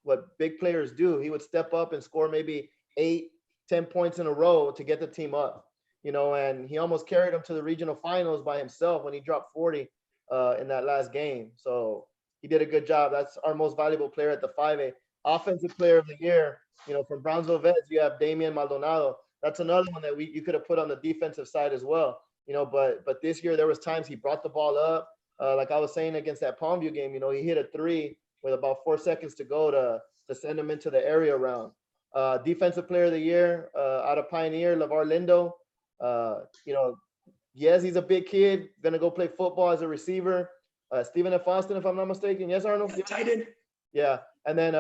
what big players do, he would step up and score maybe 8, 10 points in a row to get the team up. And he almost carried them to the regional finals by himself when he dropped 40 in that last game. So he did a good job. That's our most valuable player at the 5A. Offensive player of the year, from Brownsville Vets, you have Damian Maldonado. That's another one that you could have put on the defensive side as well. But this year there was times he brought the ball up. Like I was saying against that Palmview game, he hit a 3 with about 4 seconds to go to send him into the area round. Defensive player of the year out of Pioneer, LeVar Lindo. Yes, he's a big kid, gonna go play football as a receiver. Stephen F. Austin, if I'm not mistaken. Yes, Arnold? Yeah, tight end. Yeah. And then,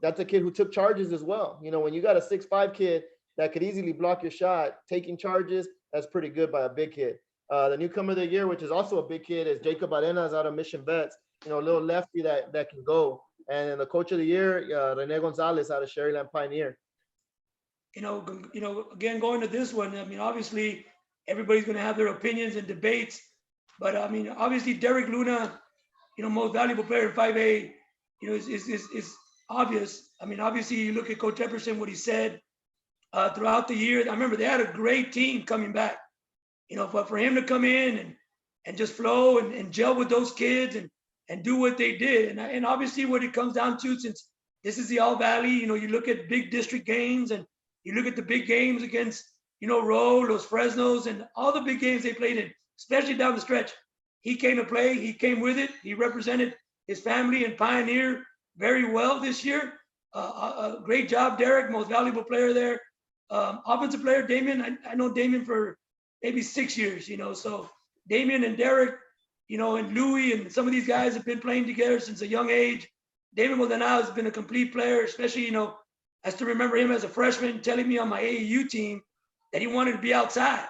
that's a kid who took charges as well. When you got a 6'5" kid that could easily block your shot, taking charges, that's pretty good by a big kid. The newcomer of the year, which is also a big kid, is Jacob Arenas out of Mission Vets, a little lefty that can go. And then the coach of the year, Rene Gonzalez out of Sherryland Pioneer. Again, going to this one, I mean, obviously everybody's going to have their opinions and debates, but I mean, obviously Derek Luna, most valuable player in 5A, is obvious. I mean, obviously you look at Coach Epperson, what he said throughout the year. I remember they had a great team coming back, but for him to come in and just flow and gel with those kids and do what they did. And obviously what it comes down to, since this is the All Valley, you look at big district games and you look at the big games against, Rowe, Los Fresnos, and all the big games they played in, especially down the stretch. He came to play, he came with it. He represented his family and Pioneer very well this year. A great job, Derek, most valuable player there. Offensive player, Damien, I know Damien for maybe 6 years, so Damien and Derek, and Louis and some of these guys have been playing together since a young age. Damien Maldonado has been a complete player, especially, I still remember him as a freshman telling me on my AAU team that he wanted to be outside,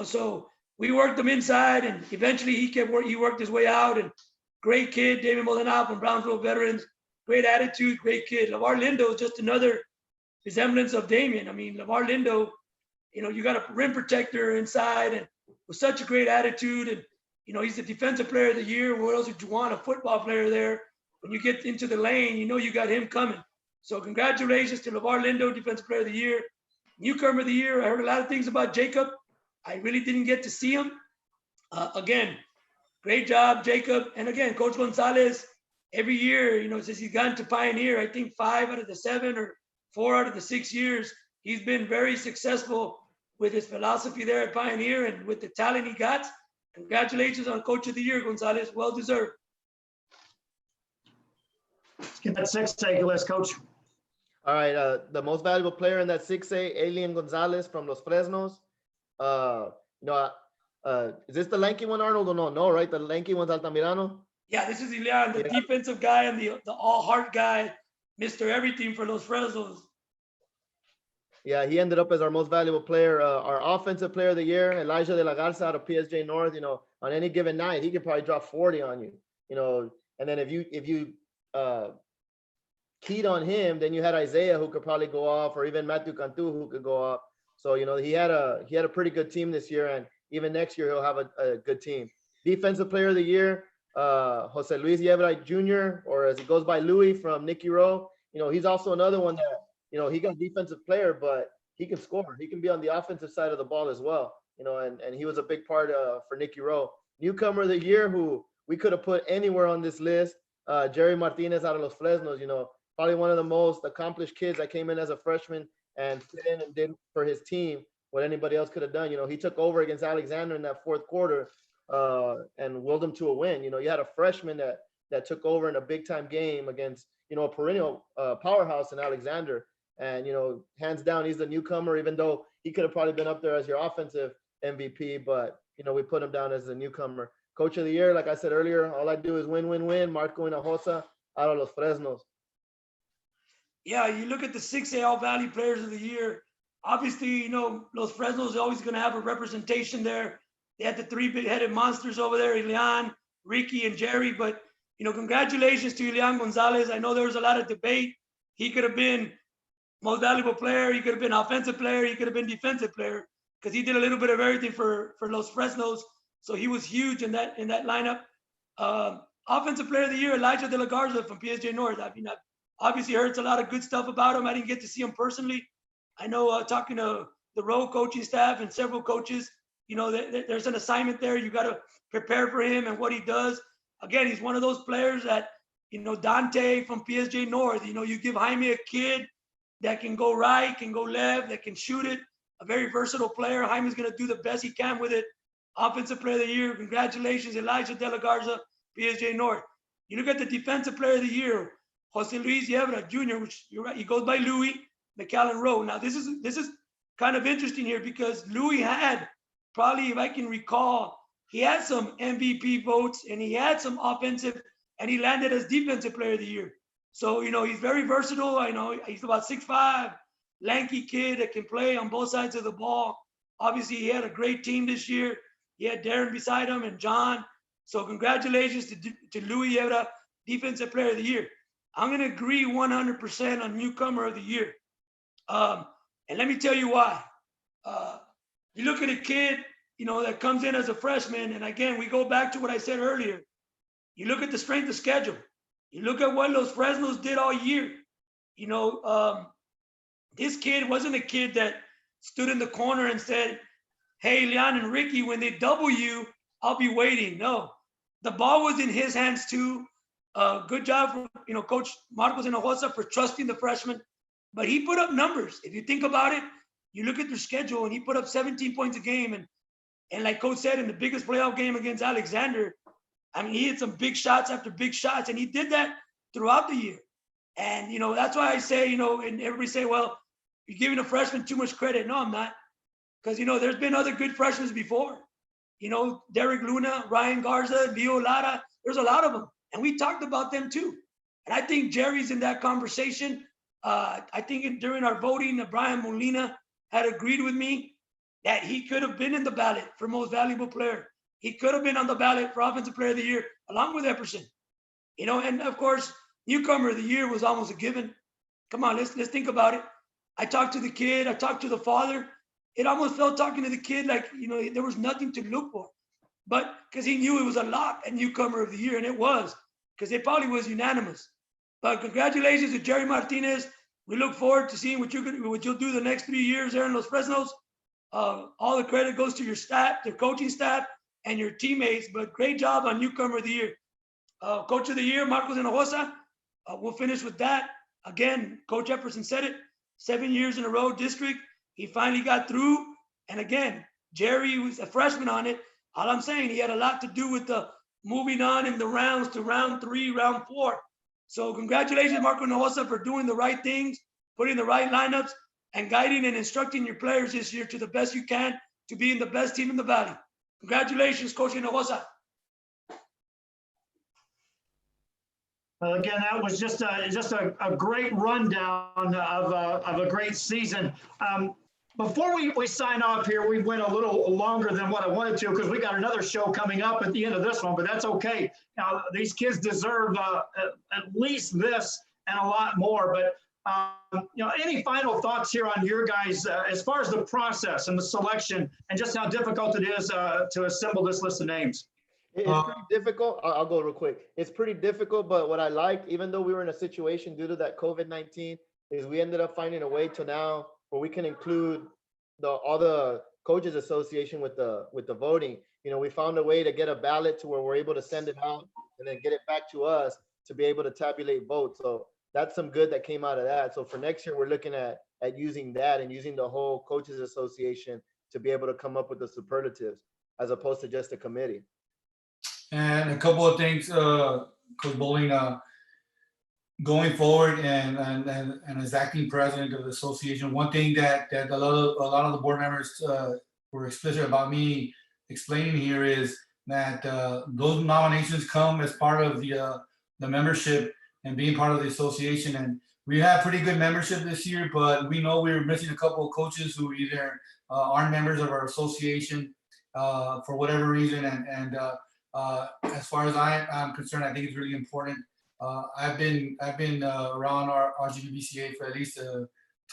so we worked him inside and eventually he worked his way out. And great kid, Damien Maldonado from Brownsville Veterans, great attitude, great kid. LeVar Lindo is just another resemblance of Damien. I mean, LeVar Lindo, you got a rim protector inside and with such a great attitude. And, he's the defensive player of the year. What else would you want? A football player there. When you get into the lane, you got him coming. So congratulations to LeVar Lindo, defensive player of the year. Newcomer of the year, I heard a lot of things about Jacob. I really didn't get to see him. Again, great job, Jacob. And again, Coach Gonzalez, every year, since he's gotten to Pioneer, I think 5 out of the 7 or 4 out of the 6 years, he's been very successful with his philosophy there at Pioneer and with the talent he got. Congratulations on Coach of the Year, Gonzalez. Well deserved. Let's get that 6A list, Coach. All right, the most valuable player in that 6A, Alien Gonzalez from Los Fresnos. Is this the lanky one, Arnold, or no? No, right? The lanky one's Altamirano? Yeah, this is Ilean, the defensive guy and the all-heart guy, Mr. Everything for Los Fresnos. Yeah, he ended up as our most valuable player. Our offensive player of the year, Elijah De La Garza out of PSJ North. On any given night, he could probably drop 40 on you. And then if you keyed on him, then you had Isaiah who could probably go off, or even Matthew Cantu who could go off. So he had a pretty good team this year, and even next year he'll have a good team. Defensive player of the year, Jose Luis Yebra Jr., or as he goes by, Louis from Nicky Rowe. He's also another one that he got defensive player, but he can score. He can be on the offensive side of the ball as well. And he was a big part for Nicky Rowe. Newcomer of the year, who we could have put anywhere on this list, Jerry Martinez out of Los Fresnos. Probably one of the most accomplished kids that came in as a freshman and fit in and did for his team what anybody else could have done. He took over against Alexander in that fourth quarter and willed him to a win. You had a freshman that took over in a big time game against, a perennial powerhouse in Alexander. And, hands down, he's the newcomer, even though he could have probably been up there as your offensive MVP, but, we put him down as a newcomer. Coach of the year, like I said earlier, all I do is win, win, win. Marco Hinojosa out of Los Fresnos. Yeah, you look at the 6A All Valley Players of the Year. Obviously, Los Fresnos is always going to have a representation there. They had the 3 big-headed monsters over there, Ilean, Ricky, and Jerry. But, congratulations to Ilean Gonzalez. I know there was a lot of debate. He could have been most valuable player. He could have been offensive player. He could have been defensive player because he did a little bit of everything for Los Fresnos. So he was huge in that lineup. Offensive player of the year, Elijah De La Garza from PSJ North. I mean, I've obviously heard a lot of good stuff about him. I didn't get to see him personally. I know talking to the Rowe coaching staff and several coaches, there's an assignment there. You got to prepare for him and what he does. Again, he's one of those players that Dante from PSJ North. You give Jaime a kid that can go right, can go left, that can shoot it. A very versatile player. Jaime's going to do the best he can with it. Offensive Player of the Year. Congratulations, Elijah De La Garza, PSJ North. You look at the Defensive Player of the Year, Jose Luis Yebra Jr., which you're right, he goes by Louis McAllen Rowe. Now this is kind of interesting here because Louis had probably, if I can recall, he had some MVP votes and he had some offensive, and he landed as Defensive Player of the Year. So, he's very versatile. I know he's about 6'5", lanky kid that can play on both sides of the ball. Obviously, he had a great team this year. He had Darren beside him and John. So congratulations to Louis Yebra, Defensive Player of the Year. I'm going to agree 100% on Newcomer of the Year. And let me tell you why. You look at a kid, that comes in as a freshman. And again, we go back to what I said earlier. You look at the strength of schedule. You look at what Los Fresnos did all year. This kid wasn't a kid that stood in the corner and said, hey, Leon and Ricky, when they double you, I'll be waiting. No, the ball was in his hands too. Good job for, Coach Marcos Hinojosa for trusting the freshman. But he put up numbers. If you think about it, you look at their schedule and he put up 17 points a game. And like Coach said, in the biggest playoff game against Alexander, he hit some big shots after big shots, and he did that throughout the year. And, that's why I say, and everybody say, well, you're giving a freshman too much credit. No, I'm not. Because, there's been other good freshmen before. Derek Luna, Ryan Garza, Leo Lara, there's a lot of them. And we talked about them too. And I think Jerry's in that conversation. I think during our voting, Brian Molina had agreed with me that he could have been in the ballot for most valuable player. He could have been on the ballot for Offensive Player of the Year, along with Epperson. And of course, Newcomer of the Year was almost a given. Come on, let's think about it. I talked to the kid, I talked to the father. It almost felt talking to the kid like, there was nothing to look for. But because he knew it was a lock at Newcomer of the Year, and it was, because it probably was unanimous. But congratulations to Jerry Martinez. We look forward to seeing what you'll do the next 3 years there in Los Fresnos. All the credit goes to your staff, the coaching staff, and your teammates. But great job on Newcomer of the Year. Coach of the Year, Marcos Hinojosa. We'll finish with that. Again, Coach Epperson said it, 7 years in a row, district. He finally got through. And again, Jerry was a freshman on it. All I'm saying, he had a lot to do with the moving on in the rounds to round 3, round 4. So congratulations, Marco Hinojosa, for doing the right things, putting the right lineups, and guiding and instructing your players this year to the best you can to be in the best team in the Valley. Congratulations, Coach Hinojosa. Well, again, that was just a great rundown of a great season. Before we sign off here, we went a little longer than what I wanted to because we got another show coming up at the end of this one, but that's okay. Now, these kids deserve at least this and a lot more. But, any final thoughts here on your guys as far as the process and the selection and just how difficult it is to assemble this list of names? It's pretty difficult. I'll go real quick. It's pretty difficult, but what I liked, even though we were in a situation due to that COVID-19, is we ended up finding a way to now where we can include all the coaches association with the voting. We found a way to get a ballot to where we're able to send it out and then get it back to us to be able to tabulate votes. So that's some good that came out of that. So for next year, we're looking at using that and using the whole coaches association to be able to come up with the superlatives as opposed to just a committee. And a couple of things, Coach Bowling, going forward and as acting president of the association, one thing that a lot of the board members were explicit about me explaining here is that those nominations come as part of the membership and being part of the association. And we have pretty good membership this year, but we know we're missing a couple of coaches who either aren't members of our association for whatever reason. And as far as I'm concerned, I think it's really important. I've been around our RGVBCA for at least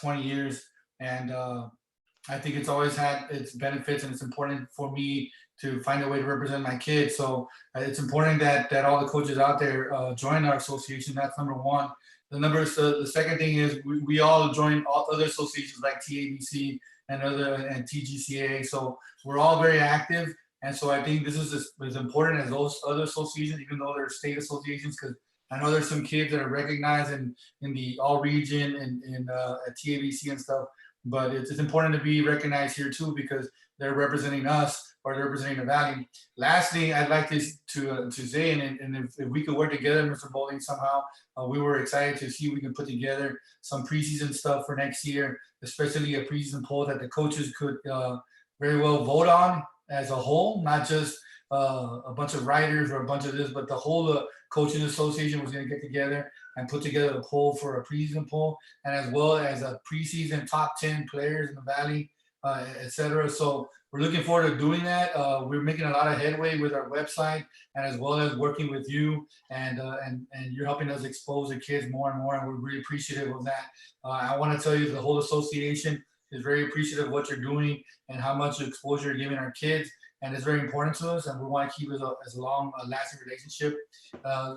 20 years, and I think it's always had its benefits, and it's important for me to find a way to represent my kids. So it's important that all the coaches out there join our association. That's number one. The second thing is we all join all other associations like TABC and TGCA. So we're all very active. And so I think this is as important as those other associations, even though they're state associations, because I know there's some kids that are recognized in the all region and at TABC and stuff, but it's important to be recognized here too because they're representing us or they're representing the Valley. Lastly, I'd like to say, and if we could work together, Mr. Bowling, somehow, we were excited to see if we can put together some preseason stuff for next year, especially a preseason poll that the coaches could very well vote on as a whole, not just a bunch of writers or a bunch of this, but the whole coaching association was going to get together and put together a poll for a preseason poll, and as well as a preseason top 10 players in the Valley, etc. So we're looking forward to doing that. We're making a lot of headway with our website, and as well as working with you, and you're helping us expose the kids more and more, and we're really appreciative of that. I want to tell you the whole association is very appreciative of what you're doing and how much exposure you're giving our kids, and it's very important to us, and we want to keep it as a long lasting relationship.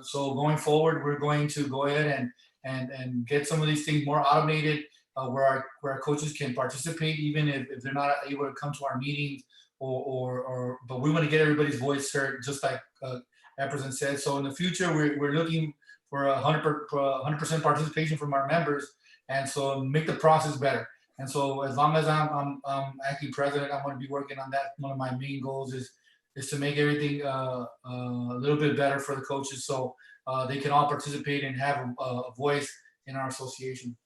So going forward, we're going to go ahead and get some of these things more automated, where our coaches can participate, even if they're not able to come to our meetings, but we want to get everybody's voice heard, just like Epperson said. So in the future, we're looking for 100% participation from our members, and so make the process better. And so as long as I'm acting president, I'm going to be working on that. One of my main goals is to make everything a little bit better for the coaches, so they can all participate and have a voice in our association.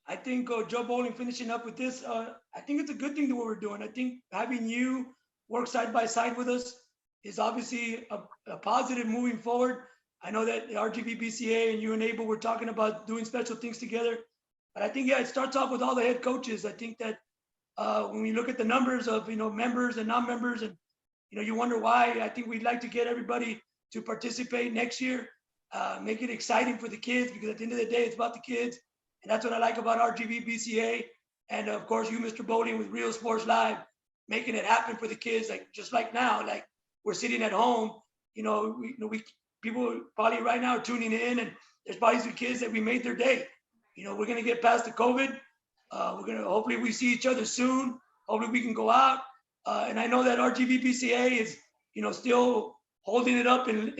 I think Joe Bowling, finishing up with this, I think it's a good thing that what we're doing. I think having you work side by side with us is obviously a positive moving forward. I know that the RGVBCA and you and Abel were talking about doing special things together, but I think, yeah, it starts off with all the head coaches. I think that when we look at the numbers of, members and non-members, and, you wonder why, I think we'd like to get everybody to participate next year, make it exciting for the kids, because at the end of the day, it's about the kids. And that's what I like about RGVBCA. And of course, you, Mr. Bowling, with Real Sports Live, making it happen for the kids, just like now, like we're sitting at home, people probably right now are tuning in, and there's probably some kids that we made their day. We're going to get past the COVID. Hopefully we see each other soon. Hopefully we can go out. And I know that RGVBCA is, still holding it up in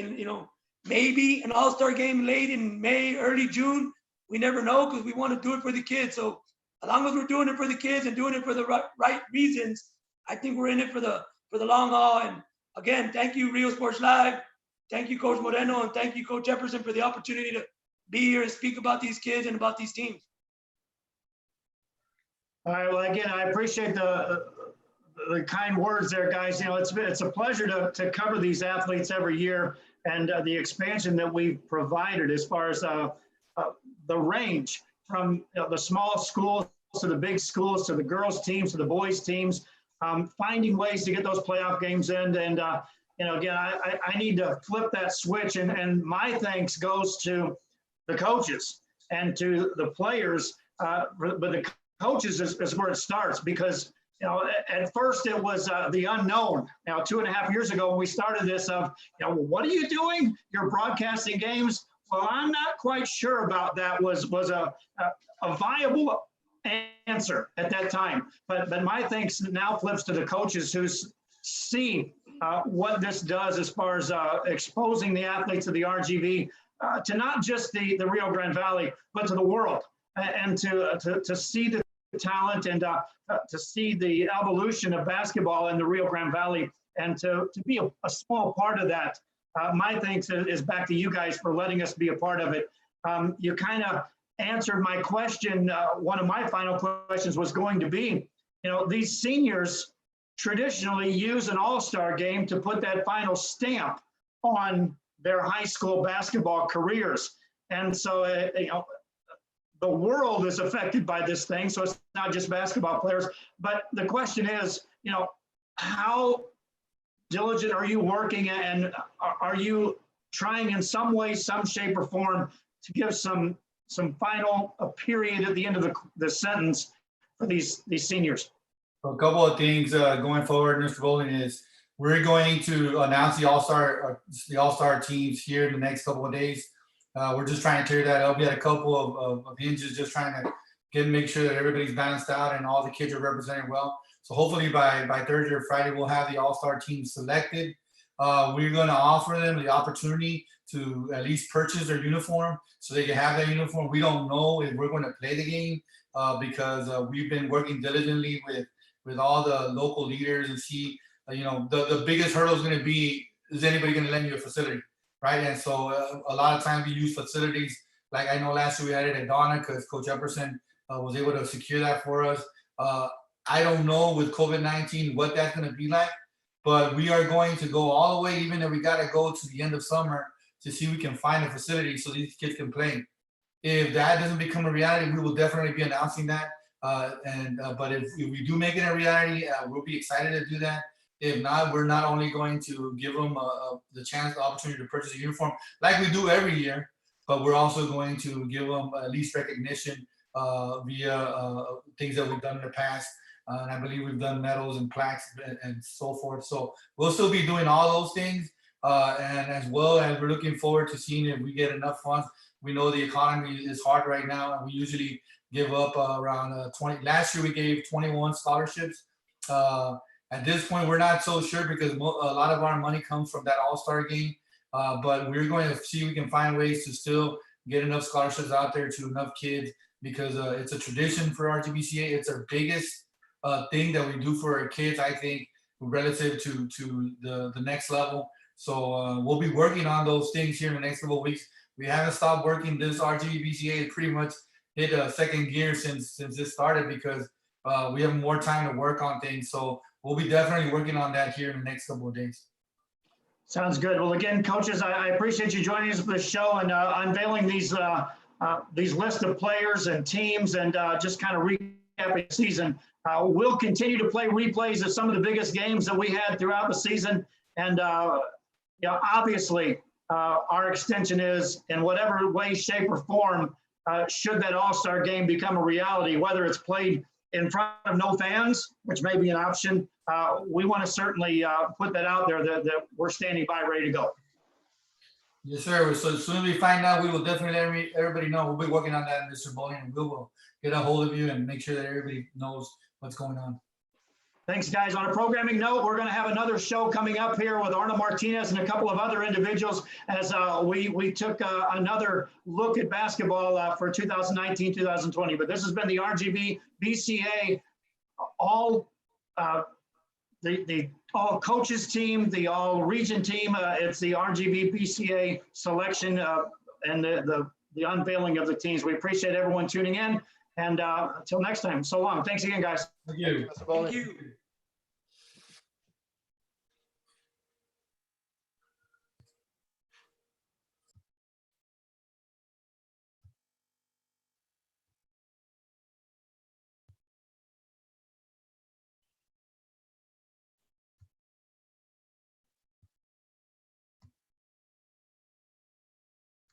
maybe an all-star game late in May, early June. We never know, because we want to do it for the kids. So as long as we're doing it for the kids and doing it for the right reasons, I think we're in it for the long haul. And again, thank you, Real Sports Live. Thank you, Coach Moreno, and thank you, Coach Epperson, for the opportunity to be here and speak about these kids and about these teams. All right. Well, again, I appreciate the kind words there, guys. It's a pleasure to cover these athletes every year, and the expansion that we've provided as far as the range from the small schools to the big schools, to the girls teams, to the boys teams, finding ways to get those playoff games in. And, again, I need to flip that switch, and my thanks goes to the coaches and to the players, but the coaches is where it starts, because, at first it was the unknown. Now, 2.5 years ago, when we started this, what are you doing? You're broadcasting games. Well, I'm not quite sure about that was a viable answer at that time. But my thanks now flips to the coaches who see what this does as far as exposing the athletes of the RGV to not just the Rio Grande Valley, but to the world, and to see the talent, and to see the evolution of basketball in the Rio Grande Valley, and to be a small part of that. My thanks is back to you guys for letting us be a part of it. You kind of answered my question. One of my final questions was going to be, these seniors traditionally use an all-star game to put that final stamp on their high school basketball careers. And so, the world is affected by this thing. So it's not just basketball players, but the question is, how diligent are you working, and are you trying in some way, some shape or form to give some final period at the end of the sentence for these seniors? A couple of things going forward, Mr. Bowling, is we're going to announce the all-star teams here in the next couple of days. We're just trying to clear that up. We had a couple of hinges, just trying to make sure that everybody's balanced out and all the kids are represented well. So hopefully by Thursday or Friday, we'll have the all-star team selected. We're going to offer them the opportunity at least purchase their uniform so they can have that uniform. We don't know if we're going to play the game because we've been working diligently with all the local leaders and see, the biggest hurdle is going to be, is anybody going to lend you a facility, right? And so a lot of times we use facilities. Like I know last year we had it at Donna because Coach Epperson was able to secure that for us. I don't know with COVID-19 what that's going to be like, but we are going to go all the way, even if we got to go to the end of summer to see if we can find a facility so these kids can play. If that doesn't become a reality, we will definitely be announcing that. But if we do make it a reality, we'll be excited to do that. If not, we're not only going to give them the chance, the opportunity to purchase a uniform like we do every year, but we're also going to give them at least recognition via things that we've done in the past. And I believe we've done medals and plaques and so forth. So we'll still be doing all those things. And as well as we're looking forward to seeing if we get enough funds. We know the economy is hard right now, and we usually give up around 20. Last year we gave 21 scholarships. At this point, we're not so sure because a lot of our money comes from that All-Star game. But we're going to see if we can find ways to still get enough scholarships out there to enough kids because it's a tradition for RGVBCA. It's our biggest thing that we do for our kids, I think, relative to the next level. So we'll be working on those things here in the next couple of weeks. We haven't stopped working. This RGVBCA pretty much hit a second gear since this started because we have more time to work on things. So we'll be definitely working on that here in the next couple of days. Sounds good. Well, again, coaches, I appreciate you joining us for the show and unveiling these list of players and teams and just kind of recapping the season. We'll continue to play replays of some of the biggest games that we had throughout the season. And obviously, our extension is in whatever way, shape, or form, should that All-Star game become a reality, whether it's played in front of no fans, which may be an option, we want to certainly put that out there that we're standing by, ready to go. Yes, sir. So as soon as we find out, we will definitely let everybody know. We'll be working on that, Mr. Bowling, and we will get a hold of you and make sure that everybody knows what's going on. Thanks, guys. On a programming note, we're going to have another show coming up here with Arnold Martinez and a couple of other individuals as we took another look at basketball for 2019-2020. But this has been the RGVBCA all the all coaches team, the all region team. It's the RGVBCA selection and the unveiling of the teams. We appreciate everyone tuning in. And until next time, so long. Thanks again, guys. Thank you. Thank you.